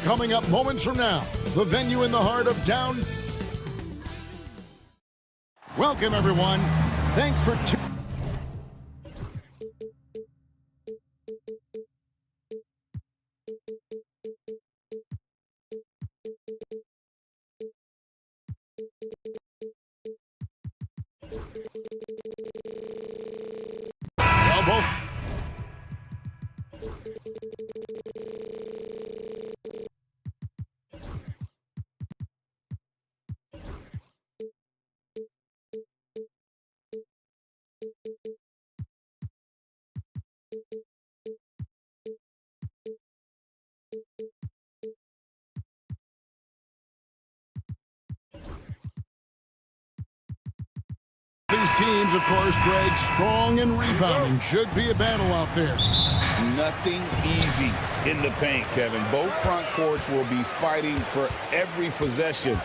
Coming up moments from now, the venue in the heart of down. Welcome, everyone. Thanks for elbow. These teams, of course, Greg, strong and rebounding. Should be a battle out there. Nothing easy in the paint, Kevin. Both front courts will be fighting for every possession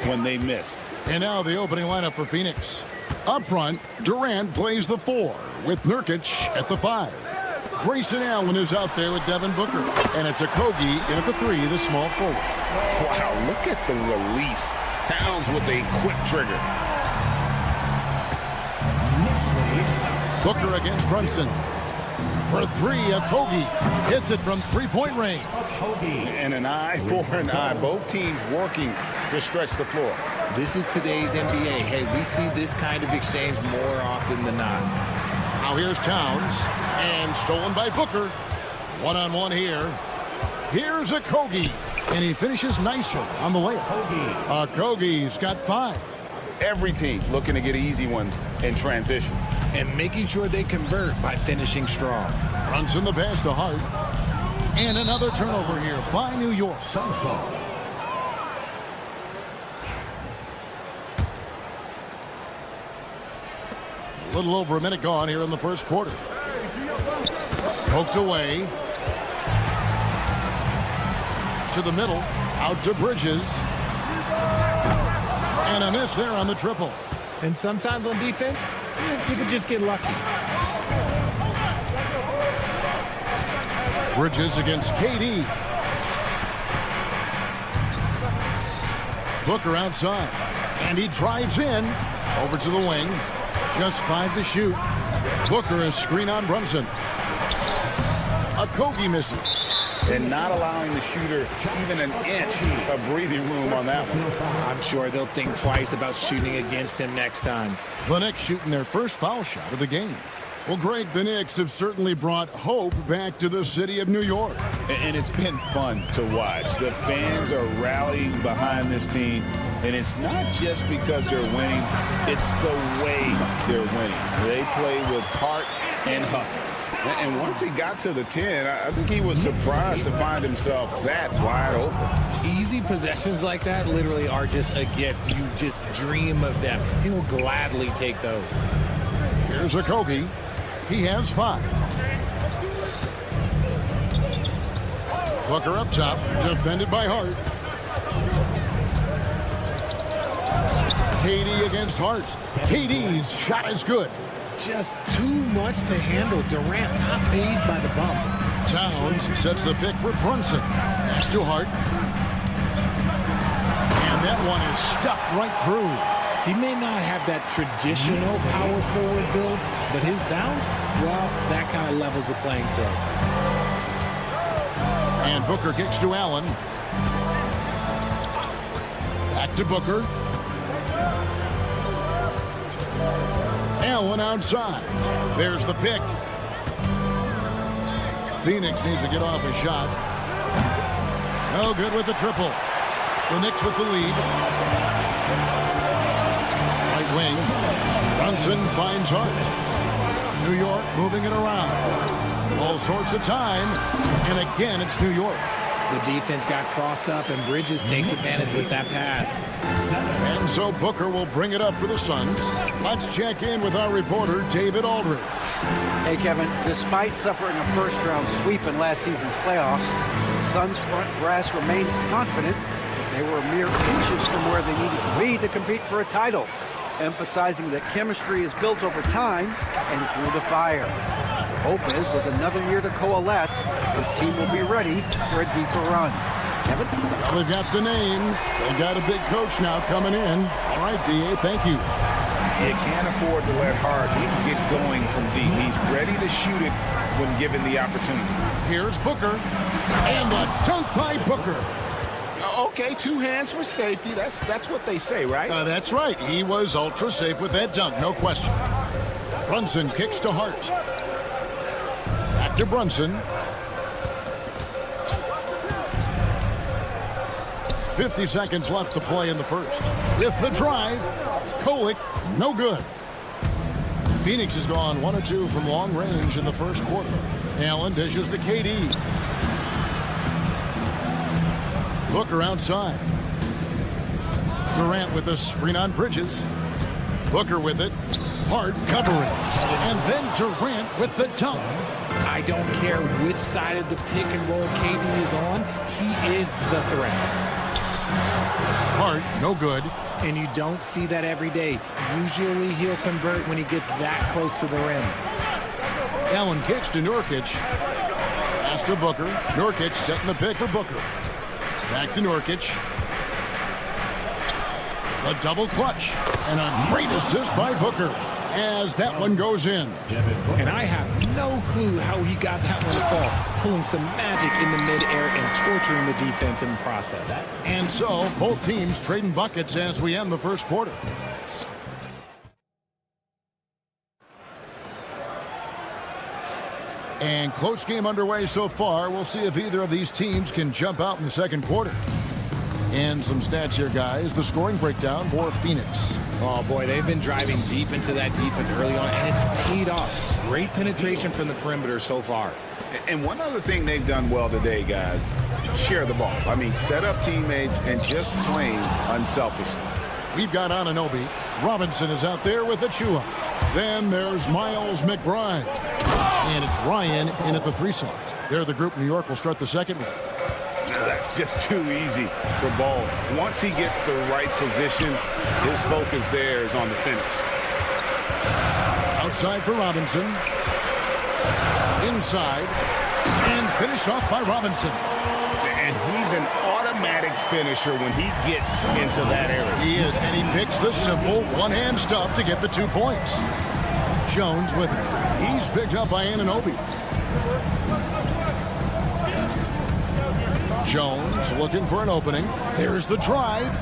when they miss. And now the opening lineup for Phoenix. Up front, Durant plays the 4 with Nurkic at the 5. Grayson Allen is out there with Devin Booker. And it's Okogie in at the 3, the small forward. Wow, look at the release. Towns with a quick trigger. Booker against Brunson. For 3, Okogie hits it from three-point range. And an eye for an eye. Both teams working to stretch the floor. This is today's NBA. Hey, we see this kind of exchange more often than not. Now here's Towns, and stolen by Booker. One-on-one here. Here's Okogie, and he finishes nicely on the layup. Okogie's got 5. Every team looking to get easy ones in transition. And making sure they convert by finishing strong. Brunson the pass to Hart. And another turnover here by New York. A little over a minute gone here in the first quarter. Poked away. To the middle. Out to Bridges. And a miss there on the triple. And sometimes on defense, you can just get lucky. Bridges against KD. Booker outside. And he drives in. Over to the wing. Just 5 to shoot. Booker is screen on Brunson. Okogie misses. And not allowing the shooter even an inch of breathing room on that one. I'm sure they'll think twice about shooting against him next time. The Knicks shooting their first foul shot of the game. Well, Greg, the Knicks have certainly brought hope back to the city of New York. And it's been fun to watch. The fans are rallying behind this team. And it's not just because they're winning. It's the way they're winning. They play with heart and hustle. And once he got to the 10, I think he was surprised to find himself that wide open. Easy possessions like that literally are just a gift. You just dream of them. He'll gladly take those. Here's Okogie. He has 5. Booker up top, defended by Hart. KD against Hart. KD's shot is good. Just too much to handle. Durant not phased by the bump. Towns sets the pick for Brunson. Pass to Hart. And that one is stuffed right through. He may not have that traditional power forward build, but his bounce, well, that kind of levels the playing field. And Booker kicks to Allen. Back to Booker. Allen outside. There's the pick. Phoenix needs to get off his shot. No good with the triple. The Knicks with the lead. Right wing. Brunson finds Hart. New York moving it around. All sorts of time. And again, it's New York. The defense got crossed up, and Bridges takes advantage with that pass. And so Booker will bring it up for the Suns. Let's check in with our reporter, David Aldridge. Hey, Kevin, despite suffering a first-round sweep in last season's playoffs, the Suns' front brass remains confident that they were mere inches from where they needed to be to compete for a title, emphasizing that chemistry is built over time and through the fire. Hope is, with another year to coalesce, this team will be ready for a deeper run. Kevin? have it. Well, they've got the names. They've got a big coach now coming in. All right, D.A., thank you. You can't afford to let Hart get going from deep. He's ready to shoot it when given the opportunity. Here's Booker. And the dunk by Booker. Okay, 2 hands for safety. That's what they say, right? That's right. He was ultra safe with that dunk, no question. Brunson kicks to Hart. Back to Brunson. 50 seconds left to play in the first. With the drive, Kolek, no good. Phoenix has gone 1 of 2 from long range in the first quarter. Allen dishes to KD. Booker outside. Durant with the screen on Bridges. Booker with it. Hart covering. And then Durant with the dunk. I don't care which side of the pick and roll KD is on. He is the threat. Hart, no good. And you don't see that every day. Usually he'll convert when he gets that close to the rim. Allen kicks to Nurkic. Pass to Booker. Nurkic setting the pick for Booker. Back to Nurkic. The double clutch. And a great assist by Booker as that one goes in. And I have no clue how he got that one to fall. Pulling some magic in the midair and torturing the defense in the process. And so, both teams trading buckets as we end the first quarter. And close game underway so far. We'll see if either of these teams can jump out in the second quarter. And some stats here, guys. The scoring breakdown for Phoenix. Oh, boy, they've been driving deep into that defense early on, and it's paid off. Great penetration from the perimeter so far. And one other thing they've done well today, guys, share the ball. I mean, set up teammates and just playing unselfishly. We've got Anunoby. Robinson is out there with Achua. Then there's Miles McBride. And it's Ryan in at the 3 slot. They're the group New York will start the second with. That's just too easy for Ball. Once he gets the right position, his focus there is on the finish. Outside for Robinson. Inside. And finished off by Robinson. And he's an automatic finisher when he gets into that area. He is, and he picks the simple one-hand stuff to get the 2 points. Jones with it. He's picked up by Anunoby. Jones looking for an opening. There's the drive.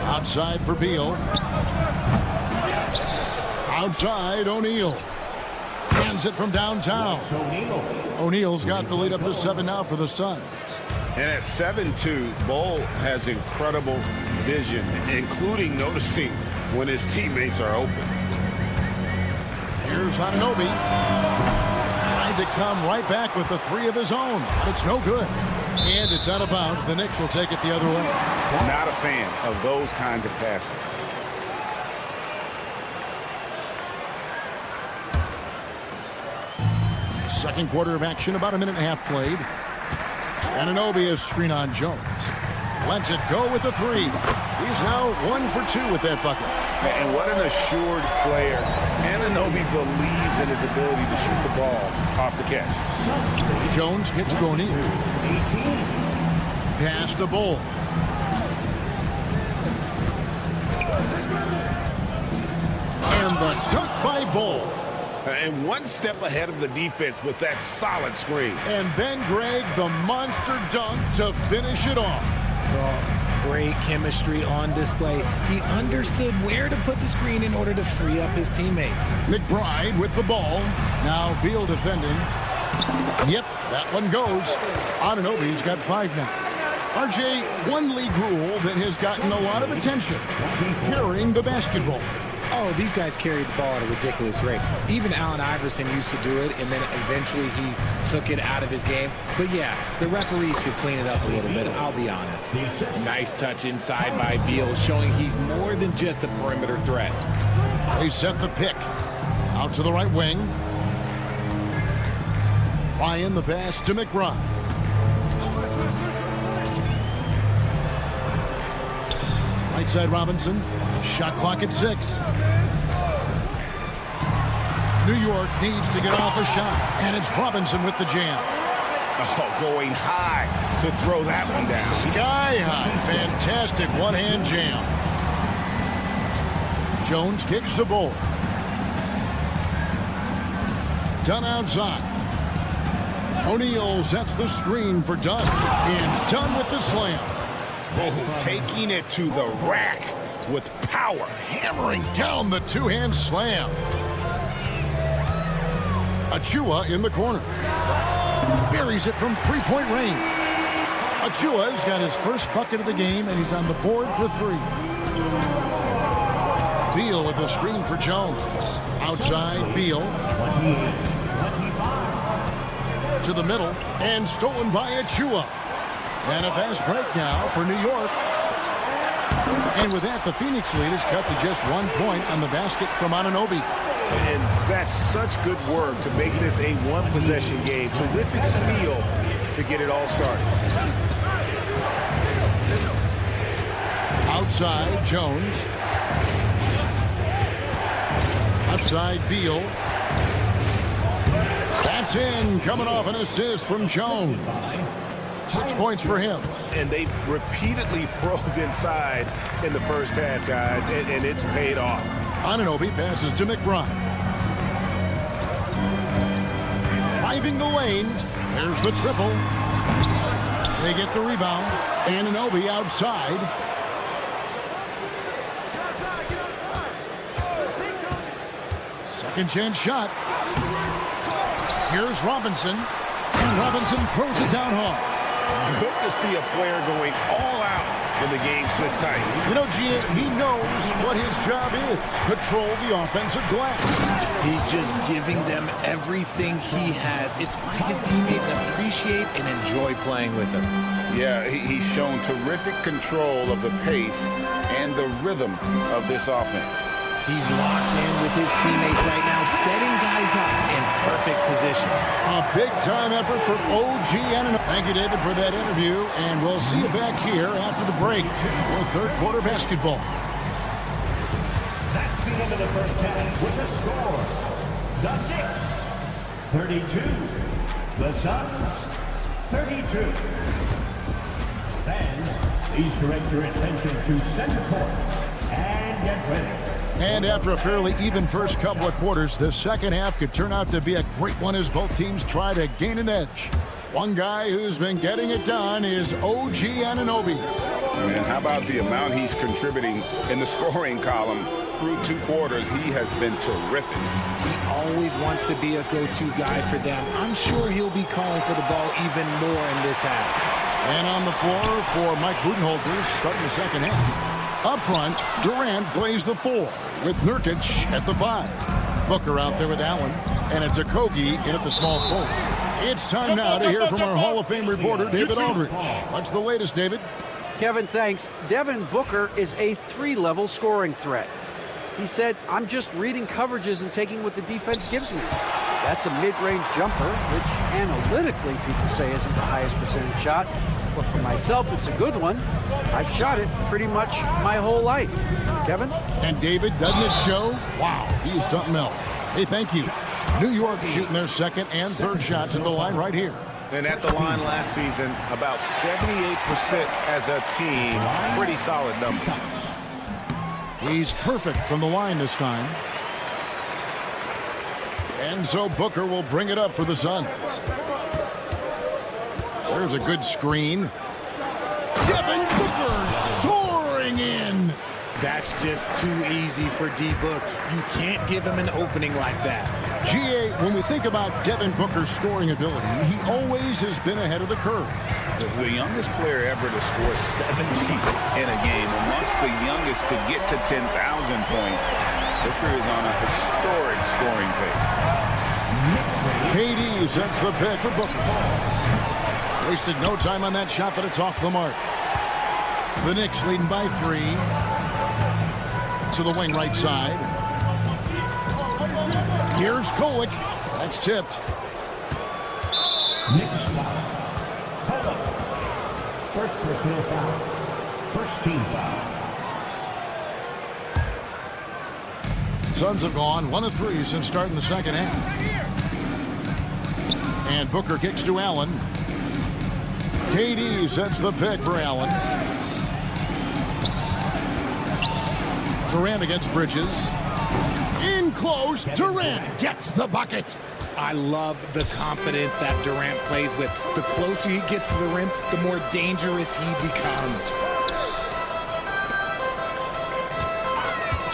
Outside for Beal. Outside, O'Neal. Hands it from downtown. O'Neal's got the lead up to 7 now for the Suns. And at 7-2, Bol has incredible vision, including noticing when his teammates are open. Here's Anunoby. Trying to come right back with the 3 of his own. But it's no good. And it's out of bounds. The Knicks will take it the other way. Not a fan of those kinds of passes. Second quarter of action, about a minute and a half played. Anunoby is screen on Jones. Lets it go with the 3. He's now 1 for 2 with that bucket. And what an assured player. Anunoby believes in his ability to shoot the ball off the catch. Jones kicks to O'Neal. Pass to Bol. And the dunk by Bol. And 1 step ahead of the defense with that solid screen. And then Greg, the monster dunk to finish it off. Great chemistry on display. He understood where to put the screen in order to free up his teammate. McBride with the ball. Now Beal defending. Yep, that one goes. Anunoby's got 5 now. RJ, one league rule that has gotten a lot of attention. Carrying the basketball. Oh, these guys carried the ball at a ridiculous rate. Even Allen Iverson used to do it, and then eventually he took it out of his game. But yeah, the referees could clean it up a little bit, I'll be honest. Nice touch inside by Beal, showing he's more than just a perimeter threat. They set the pick. Out to the right wing. Ryan the pass to McBride. Right side Robinson. Shot clock at 6. New York needs to get off a shot, and it's Robinson with the jam. Oh, going high to throw that one down. Sky high. Fantastic one-hand jam. Jones kicks the ball. Dunn outside. O'Neal sets the screen for Dunn. And Dunn with the slam. Oh, taking it to the rack with power. Hammering down the two-hand slam. Achua in the corner. Buries it from three-point range. Achua's got his first bucket of the game, and he's on the board for three. Beal with the screen for Jones. Outside, Beal. To the middle, and stolen by Achua. And a fast break now for New York. And with that, the Phoenix lead is cut to just 1 point on the basket from Anunoby. And that's such good work to make this a one-possession game. Terrific steal to get it all started. Outside, Jones. Outside, Beal. That's in, coming off an assist from Jones. 6 points for him. And they've repeatedly probed inside in the first half, guys, and it's paid off. Anunoby passes to McBride. Driving the lane. There's the triple. They get the rebound. Anunoby outside. Second chance shot. Here's Robinson. And Robinson throws it down hard. Good to see a player going all out when the game sits tight. You know, G.A., he knows what his job is. Control the offensive glass. He's just giving them everything he has. It's why his teammates appreciate and enjoy playing with him. Yeah, he's shown terrific control of the pace and the rhythm of this offense. He's locked in with his teammates right now, setting guys up in perfect position. A big-time effort for OG Anunoby. Thank you, David, for that interview, and we'll see you back here after the break for third-quarter basketball. That's the end of the first half with the score. The Knicks, 32. The Suns, 32. Fans, please direct your attention to center court and get ready. And after a fairly even first couple of quarters, the second half could turn out to be a great one as both teams try to gain an edge. One guy who's been getting it done is OG Anunoby. And how about the amount he's contributing in the scoring column through 2 quarters? He has been terrific. He always wants to be a go-to guy for them. I'm sure he'll be calling for the ball even more in this half. And on the floor for Mike Budenholzer starting the second half. Up front, Durant plays the 4 with Nurkic at the 5. Booker out there with Allen, and it's Okogie in at the small forward. It's time now to hear from our Hall of Fame reporter, David Aldridge. What's the latest, David? Kevin, thanks. Devin Booker is a 3-level scoring threat. He said, I'm just reading coverages and taking what the defense gives me. That's a mid-range jumper, which analytically people say isn't the highest percentage shot. But for myself, it's a good one. I've shot it pretty much my whole life. Kevin? And David, doesn't it show? Wow, he's something else. Hey, thank you. New York shooting their second and third shots at the line right here. And at the line last season, about 78% as a team. Pretty solid numbers. He's perfect from the line this time. And so Booker will bring it up for the Suns. There's a good screen. Devin Booker soaring in. That's just too easy for D-Book. You can't give him an opening like that. G.A., when we think about Devin Booker's scoring ability, he always has been ahead of the curve. The youngest player ever to score 70 in a game, amongst the youngest to get to 10,000 points. Booker is on a historic scoring pace. KD sets the pick for Booker. Wasted no time on that shot, but it's off the mark. The Knicks leading by 3. To the wing right side. Here's Kolek. That's tipped. Knicks foul. Call up. First personal foul. First team foul. Suns have gone 1 of 3 since starting the second half. And Booker kicks to Allen. KD sets the pick for Allen. Durant against Bridges. In close, Durant gets the bucket. I love the confidence that Durant plays with. The closer he gets to the rim, the more dangerous he becomes.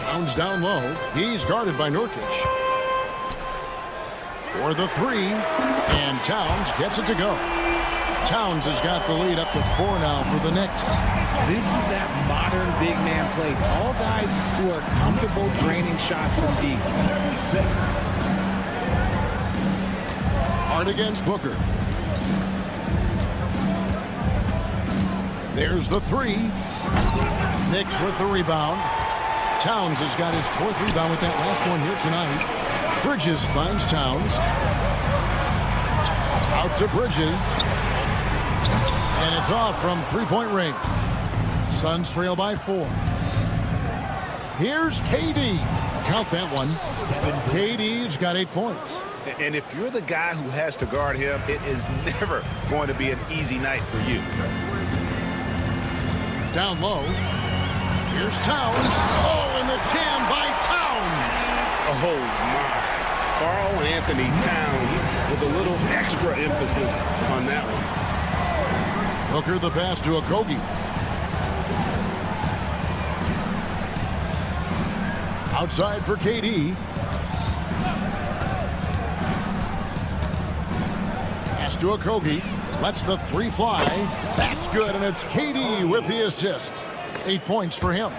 Towns down low. He's guarded by Nurkic. For the three, and Towns gets it to go. Towns has got the lead up to 4 now for the Knicks. This is that modern big man play. Tall guys who are comfortable draining shots from deep. Hard against Booker. There's the three. Knicks with the rebound. Towns has got his 4th rebound with that last one here tonight. Bridges finds Towns. Out to Bridges. And it's off from 3-point range. Suns trail by 4. Here's KD. Count that one. KD's got 8 points. And if you're the guy who has to guard him, it is never going to be an easy night for you. Down low. Here's Towns. Oh, and the jam by Towns. Oh, my. Karl Anthony Towns with a little extra emphasis on that one. Booker the pass to Okogie. Outside for KD. Pass to Okogie. Lets the three fly. That's good, and it's KD with the assist. 8 points for him.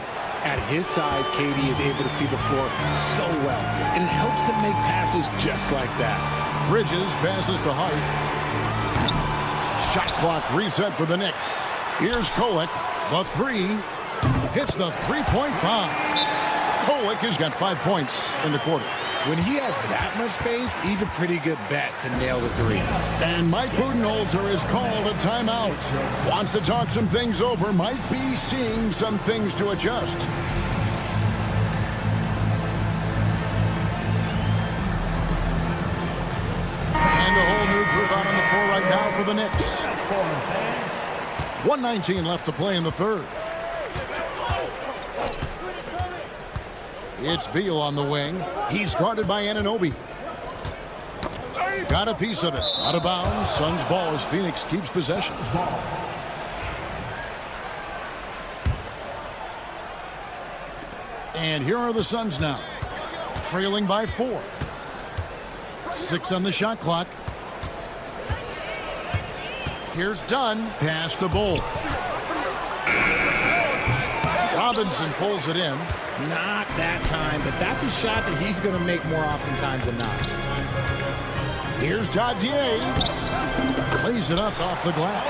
At his size, KD is able to see the floor so well, and it helps him make passes just like that. Bridges passes to Hart. Shot clock reset for the Knicks. Here's Kolek. The three. Hits the three-point bomb. Kolek has got 5 points in the quarter. When he has that much space, he's a pretty good bet to nail the three. And Mike Budenholzer has called a timeout. Wants to talk some things over. Might be seeing some things to adjust. And a whole new group out on the floor right now for the Knicks. 1:19 left to play in the third. It's Beal on the wing. He's guarded by Anunoby. Got a piece of it. Out of bounds. Suns ball as Phoenix keeps possession. And here are the Suns now. Trailing by 4. 6 on the shot clock. Here's Dunn. Pass to Bull. Robinson pulls it in. Not that time, but that's a shot that he's going to make more oftentimes than not. Here's Dadier. Plays it up off the glass.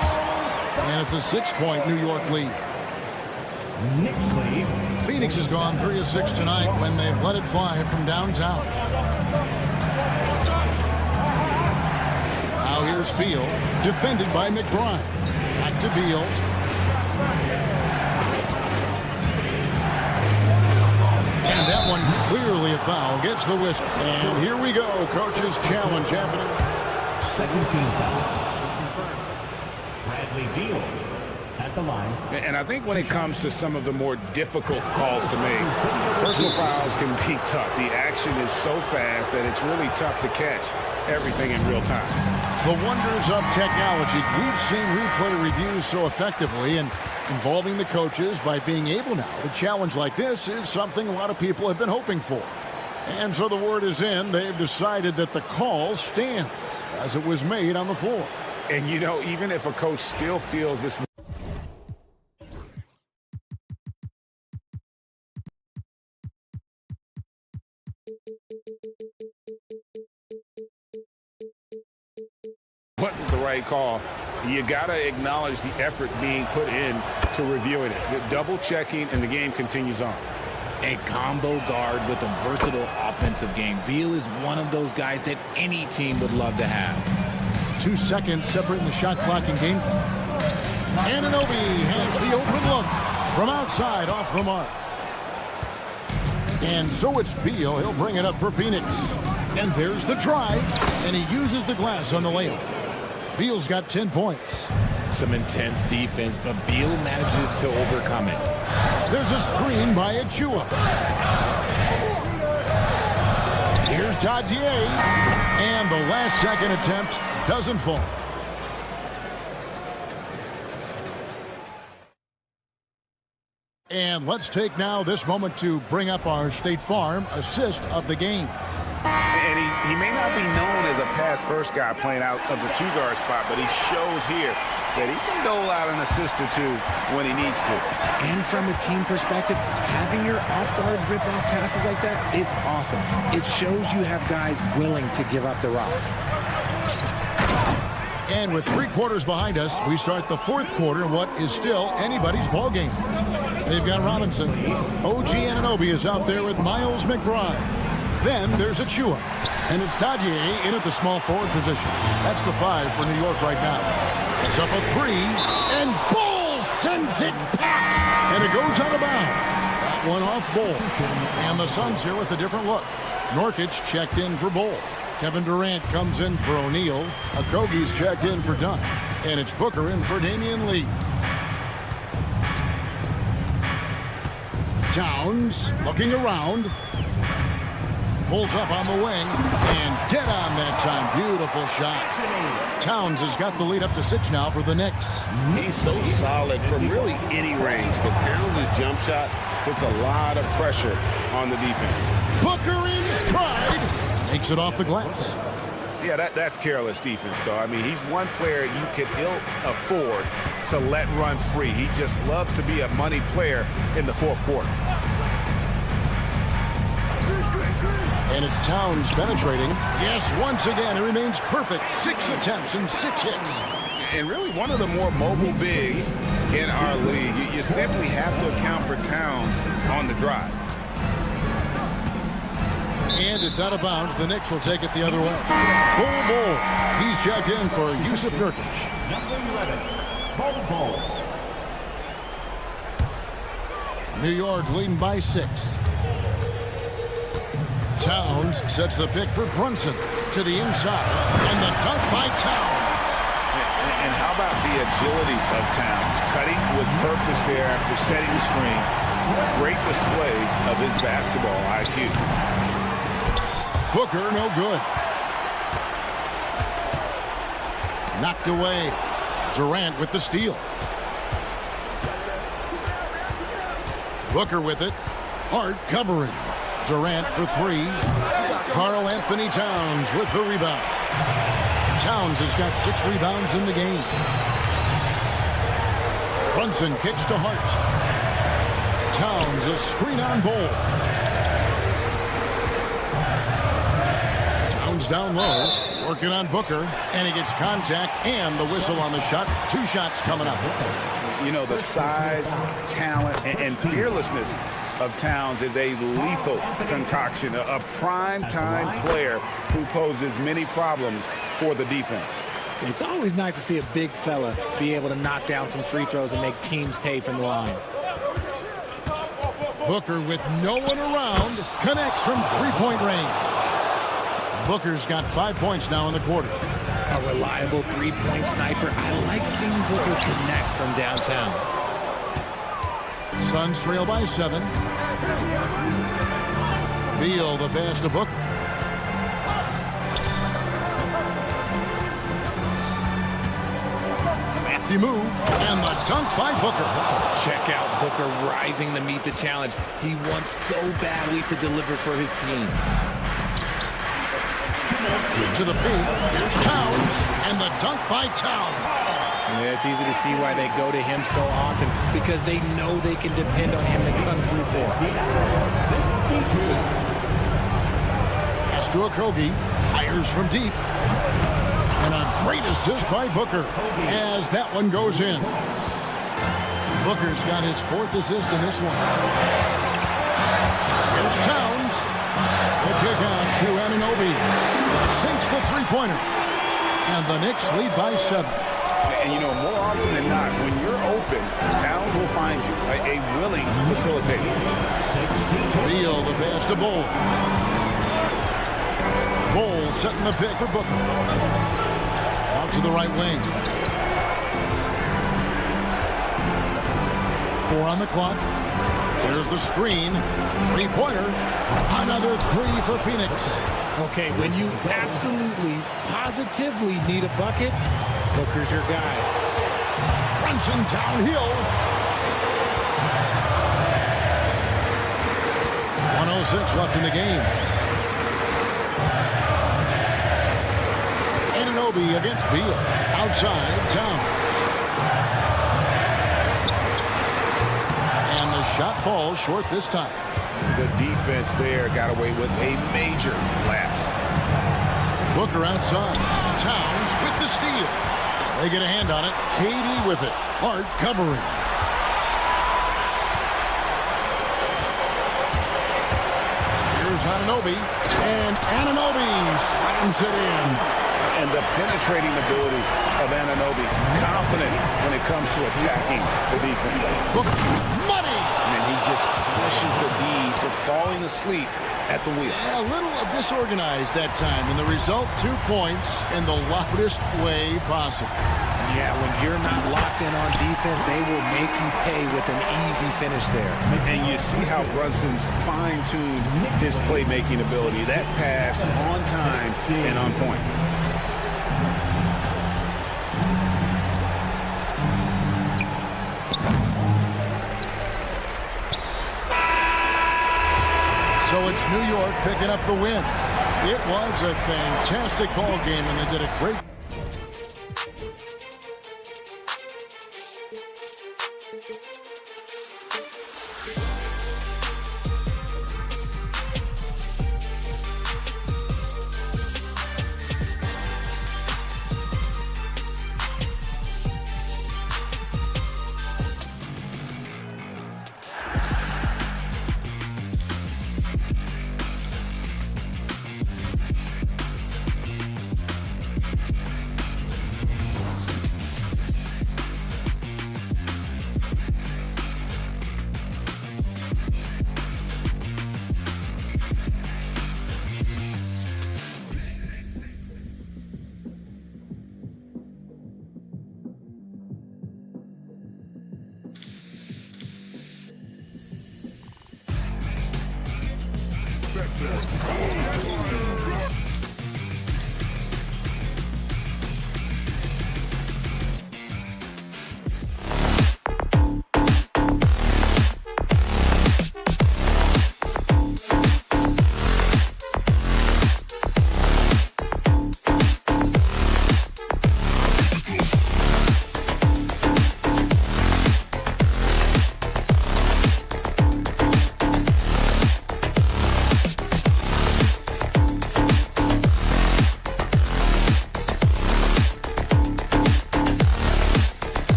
And it's a 6-point New York lead. Phoenix has gone 3 of 6 tonight when they've let it fly from downtown. Now here's Beal. Defended by McBride. Back to Beal. And that one clearly a foul. Gets the whistle. And here we go. Coach's challenge happening. Second team foul is confirmed. Bradley Beal at the line. And I think when it comes to some of the more difficult calls to make, personal fouls can be tough. The action is so fast that it's really tough to catch everything in real time. The wonders of technology. We've seen replay reviews so effectively, and involving the coaches by being able now to challenge like this is something a lot of people have been hoping for. And so the word is in. They've decided that the call stands as it was made on the floor. And, you know, even if a coach still feels this... wasn't the right call, you got to acknowledge the effort being put in to reviewing it. The double checking, and the game continues on. A combo guard with a versatile offensive game. Beal is one of those guys that any team would love to have. 2 seconds separating the shot clock and game clock. Anunoby has the open look from outside off the mark. And so it's Beal. He'll bring it up for Phoenix. And there's the drive, and he uses the glass on the layup. Beal's got 10 points. some intense defense, but Beal manages to overcome it. There's a screen by Achua. Here's Dadier, and the last second attempt doesn't fall. And let's take now this moment to bring up our State Farm assist of the game. And he may not be known as a pass-first guy playing out of the two-guard spot, but he shows here that he can dole out an assist or two when he needs to. And from a team perspective, having your off-guard rip-off passes like that, it's awesome. It shows you have guys willing to give up the rock. And with 3 quarters behind us, we start the 4th quarter, what is still anybody's ball game. They've got Robinson. OG Anunoby is out there with Miles McBride. Then there's Achua. And it's Dadier in at the small forward position. That's the 5 for New York right now. It's up a 3, and Bull sends it back. And it goes out of bounds. That one off Bull. And the Suns here with a different look. Nurkic checked in for Bull. Kevin Durant comes in for O'Neal. Okogie's checked in for Dunn. And it's Booker in for Damian Lee. Towns looking around. Pulls up on the wing, and dead on that time. Beautiful shot. Towns has got the lead up to 6 now for the Knicks. He's so solid from really any range, but Towns' jump shot puts a lot of pressure on the defense. Booker in stride. Takes it off the glass. Yeah, that's careless defense, though. I mean, he's one player you can ill afford to let run free. He just loves to be a money player in the 4th quarter. And it's Towns penetrating. Yes, once again, it remains perfect. 6 attempts and 6 hits. And really one of the more mobile bigs in our league. You simply have to account for Towns on the drive. And it's out of bounds. The Knicks will take it the other way. Bull. He's checked in for Yusuf Nurkic. Number 11, Bull. New York leading by 6. Towns sets the pick for Brunson to the inside. And the dunk by Towns. And how about the agility of Towns? Cutting with purpose there after setting the screen. Great display of his basketball IQ. Booker, no good. Knocked away. Durant with the steal. Booker with it. Hart covering. Durant for 3. Karl Anthony Towns with the rebound. Towns has got 6 rebounds in the game. Brunson kicks to Hart. Towns a screen on Bull. Towns down low, working on Booker, and he gets contact and the whistle on the shot. 2 shots coming up. You know, the size, talent, and fearlessness of Towns is a lethal concoction, a prime-time player who poses many problems for the defense. It's always nice to see a big fella be able to knock down some free throws and make teams pay from the line. Booker with no one around connects from 3-point range. Booker's got 5 points now in the quarter. A reliable 3-point sniper. I like seeing Booker connect from downtown. Suns trail by 7. Beal the pass to Booker. Crafty move, and the dunk by Booker. Check out Booker rising to meet the challenge. He wants so badly to deliver for his team. To the paint, here's Towns, and the dunk by Towns. Yeah, it's easy to see why they go to him so often, because they know they can depend on him to come through for us. Pass to Okogie, fires from deep. And a great assist by Booker as that one goes in. Booker's got his 4th assist in this one. Here's Towns. The kick out to Anunoby. Sinks the 3-pointer. And the Knicks lead by 7. And, you know, more often than not, when you're open, Towns will find you, a willing facilitator. Beal the pass to Bull. Bull setting the pick for Booker. Out to the right wing. 4 on the clock. There's the screen. Three-pointer. Another 3 for Phoenix. Okay, when you absolutely, positively need a bucket, Booker's your guy. Brunson downhill. 1:06 left in the game. Anunoby against Beal. Outside, Towns. And the shot falls short this time. The defense there got away with a major lapse. Booker outside. Towns with the steal. They get a hand on it. KD with it. Hart covering. Here's Anunoby. And Anunoby slams it in. And the penetrating ability of Anunoby. Confident when it comes to attacking the defense. Booker. Money. And he just punishes the D for falling asleep at the wheel. A little disorganized that time, and the result, 2 points in the loudest way possible. Yeah, when you're not locked in on defense, they will make you pay with an easy finish there. And you see how Brunson's fine-tuned his playmaking ability. That pass on time and on point. So it's New York picking up the win. It was a fantastic ball game, and they did a great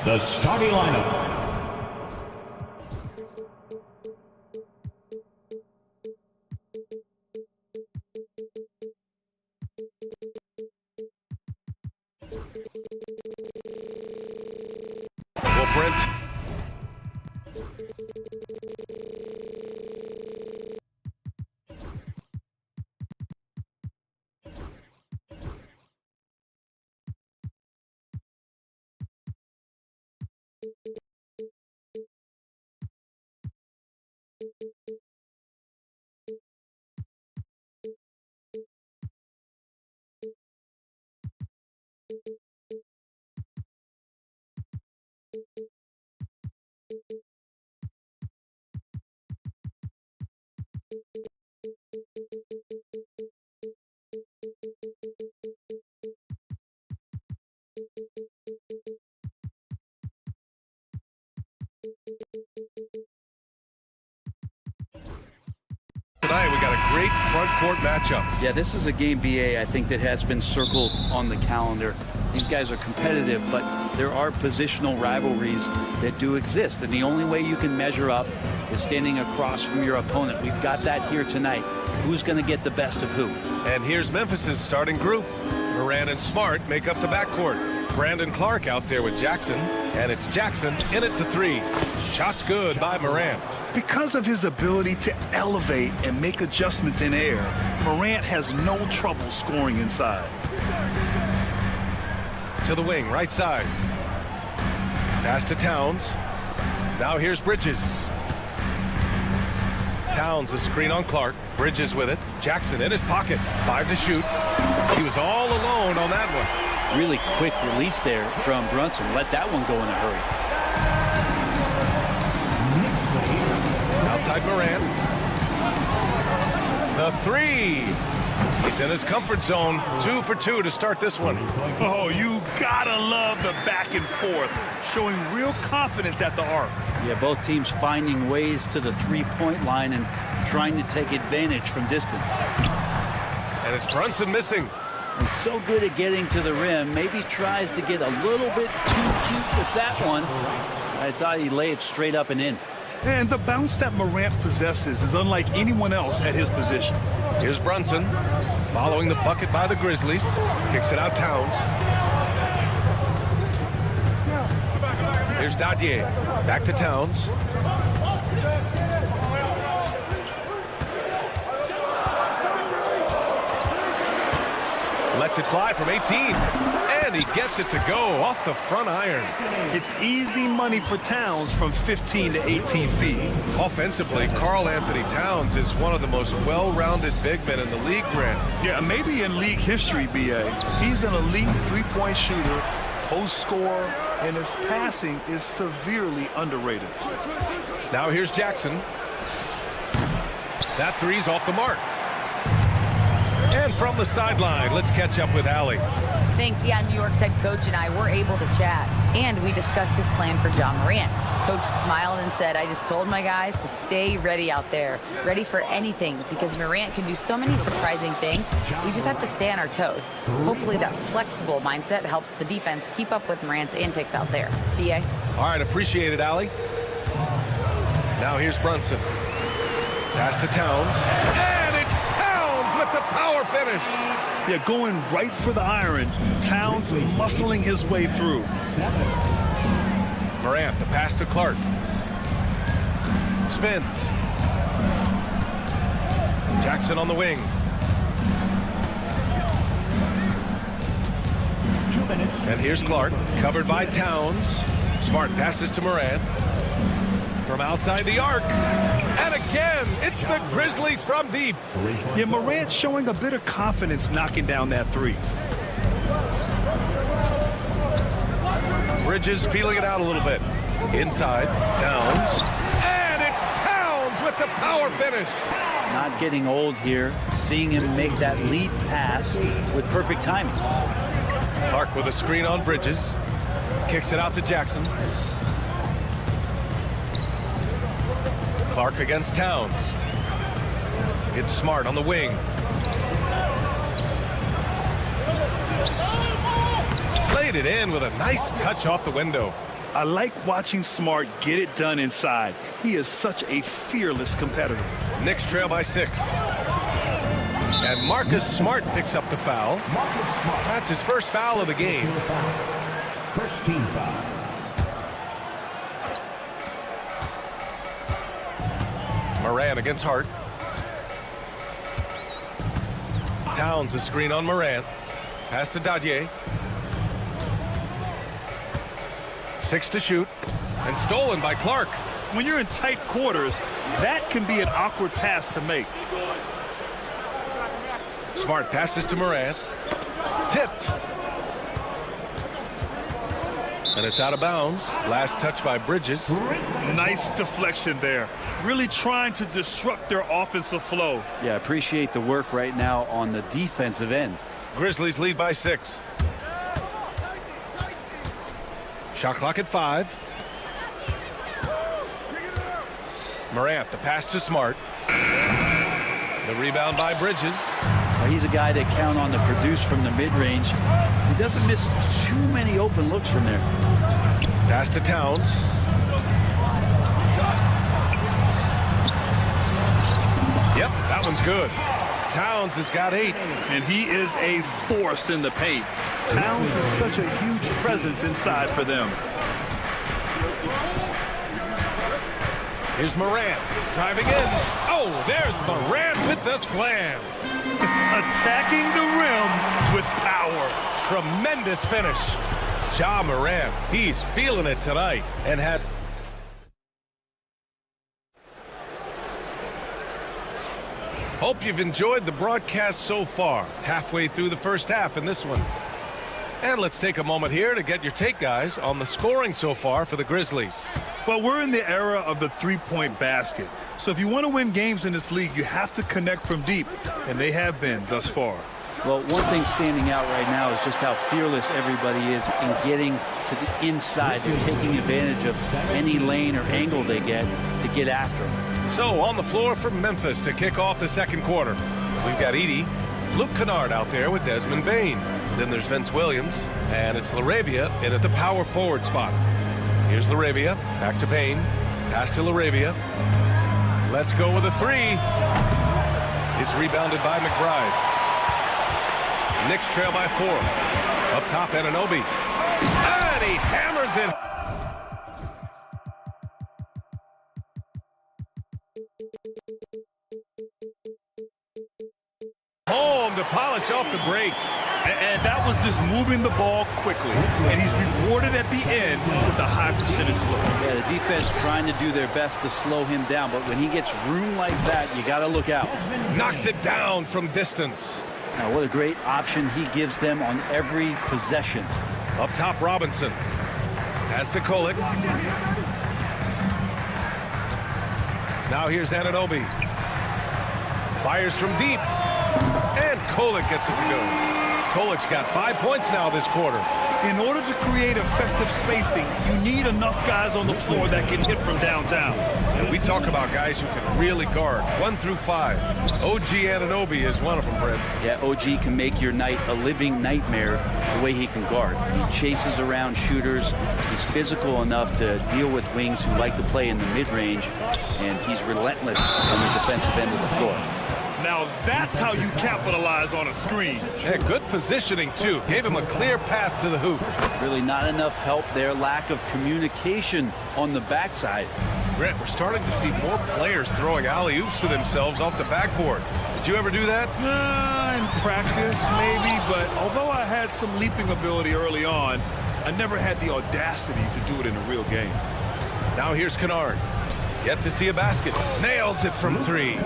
the starting lineup. Well, Brent. Tonight we got a great front court matchup. Yeah, this is a game, BA, I think that has been circled on the calendar. These guys are competitive, but there are positional rivalries that do exist, and the only way you can measure up is standing across from your opponent. We've got that here tonight. Who's going to get the best of who? And here's Memphis's starting group. Moran and Smart make up the backcourt. Brandon Clark out there with Jackson, and it's Jackson in it to three. Shots good by Moran. Because of his ability to elevate and make adjustments in air, Morant has no trouble scoring inside. To the wing, right side. Pass to Towns. Now here's Bridges. Towns, a screen on Clark. Bridges with it. Jackson in his pocket. 5 to shoot. He was all alone on that one. Really quick release there from Brunson. Let that one go in a hurry. Outside Moran. The three. He's in his comfort zone. 2 for 2 to start this one. Oh, you gotta love the back and forth, showing real confidence at the arc. Yeah, both teams finding ways to the three-point line and trying to take advantage from distance. And it's Brunson missing. He's so good at getting to the rim. Maybe tries to get a little bit too cute with that one. I thought he'd lay it straight up and in. And the bounce that Morant possesses is unlike anyone else at his position. Here's Brunson following the bucket by the Grizzlies. Kicks it out Towns. Here's Dadier. Back to Towns. Lets it fly from 18. And he gets it to go off the front iron. It's easy money for Towns from 15 to 18 feet. Offensively, Karl Anthony Towns is one of the most well-rounded big men in the league, Grant. Yeah, maybe in league history, BA. He's an elite three-point shooter, post scorer, and his passing is severely underrated. Now here's Jackson. That three's off the mark. And from the sideline, let's catch up with Allie. Thanks. Yeah, New York's head coach and I were able to chat, and we discussed his plan for John Morant. Coach smiled and said, I just told my guys to stay ready out there, ready for anything, because Morant can do so many surprising things. We just have to stay on our toes. Hopefully that flexible mindset helps the defense keep up with Morant's antics out there. BA? All right, appreciate it, Allie. Now here's Brunson. Pass to Towns. And it's Towns with the power finish. Yeah, going right for the iron. Towns muscling his way through. Morant, the pass to Clark. Spins. Jackson on the wing. 2 minutes. And here's Clark, covered by Towns. Smart passes to Morant. From outside the arc. And again, it's the Grizzlies from deep. Yeah, Morant showing a bit of confidence knocking down that three. Bridges feeling it out a little bit. Inside, Towns. And it's Towns with the power finish. Not getting old here. Seeing him make that lead pass with perfect timing. Clark with a screen on Bridges. Kicks it out to Jackson. Clark against Towns. Gets Smart on the wing. Laid it in with a nice touch off the window. I like watching Smart get it done inside. He is such a fearless competitor. Knicks trail by 6. And Marcus Smart picks up the foul. That's his first foul of the game. First team foul. Morant against Hart. Towns a screen on Morant. Pass to Dadier. 6 to shoot. And stolen by Clark. When you're in tight quarters, that can be an awkward pass to make. Smart passes to Morant. Tipped. And it's out of bounds. Last touch by Bridges. Nice deflection there. Really trying to disrupt their offensive flow. Yeah, appreciate the work right now on the defensive end. Grizzlies lead by 6. Shot clock at 5. Morant, the pass to Smart. The rebound by Bridges. He's a guy they count on to produce from the mid-range. He doesn't miss too many open looks from there. Pass to Towns. Yep, that one's good. Towns has got 8. And he is a force in the paint. Towns is such a huge presence inside for them. Here's Morant driving in. Oh, there's Morant with the slam. Attacking the rim with power. Tremendous finish. Ja Morant, he's feeling it tonight and had... Hope you've enjoyed the broadcast so far. Halfway through the first half in this one. And let's take a moment here to get your take, guys, on the scoring so far for the Grizzlies. Well, we're in the era of the three-point basket. So if you want to win games in this league, you have to connect from deep. And they have been thus far. Well, one thing standing out right now is just how fearless everybody is in getting to the inside. They're taking advantage of any lane or angle they get to get after them. So on the floor for Memphis to kick off the second quarter. We've got Edey, Luke Kennard out there with Desmond Bane. Then there's Vince Williams, and it's LaRavia in at the power forward spot. Here's LaRavia, back to Bane, pass to LaRavia. Let's go with a 3. It's rebounded by McBride. Knicks trail by 4. Up top, Anunoby. And he hammers it. Home to polish off the break. And that was just moving the ball quickly. And he's rewarded at the end with a high percentage look. Yeah, the defense trying to do their best to slow him down, but when he gets room like that, you got to look out. Knocks it down from distance. Now, what a great option he gives them on every possession. Up top, Robinson. Pass to Kolek. Now here's Anunoby. Fires from deep. And Kolek gets it to go. Kolek's got 5 points now this quarter. In order to create effective spacing, you need enough guys on the floor that can hit from downtown. And we talk about guys who can really guard 1 through 5. OG Anunoby is one of them, Brett. Yeah, OG can make your night a living nightmare the way he can guard. He chases around shooters. He's physical enough to deal with wings who like to play in the mid-range, and he's relentless on the defensive end of the floor. Now that's how you capitalize on a screen. Yeah, good positioning, too. Gave him a clear path to the hoop. Really not enough help there. Lack of communication on the backside. Brett, we're starting to see more players throwing alley-oops to themselves off the backboard. Did you ever do that? In practice, maybe. But although I had some leaping ability early on, I never had the audacity to do it in a real game. Now here's Kennard. Yet to see a basket. Nails it from 3.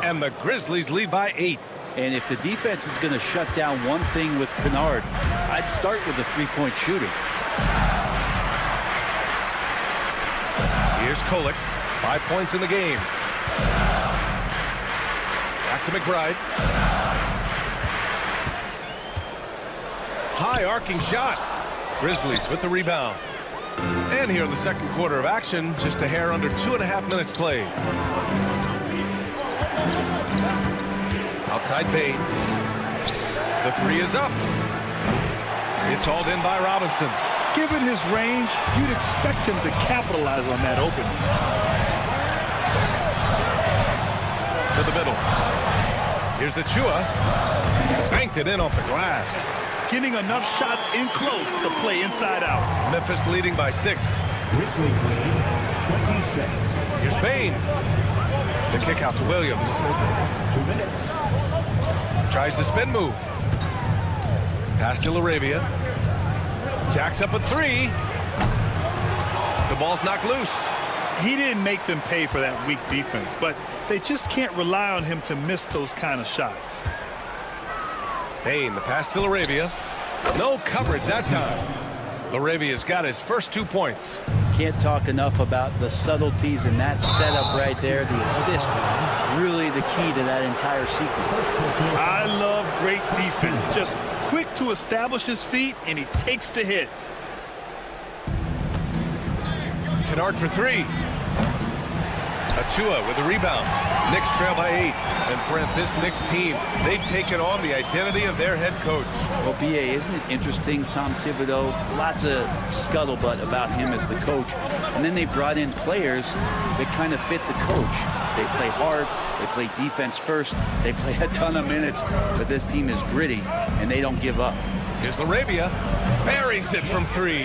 And the Grizzlies lead by 8. And if the defense is going to shut down one thing with Kennard, I'd start with the three-point shooting. Here's Kolek. 5 points in the game. Back to McBride. High arcing shot. Grizzlies with the rebound. And here in the second quarter of action, just a hair under 2.5 minutes played. Outside Bane. The 3 is up. It's hauled in by Robinson. Given his range, you'd expect him to capitalize on that opening. To the middle. Here's Achua. Banked it in off the glass. Getting enough shots in close to play inside out. Memphis leading by 6. Grizzlies lead 26. Here's Bain. The kick out to Williams. 2 minutes. Tries the spin move. Pass to LaRavia. Jacks up a 3. The ball's knocked loose. He didn't make them pay for that weak defense, but they just can't rely on him to miss those kind of shots. Bain, the pass to LaRavia. No coverage that time. LaRavia's got his first 2 points. Can't talk enough about the subtleties in that setup right there. The assist, really the key to that entire sequence. I love great defense. Just quick to establish his feet, and he takes the hit. Kennard for 3. Achua with the rebound. Knicks trail by 8. And Brent, this Knicks team, they've taken on the identity of their head coach. Well, B.A., isn't it interesting, Tom Thibodeau, lots of scuttlebutt about him as the coach. And then they brought in players that kind of fit the coach. They play hard, they play defense first, they play a ton of minutes, but this team is gritty, and they don't give up. Here's LaRavia. Buries it from 3.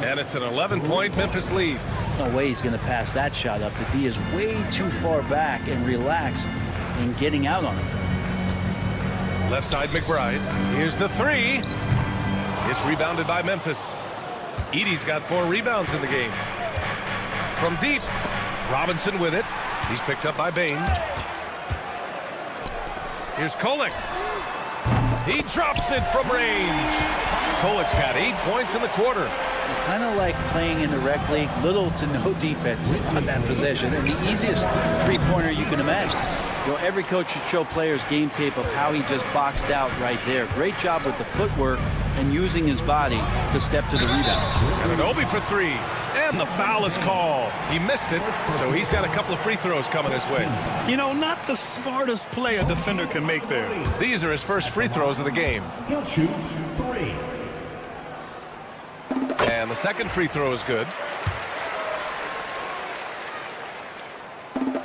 And it's an 11-point Memphis lead. No way he's going to pass that shot up. The D is way too far back and relaxed in getting out on him. Left side McBride. Here's the 3. It's rebounded by Memphis. Edey's got 4 rebounds in the game. From deep, Robinson with it. He's picked up by Bain. Here's Kolek. He drops it from range. Kolek's got 8 points in the quarter. Kind of like playing in the rec league, little to no defense on that possession, and the easiest three-pointer you can imagine. You know, every coach should show players game tape of how he just boxed out right there. Great job with the footwork and using his body to step to the rebound. And Obi for 3. And the foul is called. He missed it, so he's got a couple of free throws coming his way. You know, not the smartest play a defender can make there. These are his first free throws of the game. He'll shoot 3. And the second free throw is good.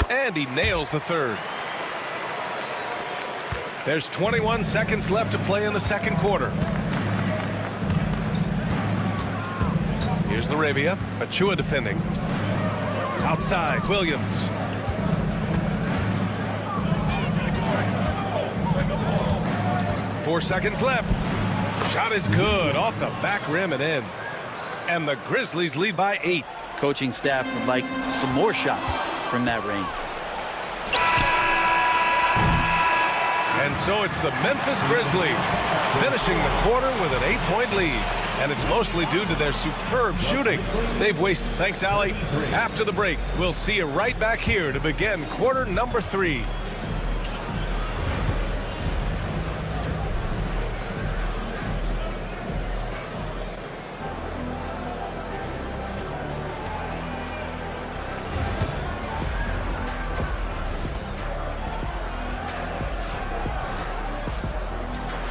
And he nails the third. There's 21 seconds left to play in the second quarter. Here's LaRavia. Achua defending. Outside, Williams. Four seconds left. Shot is good. Off the back rim and in. And the Grizzlies lead by 8. Coaching staff would like some more shots from that range. And so it's the Memphis Grizzlies finishing the quarter with an 8-point lead. And it's mostly due to their superb shooting. They've wasted. Thanks, Allie. After the break, we'll see you right back here to begin quarter number 3.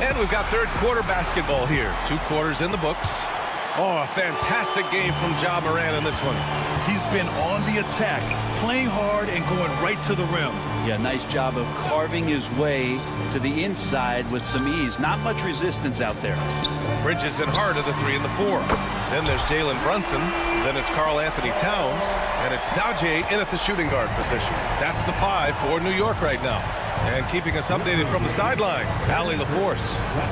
And we've got third quarter basketball here. 2 quarters in the books. Oh, a fantastic game from Ja Morant in this one. He's been on the attack, playing hard and going right to the rim. Yeah, nice job of carving his way to the inside with some ease. Not much resistance out there. Bridges and Hart are the 3 and the 4. Then there's Jalen Brunson. Then it's Karl Anthony Towns. And it's Dowjay in at the shooting guard position. That's the 5 for New York right now. And keeping us updated from the sideline, Allie LaForce.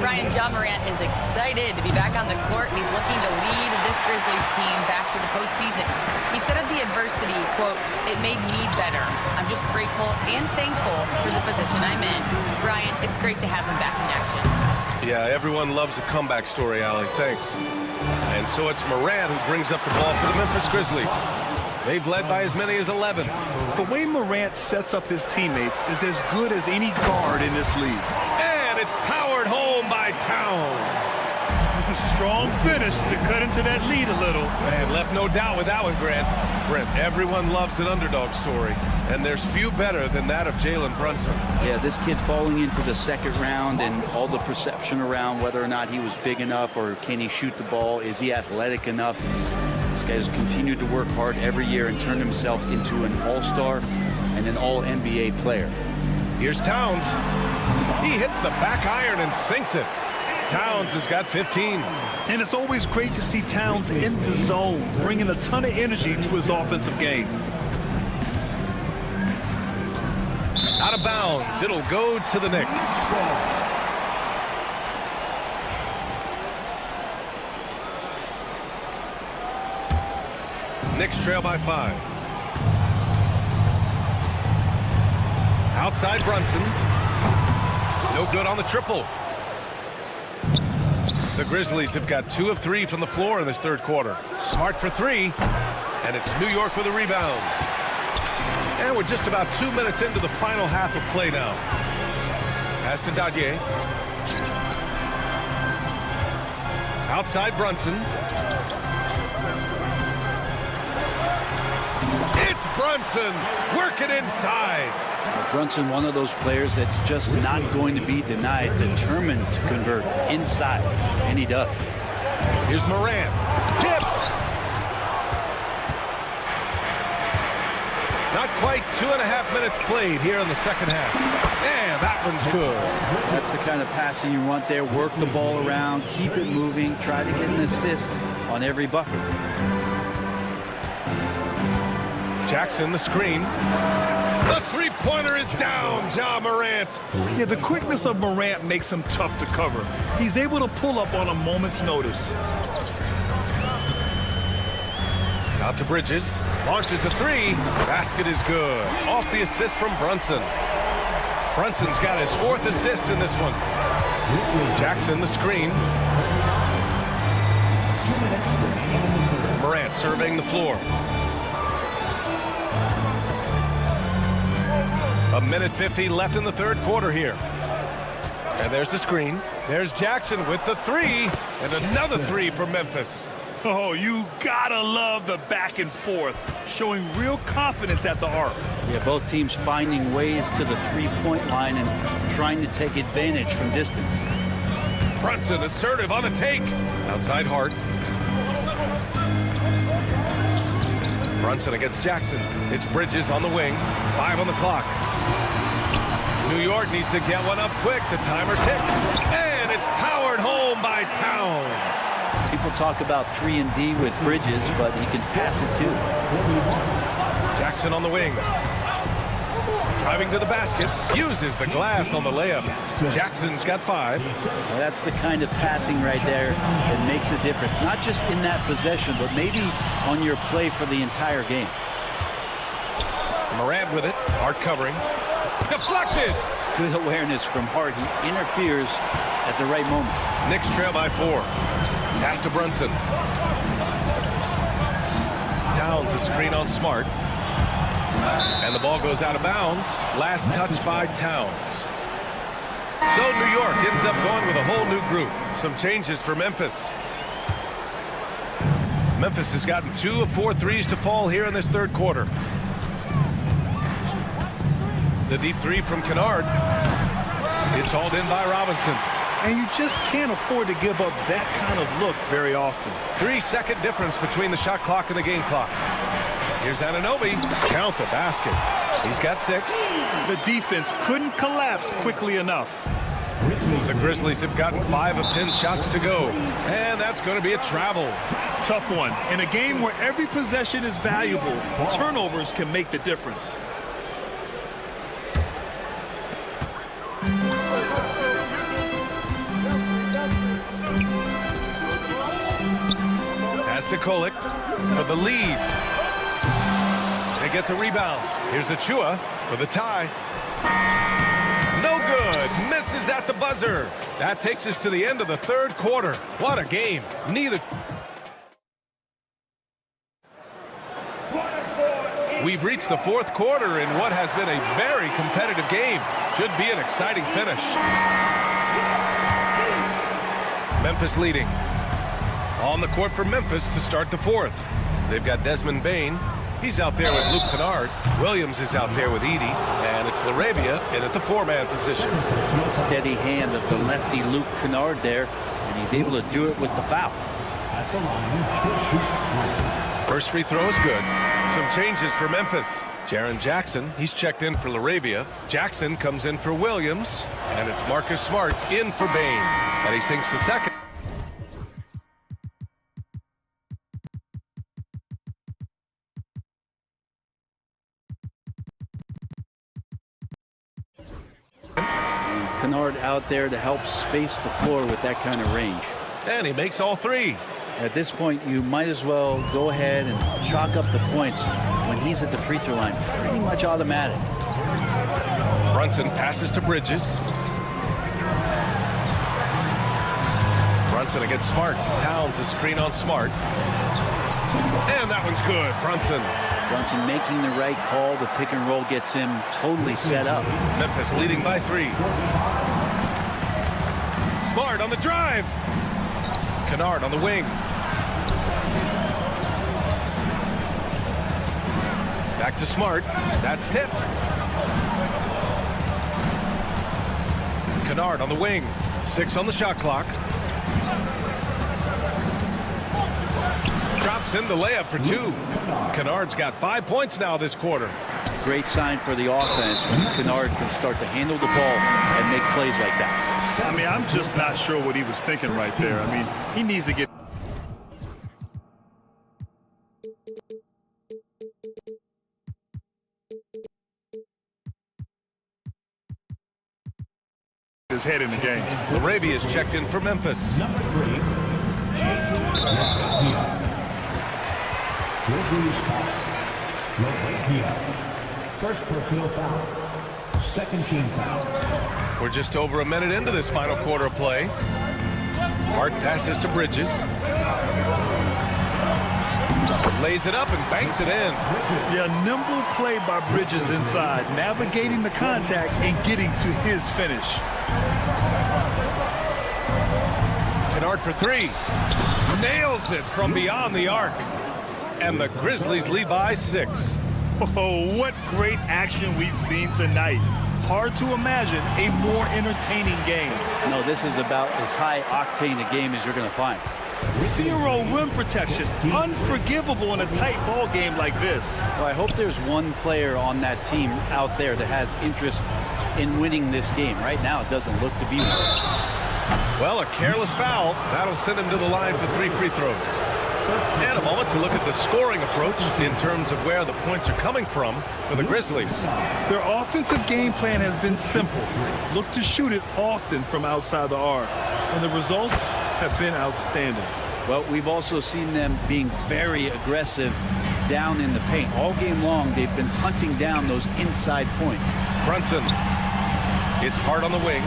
Brian, Ja Morant is excited to be back on the court, and he's looking to lead this Grizzlies team back to the postseason. He said of the adversity, quote, "It made me better. I'm just grateful and thankful for the position I'm in." Brian, it's great to have him back in action. Yeah, everyone loves a comeback story, Allie. Thanks. And so it's Morant who brings up the ball for the Memphis Grizzlies. They've led by as many as 11. The way Morant sets up his teammates is as good as any guard in this league. And it's powered home by Towns. strong finish to cut into that lead a little. Man, left no doubt with that one, Grant. Brent, everyone loves an underdog story, and there's few better than that of Jalen Brunson. Yeah, this kid falling into the second round and all the perception around whether or not he was big enough or can he shoot the ball, is he athletic enough? This guy has continued to work hard every year and turned himself into an all-star and an all-NBA player. Here's Towns. He hits the back iron and sinks it. Towns has got 15. And it's always great to see Towns in the zone, bringing a ton of energy to his offensive game. Out of bounds. It'll go to the Knicks. Knicks trail by 5. Outside Brunson. No good on the triple. The Grizzlies have got 2 of 3 from the floor in this third quarter. Smart for 3. And it's New York with a rebound. And we're just about 2 minutes into the final half of play now. Pass to Dadier. Outside Brunson. It's Brunson working inside. Brunson, one of those players that's just not going to be denied, determined to convert inside, and he does. Here's Morant. Tipped. Not quite 2.5 minutes played here in the second half. And that one's good. That's the kind of passing you want there. Work the ball around, keep it moving, try to get an assist on every bucket. Jackson, the screen. The three-pointer is down, Ja Morant. Yeah, the quickness of Morant makes him tough to cover. He's able to pull up on a moment's notice. Out to Bridges. Launches a 3. Basket is good. Off the assist from Brunson. Brunson's got his 4th assist in this one. Jackson, the screen. Morant surveying the floor. A minute 50 left in the third quarter here. And there's the screen. There's Jackson with the 3. And another 3 for Memphis. Oh, you gotta love the back and forth, showing real confidence at the arc. Yeah, both teams finding ways to the three-point line and trying to take advantage from distance. Brunson assertive on the take. Outside Hart. Brunson against Jackson. It's Bridges on the wing. 5 on the clock. New York needs to get one up quick. The timer ticks. And it's powered home by Towns. People talk about 3 and D with Bridges, but he can pass it too. Jackson on the wing. Driving to the basket. Uses the glass on the layup. Jackson's got 5. Well, that's the kind of passing right there that makes a difference. Not just in that possession, but maybe on your play for the entire game. Morant with it. Hart covering. Deflected. Good awareness from Hart. He interferes at the right moment. Knicks trail by 4. Pass to Brunson. Towns a screen on Smart. And the ball goes out of bounds. Last touch by Towns. So New York ends up going with a whole new group. Some changes for Memphis. Memphis has gotten 2 of 4 threes to fall here in this third quarter. The deep 3 from Kennard. It's hauled in by Robinson. And you just can't afford to give up that kind of look very often. 3-second difference between the shot clock and the game clock. Here's Anunoby. Count the basket. He's got 6. The defense couldn't collapse quickly enough. The Grizzlies have gotten 5 of 10 shots to go. And that's going to be a travel. Tough one. In a game where every possession is valuable, turnovers can make the difference. Pass to Kolik for the lead. They get the rebound. Here's Achua for the tie. No good. Misses at the buzzer. That takes us to the end of the third quarter. What a game. Neither. We've reached the fourth quarter in what has been a very competitive game. Should be an exciting finish. Memphis leading. On the court for Memphis to start the fourth. They've got Desmond Bane. He's out there with Luke Kennard. Williams is out there with Edey. And it's LaRavia in at the four-man position. Steady hand of the lefty Luke Kennard there, and he's able to do it with the foul. First free throw is good. Some changes for Memphis. Jaren Jackson, he's checked in for LaRavia. Jackson comes in for Williams. And it's Marcus Smart in for Bane. And he sinks the second. Kennard out there to help space the floor with that kind of range. And he makes all three. At this point, you might as well go ahead and chalk up the points when he's at the free throw line. Pretty much automatic. Brunson passes to Bridges. Brunson against Smart. Towns a screen on Smart. And that one's good. Brunson making the right call. The pick and roll gets him totally set up. Memphis leading by 3. Smart on the drive. Kennard on the wing. Back to Smart. That's tipped. Kennard on the wing. 6 on the shot clock. Drops in the layup for 2. Kennard's got 5 points now this quarter. Great sign for the offense when Kennard can start to handle the ball and make plays like that. I mean, I'm just not sure what he was thinking right there. I mean, he needs to get his head in the game. LaRavia is checked in for Memphis. Number 3, Grizzlies foul. LaRavia. First personal foul. Second team foul. We're just over a minute into this final quarter of play. Hart passes to Bridges. Lays it up and banks it in. Yeah, nimble play by Bridges inside, navigating the contact and getting to his finish. Kennard for 3. Nails it from beyond the arc. And the Grizzlies lead by 6. Oh, what great action we've seen tonight. Hard to imagine a more entertaining game. No, this is about as high octane a game as you're going to find. 0 rim protection. Unforgivable in a tight ball game like this. Well, I hope there's one player on that team out there that has interest in winning this game. Right now, it doesn't look to be one. Well, a careless foul. That'll send him to the line for 3 free throws. And a moment to look at the scoring approach in terms of where the points are coming from for the Grizzlies. Their offensive game plan has been simple. Look to shoot it often from outside the arc. And the results have been outstanding. Well, we've also seen them being very aggressive down in the paint. All game long, they've been hunting down those inside points. Brunson. It's Hart on the wing.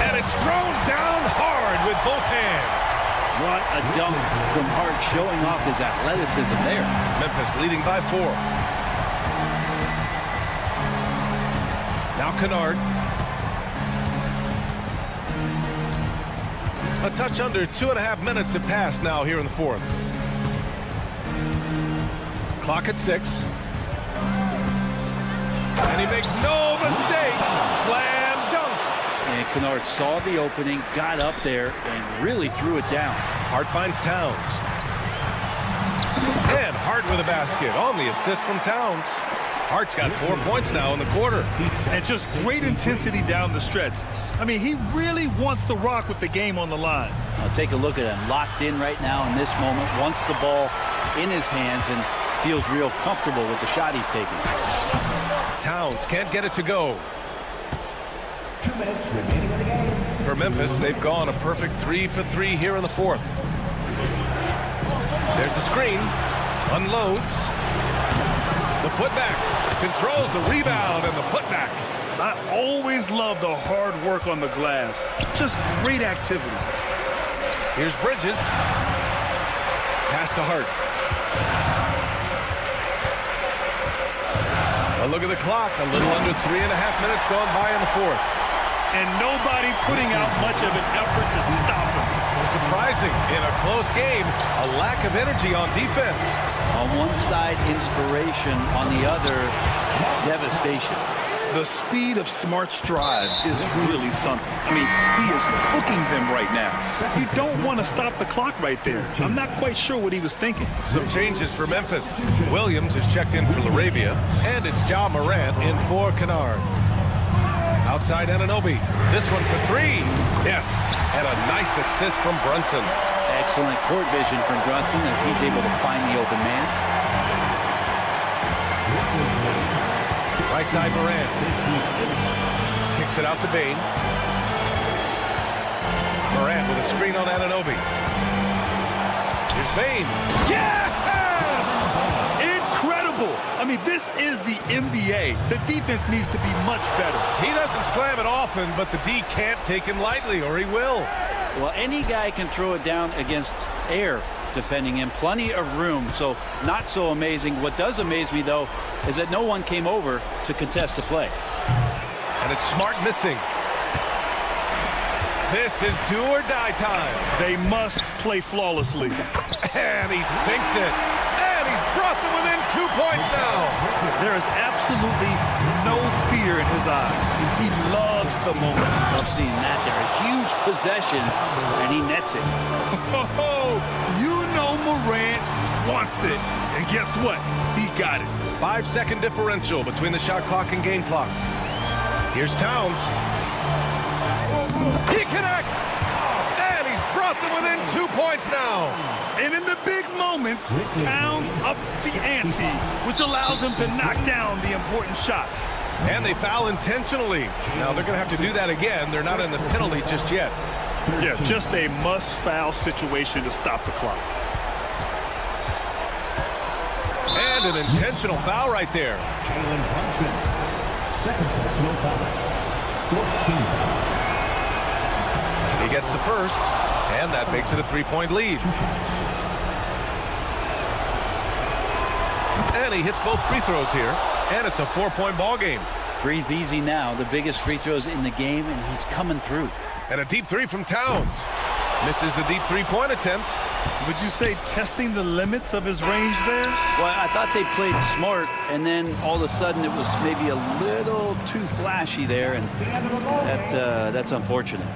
And it's thrown down hard with both hands. What a dunk from Hart, showing off his athleticism there. Memphis leading by 4. Now Kennard. A touch under 2.5 minutes have passed now here in the 4th. Clock at 6. And he makes no mistake. Slam dunk. And Kennard saw the opening, got up there, and really threw it down. Hart finds Towns. And Hart with a basket on the assist from Towns. Hart's got 4 points now in the quarter. And just great intensity down the stretch. I mean, he really wants to rock with the game on the line. I'll take a look at him. Locked in right now in this moment. Wants the ball in his hands and feels real comfortable with the shot he's taking. Towns can't get it to go. 2 minutes remaining in the game. For Memphis, they've gone a perfect 3 for 3 here in the 4th. There's a screen. Unloads. The putback. Controls the rebound and the putback. I always love the hard work on the glass. Just great activity. Here's Bridges. Pass to Hart. A look at the clock. A little under 3.5 minutes gone by in the 4th. and nobody putting out much of an effort to stop him. Surprising in a close game, a lack of energy on defense. On one side, inspiration. On the other, devastation. The speed of Smart's drive is really something. I mean, he is cooking them right now. You don't want to stop the clock right there. I'm not quite sure what he was thinking. Some changes for Memphis. Williams is checked in for Larabia, and it's Ja Morant in for Kennard. Outside Anunoby. This one for three. Yes, and a nice assist from Brunson. Excellent court vision from Brunson as he's able to find the open man. Right side Morant. Kicks it out to Bane. Morant with a screen on Anunoby. Here's Bane. Yes! Incredible. I mean, this is the NBA. The defense needs to be much better. He doesn't slam it often, but the D can't take him lightly, or he will. Well, any guy can throw it down against air defending him. Plenty of room, so not so amazing. What does amaze me, though, is that no one came over to contest the play. And it's Smart missing. This is do or die time. They must play flawlessly. And he sinks it. And he's brought them within 2 points now. There is absolutely no fear in his eyes. He loves the moment. Love seeing that there. A huge possession, and he nets it. Oh, you know Morant wants it. And guess what? He got it. 5-second differential between the shot clock and game clock. Here's Towns. He connects! And he's brought them within 2 points now. And in the big moments, Towns ups the ante, which allows him to knock down the important shots. And they foul intentionally. Now they're going to have to do that again. They're not in the penalty just yet. Yeah, just a must-foul situation to stop the clock. And an intentional foul right there. Second personal foul. 14th foul. He gets the first, and that makes it a 3-point lead. And he hits both free throws here, and it's a 4-point ball game. Breathe easy now. The biggest free throws in the game, and he's coming through. And a deep three from Towns. Misses the deep three-point attempt. Would you say testing the limits of his range there? Well, I thought they played smart, and then all of a sudden it was maybe a little too flashy there, and that's unfortunate.